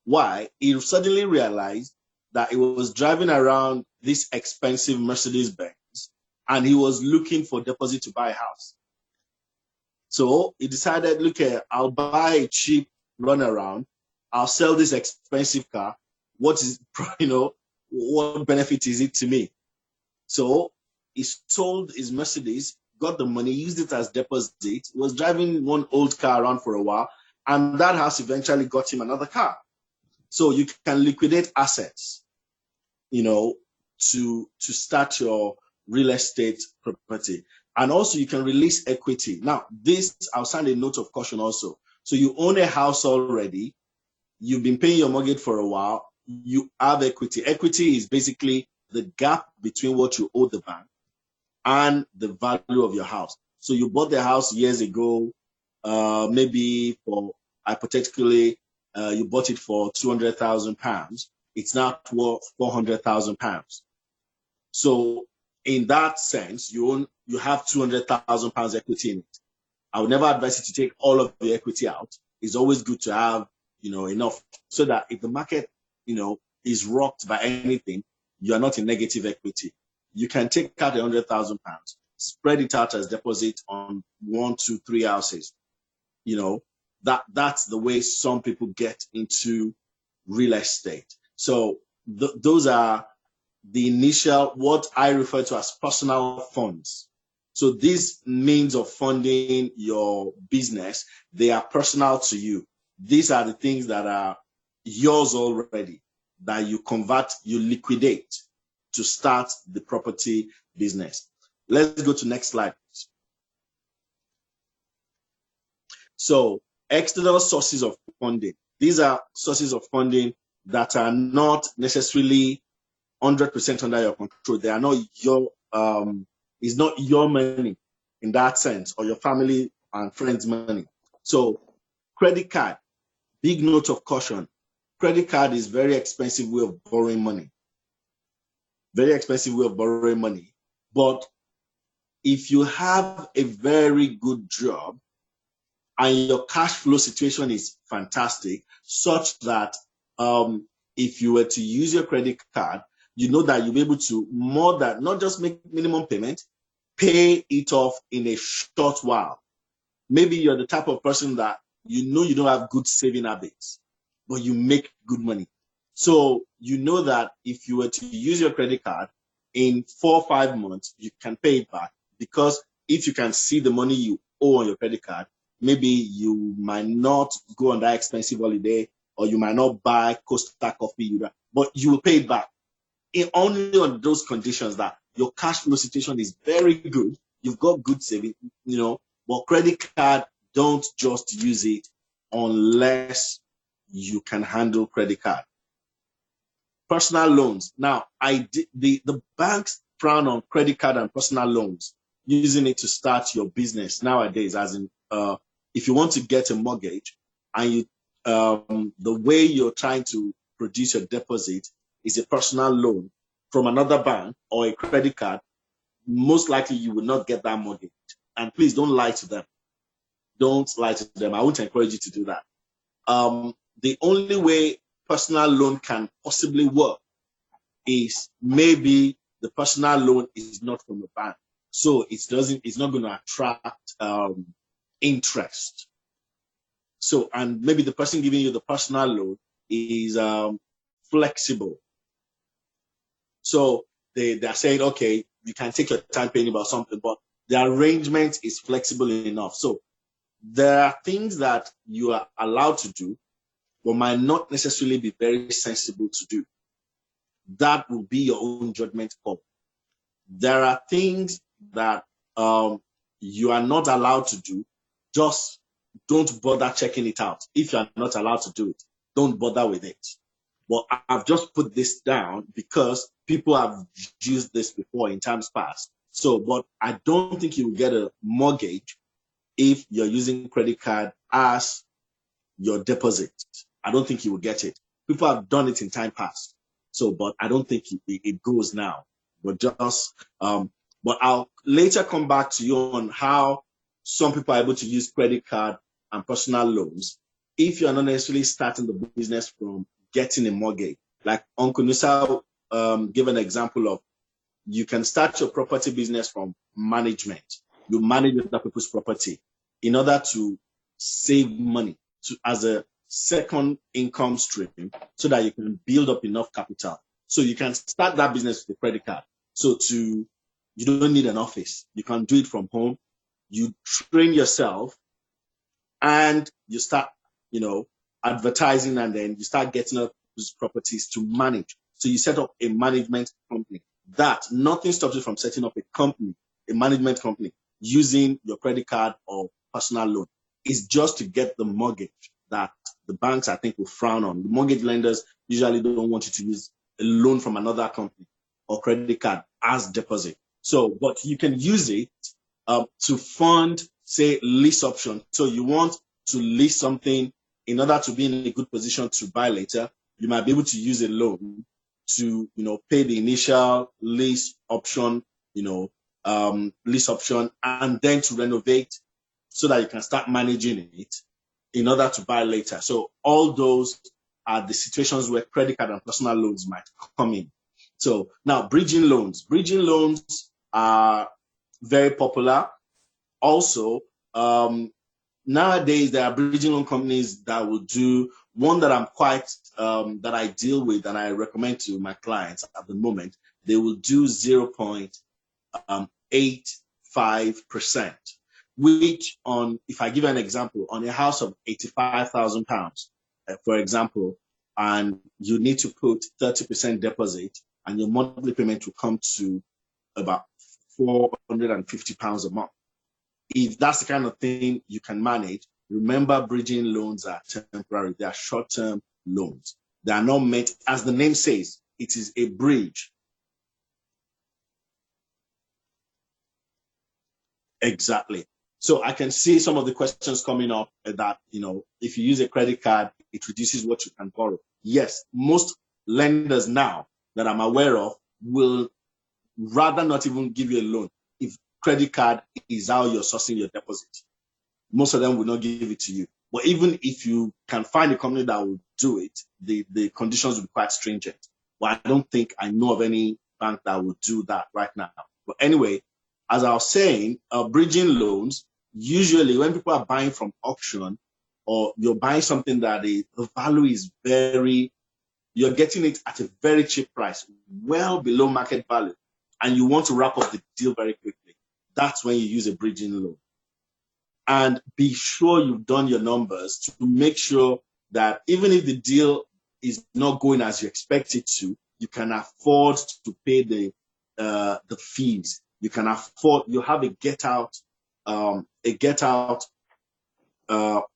[SPEAKER 8] Why? He suddenly realized that he was driving around this expensive Mercedes-Benz, and he was looking for deposit to buy a house. So he decided, look, I'll buy a cheap runaround. I'll sell this expensive car. What benefit is it to me? So he sold his Mercedes, got the money, used it as deposit. He was driving one old car around for a while, and that house eventually got him another car. So you can liquidate assets, to start your real estate property. And also you can release equity. Now, I'll sign a note of caution also. So you own a house already, you've been paying your mortgage for a while, you have equity. Equity is basically the gap between what you owe the bank and the value of your house. So you bought the house years ago, maybe hypothetically, you bought it for £200,000. It's now worth £400,000. So in that sense, you have £200,000 equity in it. I would never advise you to take all of the equity out. It's always good to have, enough, so that if the market, is rocked by anything, you are not in negative equity. You can take out £100,000, spread it out as deposit on 1, 2, 3 houses. That's the way some people get into real estate. So those are the initial, what I refer to as personal funds. So these means of funding your business, they are personal to you. These are the things that are yours already, that you convert, you liquidate to start the property business. Let's go to next slide. So external sources of funding. These are sources of funding that are not necessarily 100% under your control. They are not it's not your money in that sense, or your family and friends' money. So credit card, big note of caution. Credit card is very expensive way of borrowing money. Very expensive way of borrowing money. But if you have a very good job and your cash flow situation is fantastic, such that if you were to use your credit card, you know that you'll be able to more than not just make minimum payment, pay it off in a short while. Maybe you're the type of person that you know you don't have good saving habits, but you make good money. So you know that if you were to use your credit card in 4 or 5 months, you can pay it back, because if you can see the money you owe on your credit card, maybe you might not go on that expensive holiday, or you might not buy Costa coffee, but you will pay it back. Only on those conditions that your cash flow situation is very good, you've got good saving, but credit card, don't just use it unless you can handle credit card. Personal loans. Now, the banks frown on credit card and personal loans, using it to start your business nowadays. As in, if you want to get a mortgage and the way you're trying to produce your deposit is a personal loan from another bank or a credit card, most likely you will not get that mortgage. And please don't lie to them. Don't lie to them. I won't encourage you to do that. The only way personal loan can possibly work is maybe the personal loan is not from a bank, so it's not going to attract interest. So, and maybe the person giving you the personal loan is flexible. So they're saying, okay, you can take your time paying about something, but the arrangement is flexible enough. So there are things that you are allowed to do, but might not necessarily be very sensible to do. That will be your own judgment call. There are things that you are not allowed to do. Just don't bother checking it out. If you are not allowed to do it, don't bother with it. But I've just put this down because people have used this before in times past. So, but I don't think you will get a mortgage if you're using credit card as your deposit. I don't think you will get it. People have done it in time past. So, but I don't think it goes now. But but I'll later come back to you on how some people are able to use credit card and personal loans if you're not necessarily starting the business from getting a mortgage. Like Uncle Nusa gave an example of, you can start your property business from management. You manage other people's property in order to save money as a second income stream, so that you can build up enough capital. So you can start that business with a credit card. So you don't need an office. You can do it from home. You train yourself and you start, advertising, and then you start getting up these properties to manage. So you set up a management company. That nothing stops you from setting up a management company, using your credit card or personal loan. It's just to get the mortgage that the banks, I think, will frown on. The mortgage lenders usually don't want you to use a loan from another company or credit card as deposit. So, but you can use it to fund, say, lease option. So you want to lease something in order to be in a good position to buy later. You might be able to use a loan to, pay the initial lease option, lease option, and then to renovate so that you can start managing it in order to buy later. So all those are the situations where credit card and personal loans might come in. So now bridging loans. Bridging loans are very popular. Also, nowadays there are bridging loan companies that will do one that that I deal with and I recommend to my clients at the moment. They will do 0.85%, which if I give an example, on a house of £85,000, for example, and you need to put 30% deposit, and your monthly payment will come to about £450 a month. If that's the kind of thing you can manage, remember, bridging loans are temporary. They are short-term loans. They are not meant, as the name says, it is a bridge. Exactly. So I can see some of the questions coming up that, if you use a credit card, it reduces what you can borrow. Yes, most lenders now that I'm aware of will rather not even give you a loan if credit card is how you're sourcing your deposit. Most of them will not give it to you. But even if you can find a company that will do it, the conditions will be quite stringent. Well, I don't think I know of any bank that would do that right now. But anyway, as I was saying, bridging loans, usually when people are buying from auction or you're buying something that the value is you're getting it at a very cheap price, well below market value, and you want to wrap up the deal very quickly, that's when you use a bridging loan. And be sure you've done your numbers to make sure that even if the deal is not going as you expect it to, you can afford to pay the fees. You can afford. You have a get out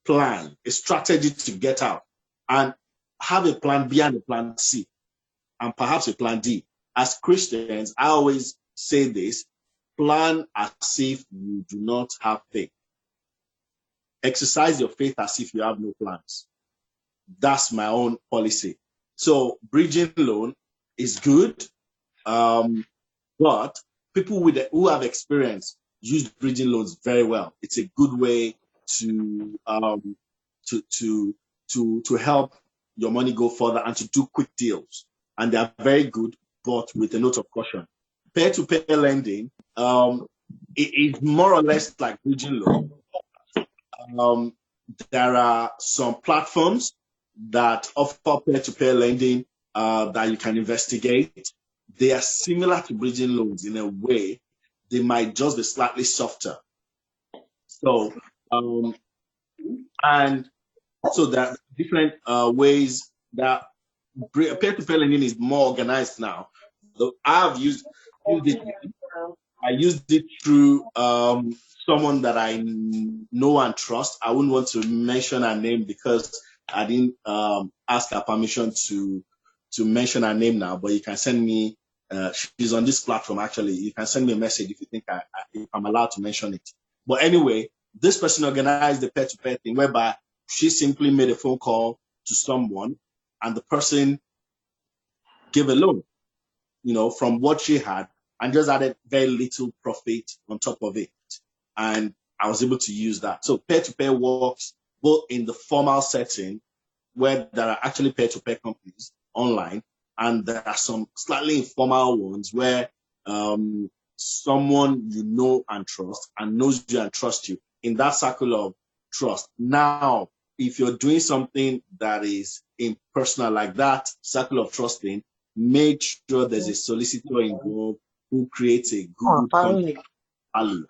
[SPEAKER 8] plan, a strategy to get out, and have a plan B and a plan C, and perhaps a plan D. As Christians, I always say this: plan as if you do not have faith. Exercise your faith as if you have no plans. That's my own policy. So bridging loan is good, but people who have experience use bridging loans very well. It's a good way to help your money go further and to do quick deals. And they are very good, but with a note of caution. Peer-to-peer lending, it is more or less like bridging loan. There are some platforms that offer peer-to-peer lending that you can investigate. They are similar to bridging loans in a way. They might just be slightly softer. So, and so there are different ways that peer-to-peer lending is more organized now. So I've used it. I used it through someone that I know and trust. I wouldn't want to mention her name because I didn't ask her permission to mention her name now, but you can send me, she's on this platform actually. You can send me a message if you think if I'm allowed to mention it. But anyway, this person organized the peer-to-peer thing whereby she simply made a phone call to someone and the person gave a loan, from what she had, and just added very little profit on top of it. And I was able to use that. So peer-to-peer works both in the formal setting where there are actually peer-to-peer companies online, and there are some slightly informal ones where someone you know and trust and knows you and trusts you in that circle of trust. Now, if you're doing something that is impersonal like that circle of trusting, make sure there's a solicitor involved who creates a good contract valid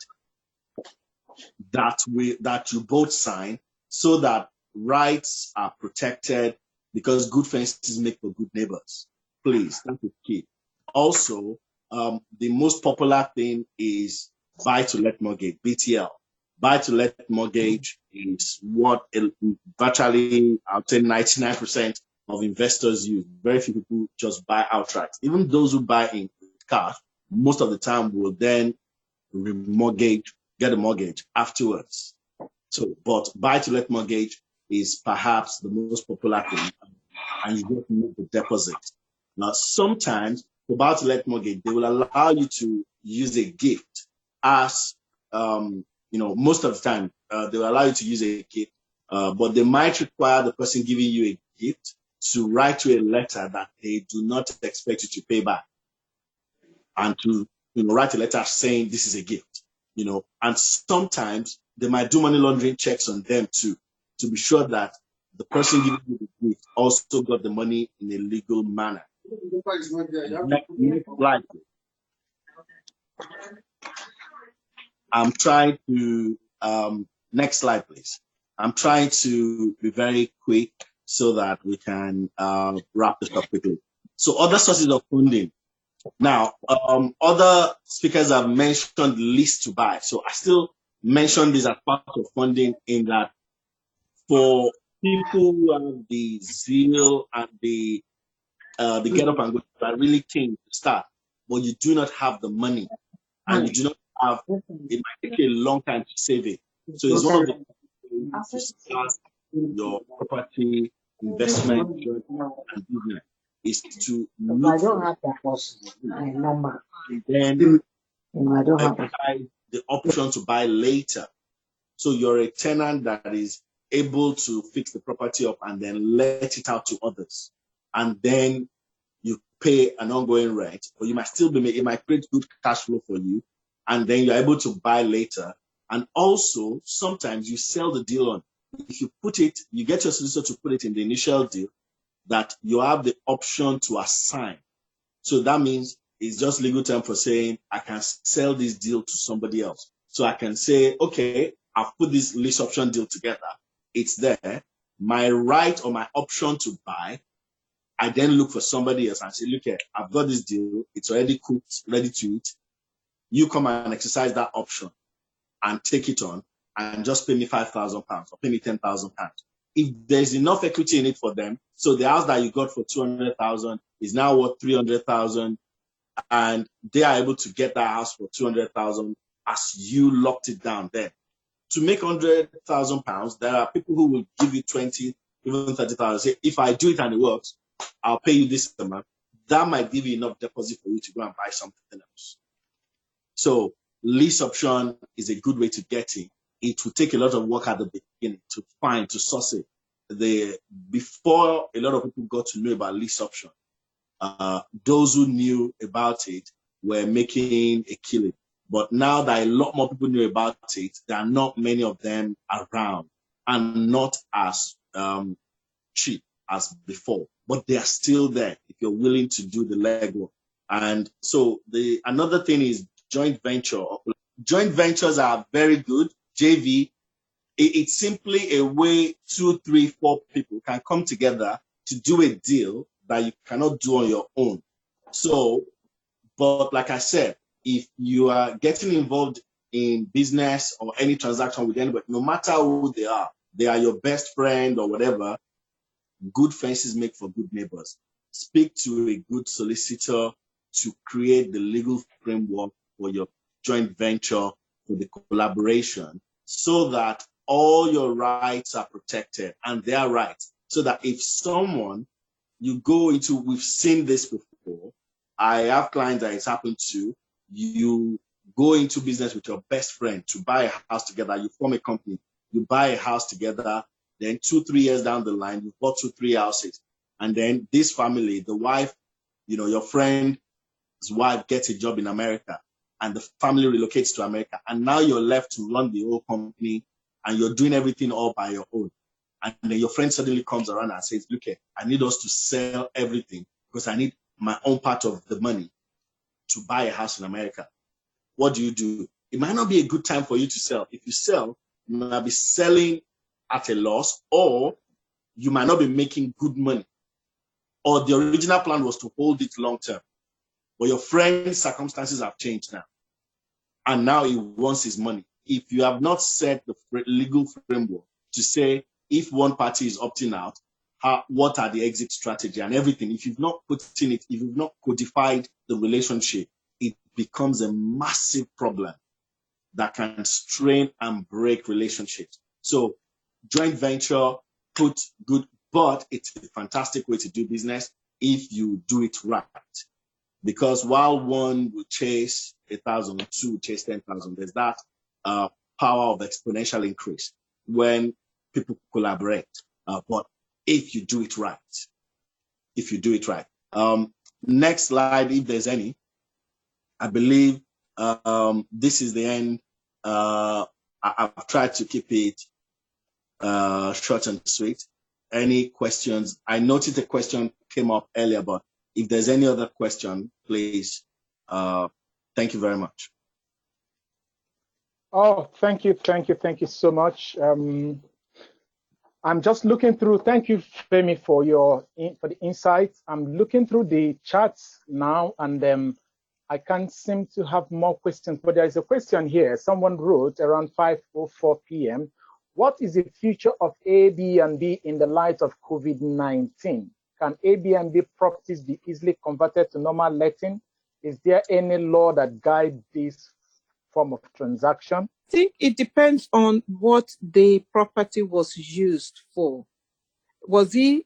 [SPEAKER 8] that you both sign so that rights are protected, because good fences make for good neighbors. Please, that is key. Also, the most popular thing is buy-to-let mortgage, BTL. Buy-to-let mortgage is what virtually, I'll say 99% of investors use. Very few people just buy outright. Even those who buy in cash, most of the time will then get a mortgage afterwards. So, but buy-to-let mortgage is perhaps the most popular thing, and you get to make the deposit. Now, sometimes for buy-to-let mortgage, they will allow you to use a gift as, most of the time, they will allow you to use a gift, but they might require the person giving you a gift to write you a letter that they do not expect you to pay back, and to write a letter saying this is a gift, and sometimes they might do money laundering checks on them too, to be sure that the person giving you the gift also got the money in a legal manner. Next slide. I'm trying to, next slide, please. I'm trying to be very quick so that we can wrap this up quickly. So other sources of funding. Now, other speakers have mentioned lease to buy. So I still mention this as part of funding, in that for people who have the zeal and the get up and go, are really keen to start, but you do not have the money and you do not have, it might take a long time to save it. So it's one of the ways to start your property investment and business is to look for and then the option to buy later. So you're a tenant that is able to fix the property up and then let it out to others. And then you pay an ongoing rent, but you might still be making, it might create good cash flow for you. And then you're able to buy later. And also, sometimes you sell the deal on. If you put it, you get your solicitor to put it in the initial deal that you have the option to assign. So that means it's just legal term for saying I can sell this deal to somebody else. So I can say, okay, I've put this lease option deal together. It's there. My right or my option to buy, I then look for somebody else and say, look here, I've got this deal. It's already cooked, ready to eat. You come and exercise that option and take it on and just pay me £5,000 or pay me £10,000. If there's enough equity in it for them, so the house that you got for 200,000 is now worth 300,000, and they are able to get that house for 200,000 as you locked it down there. To make £100,000, there are people who will give you 20, even 30,000. Say, if I do it and it works, I'll pay you this amount. That might give you enough deposit for you to go and buy something else. So lease option is a good way to get in. It will take a lot of work at the beginning to find, to source it. Before a lot of people got to know about lease option, those who knew about it were making a killing. But now that a lot more people know about it, there are not many of them around and not as cheap as before. But they are still there if you're willing to do the legwork. And so another thing is joint venture. Joint ventures are very good. JV, it's simply a way 2, 3, 4 people can come together to do a deal that you cannot do on your own. So, but like I said, if you are getting involved in business or any transaction with anybody, no matter who they are your best friend or whatever, good fences make for good neighbors. Speak to a good solicitor to create the legal framework for your joint venture, for the collaboration, so that all your rights are protected and their rights. So that if someone you go into, we've seen this before. I have clients that it's happened to. You go into business with your best friend to buy a house together. You form a company. You buy a house together. Then 2, 3 years down the line, you've bought 2, 3 houses. And then this family, the wife, your friend's wife gets a job in America and the family relocates to America. And now you're left to run the whole company and you're doing everything all by your own. And then your friend suddenly comes around and says, look, I need us to sell everything because I need my own part of the money to buy a house in America. What do? It might not be a good time for you to sell. If you sell, you might be selling at a loss, or you might not be making good money. Or the original plan was to hold it long term. But your friend's circumstances have changed now. And now he wants his money. If you have not set the legal framework to say, if one party is opting out, what are the exit strategy and everything? If you've not put in it, if you've not codified the relationship, it becomes a massive problem that can strain and break relationships. So joint venture, but it's a fantastic way to do business if you do it right. Because while one will chase 1,000, 2 will chase 10,000, there's that power of exponential increase when people collaborate. But if you do it right, next slide, if there's any. I believe this is the end. I've tried to keep it short and sweet. Any questions? I noticed a question came up earlier, but if there's any other question, please. Thank you very much.
[SPEAKER 1] Oh, thank you so much. I'm just looking through. Thank you, Femi, for the insights. I'm looking through the charts now, and I can't seem to have more questions. But there is a question here. Someone wrote around 5:04 p.m. What is the future of Airbnb in the light of COVID-19? Can Airbnb properties be easily converted to normal letting? Is there any law that guides this form of transaction?
[SPEAKER 7] I think it depends on what the property was used for. Was it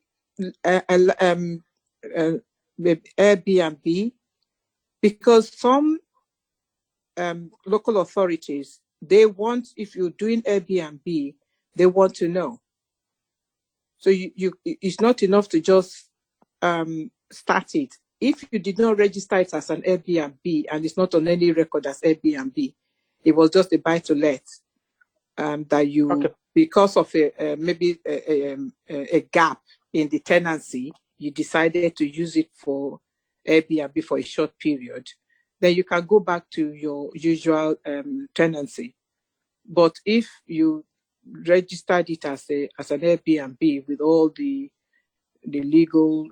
[SPEAKER 7] Airbnb? Because some local authorities, they want, if you're doing Airbnb, they want to know. So it's not enough to just start it. if you did not register it as an Airbnb and it's not on any record as Airbnb, it was just a buy-to-let, that you,
[SPEAKER 1] Okay.
[SPEAKER 7] because of maybe a gap in the tenancy, you decided to use it for Airbnb for a short period, then you can go back to your usual tenancy. But if you registered it as an Airbnb with all the legal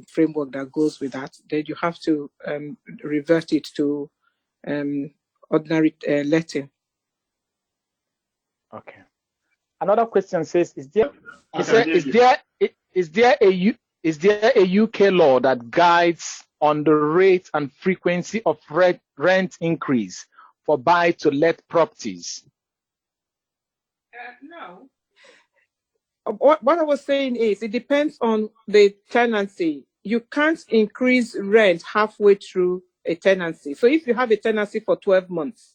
[SPEAKER 7] framework that goes with that, then you have to revert it to ordinary letting.
[SPEAKER 1] Okay. Another question says, is there a UK law that guides on the rate and frequency of rent increase for buy-to-let properties?
[SPEAKER 7] No. What I was saying is, it depends on the tenancy. You can't increase rent halfway through a tenancy. So if you have a tenancy for 12 months,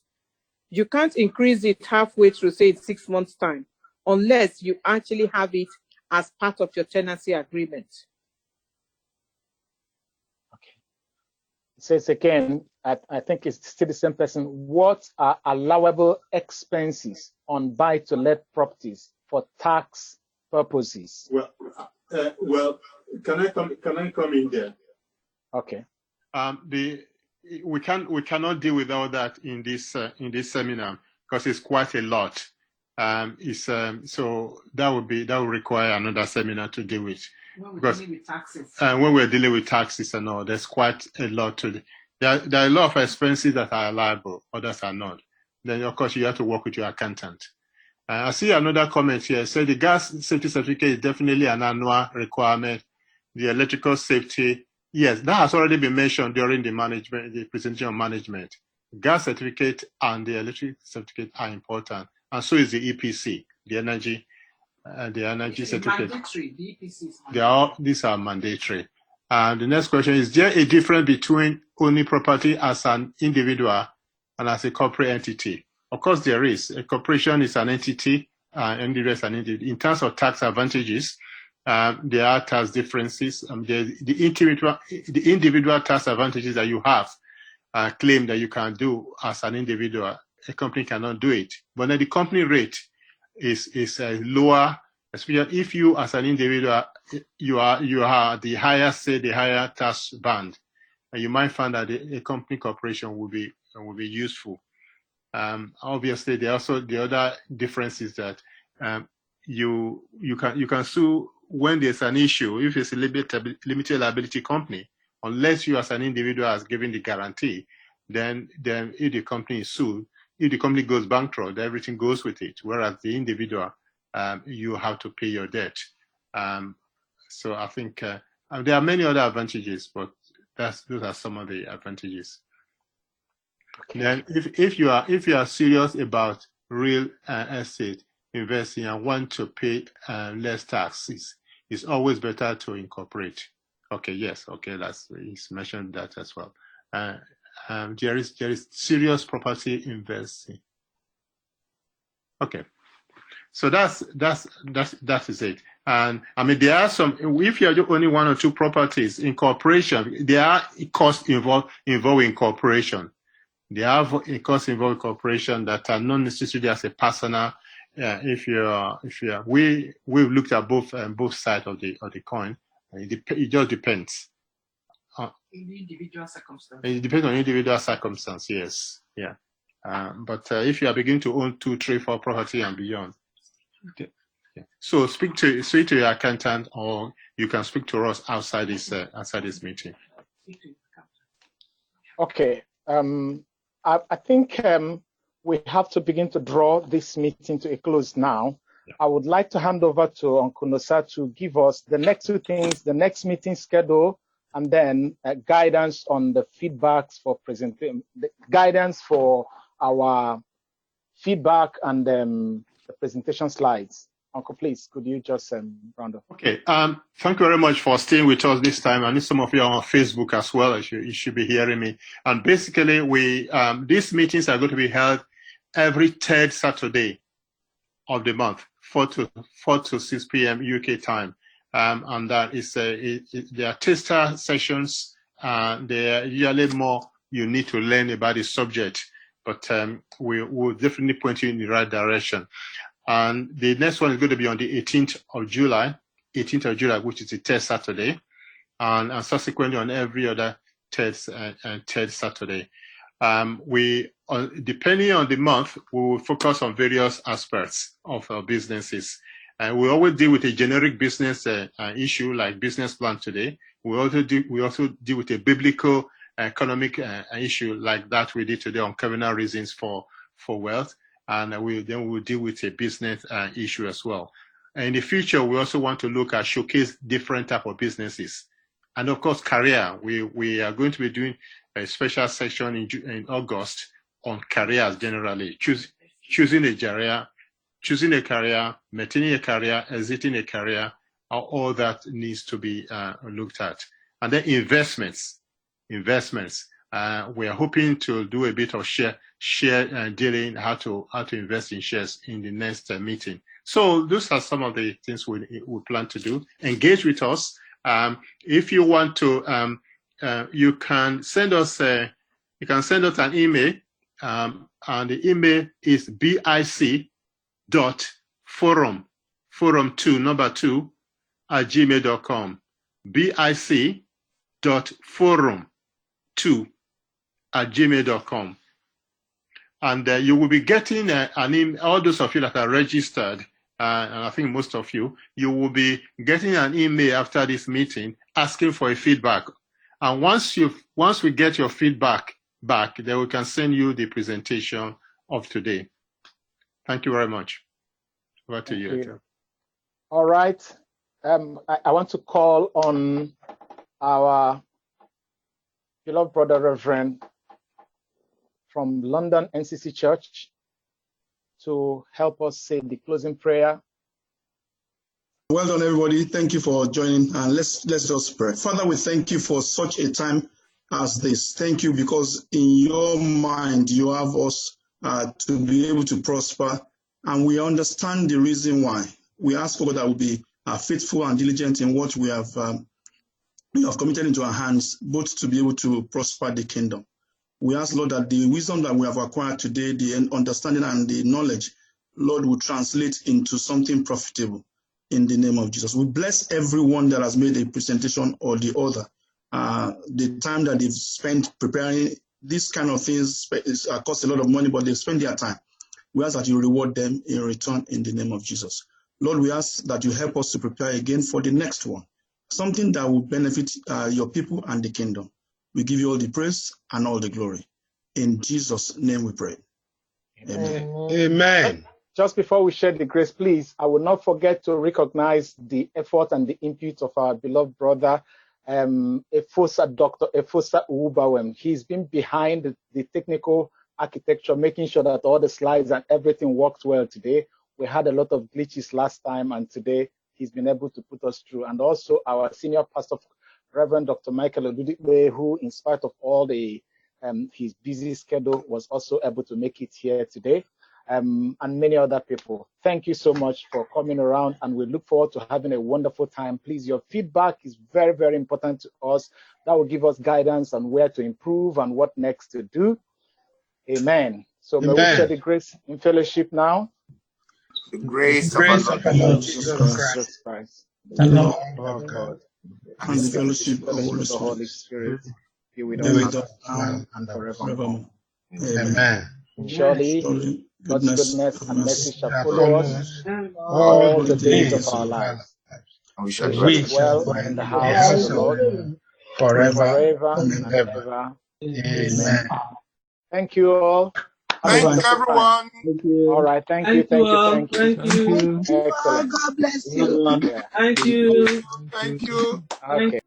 [SPEAKER 7] you can't increase it halfway through, say, in 6 months' time, unless you actually have it as part of your tenancy agreement.
[SPEAKER 1] Okay. It says again, I think it's still the same person. What are allowable expenses on buy-to-let properties for tax purposes?
[SPEAKER 3] Well, can I come in there?
[SPEAKER 1] Okay.
[SPEAKER 3] We cannot deal with all that in this seminar because it's quite a lot. So that would require another seminar to deal with.
[SPEAKER 7] When we're dealing with taxes.
[SPEAKER 3] When we're dealing with taxes and all, there's quite a lot to. There are a lot of expenses that are liable, others are not. Then of course you have to work with your accountant. I see another comment here. So the gas safety certificate is definitely an annual requirement. The electrical safety, yes, that has already been mentioned during the presentation of management. Gas certificate and the electric certificate are important, and so is the EPC, the energy certificate.
[SPEAKER 7] Mandatory. The EPC is
[SPEAKER 3] these are mandatory. And the next question is there a difference between owning property as an individual and as a corporate entity? Of course, there is. A corporation is an entity, individual is an entity. In terms of tax advantages, there are tax differences. The individual tax advantages that you have claim that you can do as an individual. A company cannot do it. But then the company rate is lower, especially if you as an individual, you are the higher tax band. And you might find that a company corporation will be useful. Obviously, there are also the other difference is that you can sue when there's an issue. If it's a limited liability company, unless you as an individual has given the guarantee, then if the company is sued, if the company goes bankrupt, everything goes with it. Whereas the individual, you have to pay your debt. So I think there are many other advantages, but those are some of the advantages. Okay. Then if you are serious about real estate investing and want to pay less taxes, it's always better to incorporate. Okay, yes, okay, he's mentioned that as well. There is serious property investing. Okay, so that is it. And I mean, there are some. If you are only one or two properties in corporation, there are costs involved in corporation. They have a cost involved corporation that are not necessarily as a personal. We've looked at both sides of the coin. It just depends.
[SPEAKER 7] In the individual circumstance.
[SPEAKER 3] It depends on individual circumstance. Yes, yeah. But if you are beginning to own 2, 3, 4 property and beyond, okay. Yeah. So speak to your accountant, or you can speak to us outside this meeting.
[SPEAKER 1] Okay. I think we have to begin to draw this meeting to a close now. Yeah. I would like to hand over to Uncle Nosa to give us the next 2 things, the next meeting schedule, and then guidance on the feedbacks for presenting, the guidance for our feedback and the presentation slides. Uncle, please, could you just round up?
[SPEAKER 3] Okay. Thank you very much for staying with us this time. I know some of you are on Facebook as well. You should be hearing me. And basically, these meetings are going to be held every 3rd Saturday of the month, 4 to 6 p.m. UK time. And that is there are taster sessions There are usually more you need to learn about the subject, but we will definitely point you in the right direction. And the next one is going to be on the 18th of July, which is the third Saturday, and subsequently on every other third Saturday. Depending on the month, we will focus on various aspects of our businesses. And we always deal with a generic business issue like business plan today. We also deal with a biblical economic issue like that we did today on covenant reasons for wealth. And then we'll deal with a business issue as well. And in the future, we also want to look at showcase different type of businesses. And of course, career. We are going to be doing a special section in August on careers generally. Choosing a career, maintaining a career, exiting a career, all that needs to be looked at. And then investments. We are hoping to do a bit of share dealing, how to invest in shares in the next meeting. So those are some of the things we plan to do. Engage with us. If you want to, you can send us an email, and the email is bic.forum2 bic.forum2@gmail.com. And you will be getting an email. All those of you that are registered, and I think most of you will be getting an email after this meeting asking for a feedback. And once we get your feedback back, then we can send you the presentation of today. Thank you very much. Over to you.
[SPEAKER 1] All right. I want to call on our beloved brother Reverend from London NCC Church to help us say the closing prayer.
[SPEAKER 2] Well done, everybody. Thank you for joining. And let's just pray. Father, we thank you for such a time as this. Thank you because in your mind you have us to be able to prosper, and we understand the reason why. We ask for God that will be faithful and diligent in what we have committed into our hands, both to be able to prosper the kingdom. We ask, Lord, that the wisdom that we have acquired today, the understanding and the knowledge, Lord, will translate into something profitable in the name of Jesus. We bless everyone that has made a presentation or the other. The time that they've spent preparing these kind of things cost a lot of money, but they've spent their time. We ask that you reward them in return in the name of Jesus. Lord, we ask that you help us to prepare again for the next one, something that will benefit your people and the kingdom. We give you all the praise and all the glory. In Jesus' name we pray. Amen.
[SPEAKER 6] Amen.
[SPEAKER 1] Just before we share the grace, please, I will not forget to recognize the effort and the input of our beloved brother, Dr. Efosa Ubawem. He's been behind the technical architecture, making sure that all the slides and everything works well today. We had a lot of glitches last time, and today he's been able to put us through. And also our senior pastor, Reverend Dr. Michael Odudikwe, who, in spite of all the his busy schedule, was also able to make it here today, and many other people. Thank you so much for coming around, and we look forward to having a wonderful time. Please, your feedback is very, very important to us. That will give us guidance on where to improve and what next to do. Amen. So may we share the grace in fellowship now.
[SPEAKER 4] The grace of our Lord
[SPEAKER 1] Jesus Christ,
[SPEAKER 2] The love
[SPEAKER 6] of God,
[SPEAKER 2] and the fellowship of
[SPEAKER 1] the
[SPEAKER 2] the
[SPEAKER 1] Holy Spirit be with
[SPEAKER 2] be
[SPEAKER 1] us
[SPEAKER 2] with us
[SPEAKER 1] now
[SPEAKER 2] now
[SPEAKER 1] and forevermore.
[SPEAKER 2] forevermore.
[SPEAKER 6] Amen.
[SPEAKER 1] Surely
[SPEAKER 2] Surely
[SPEAKER 1] God's goodness and mercy shall follow us
[SPEAKER 6] All
[SPEAKER 1] the days of our lives.
[SPEAKER 4] and we shall
[SPEAKER 6] We
[SPEAKER 1] Dwell
[SPEAKER 6] shall
[SPEAKER 1] in the
[SPEAKER 6] dwell
[SPEAKER 1] house of the
[SPEAKER 6] in
[SPEAKER 1] Lord
[SPEAKER 6] forever
[SPEAKER 1] forever
[SPEAKER 6] and
[SPEAKER 1] and
[SPEAKER 6] ever.
[SPEAKER 1] ever.
[SPEAKER 6] Amen.
[SPEAKER 1] Thank you all. Have a
[SPEAKER 4] Thank you,
[SPEAKER 1] wonderful time.
[SPEAKER 4] everyone.
[SPEAKER 5] Thank you.
[SPEAKER 1] All right. Thank you. Thank you. Thank you.
[SPEAKER 5] Thank you.
[SPEAKER 1] Excellent.
[SPEAKER 4] God bless you.
[SPEAKER 5] Everyone.
[SPEAKER 1] Yeah.
[SPEAKER 5] Thank
[SPEAKER 4] Thank
[SPEAKER 5] you.
[SPEAKER 4] you. Thank you.
[SPEAKER 1] Okay.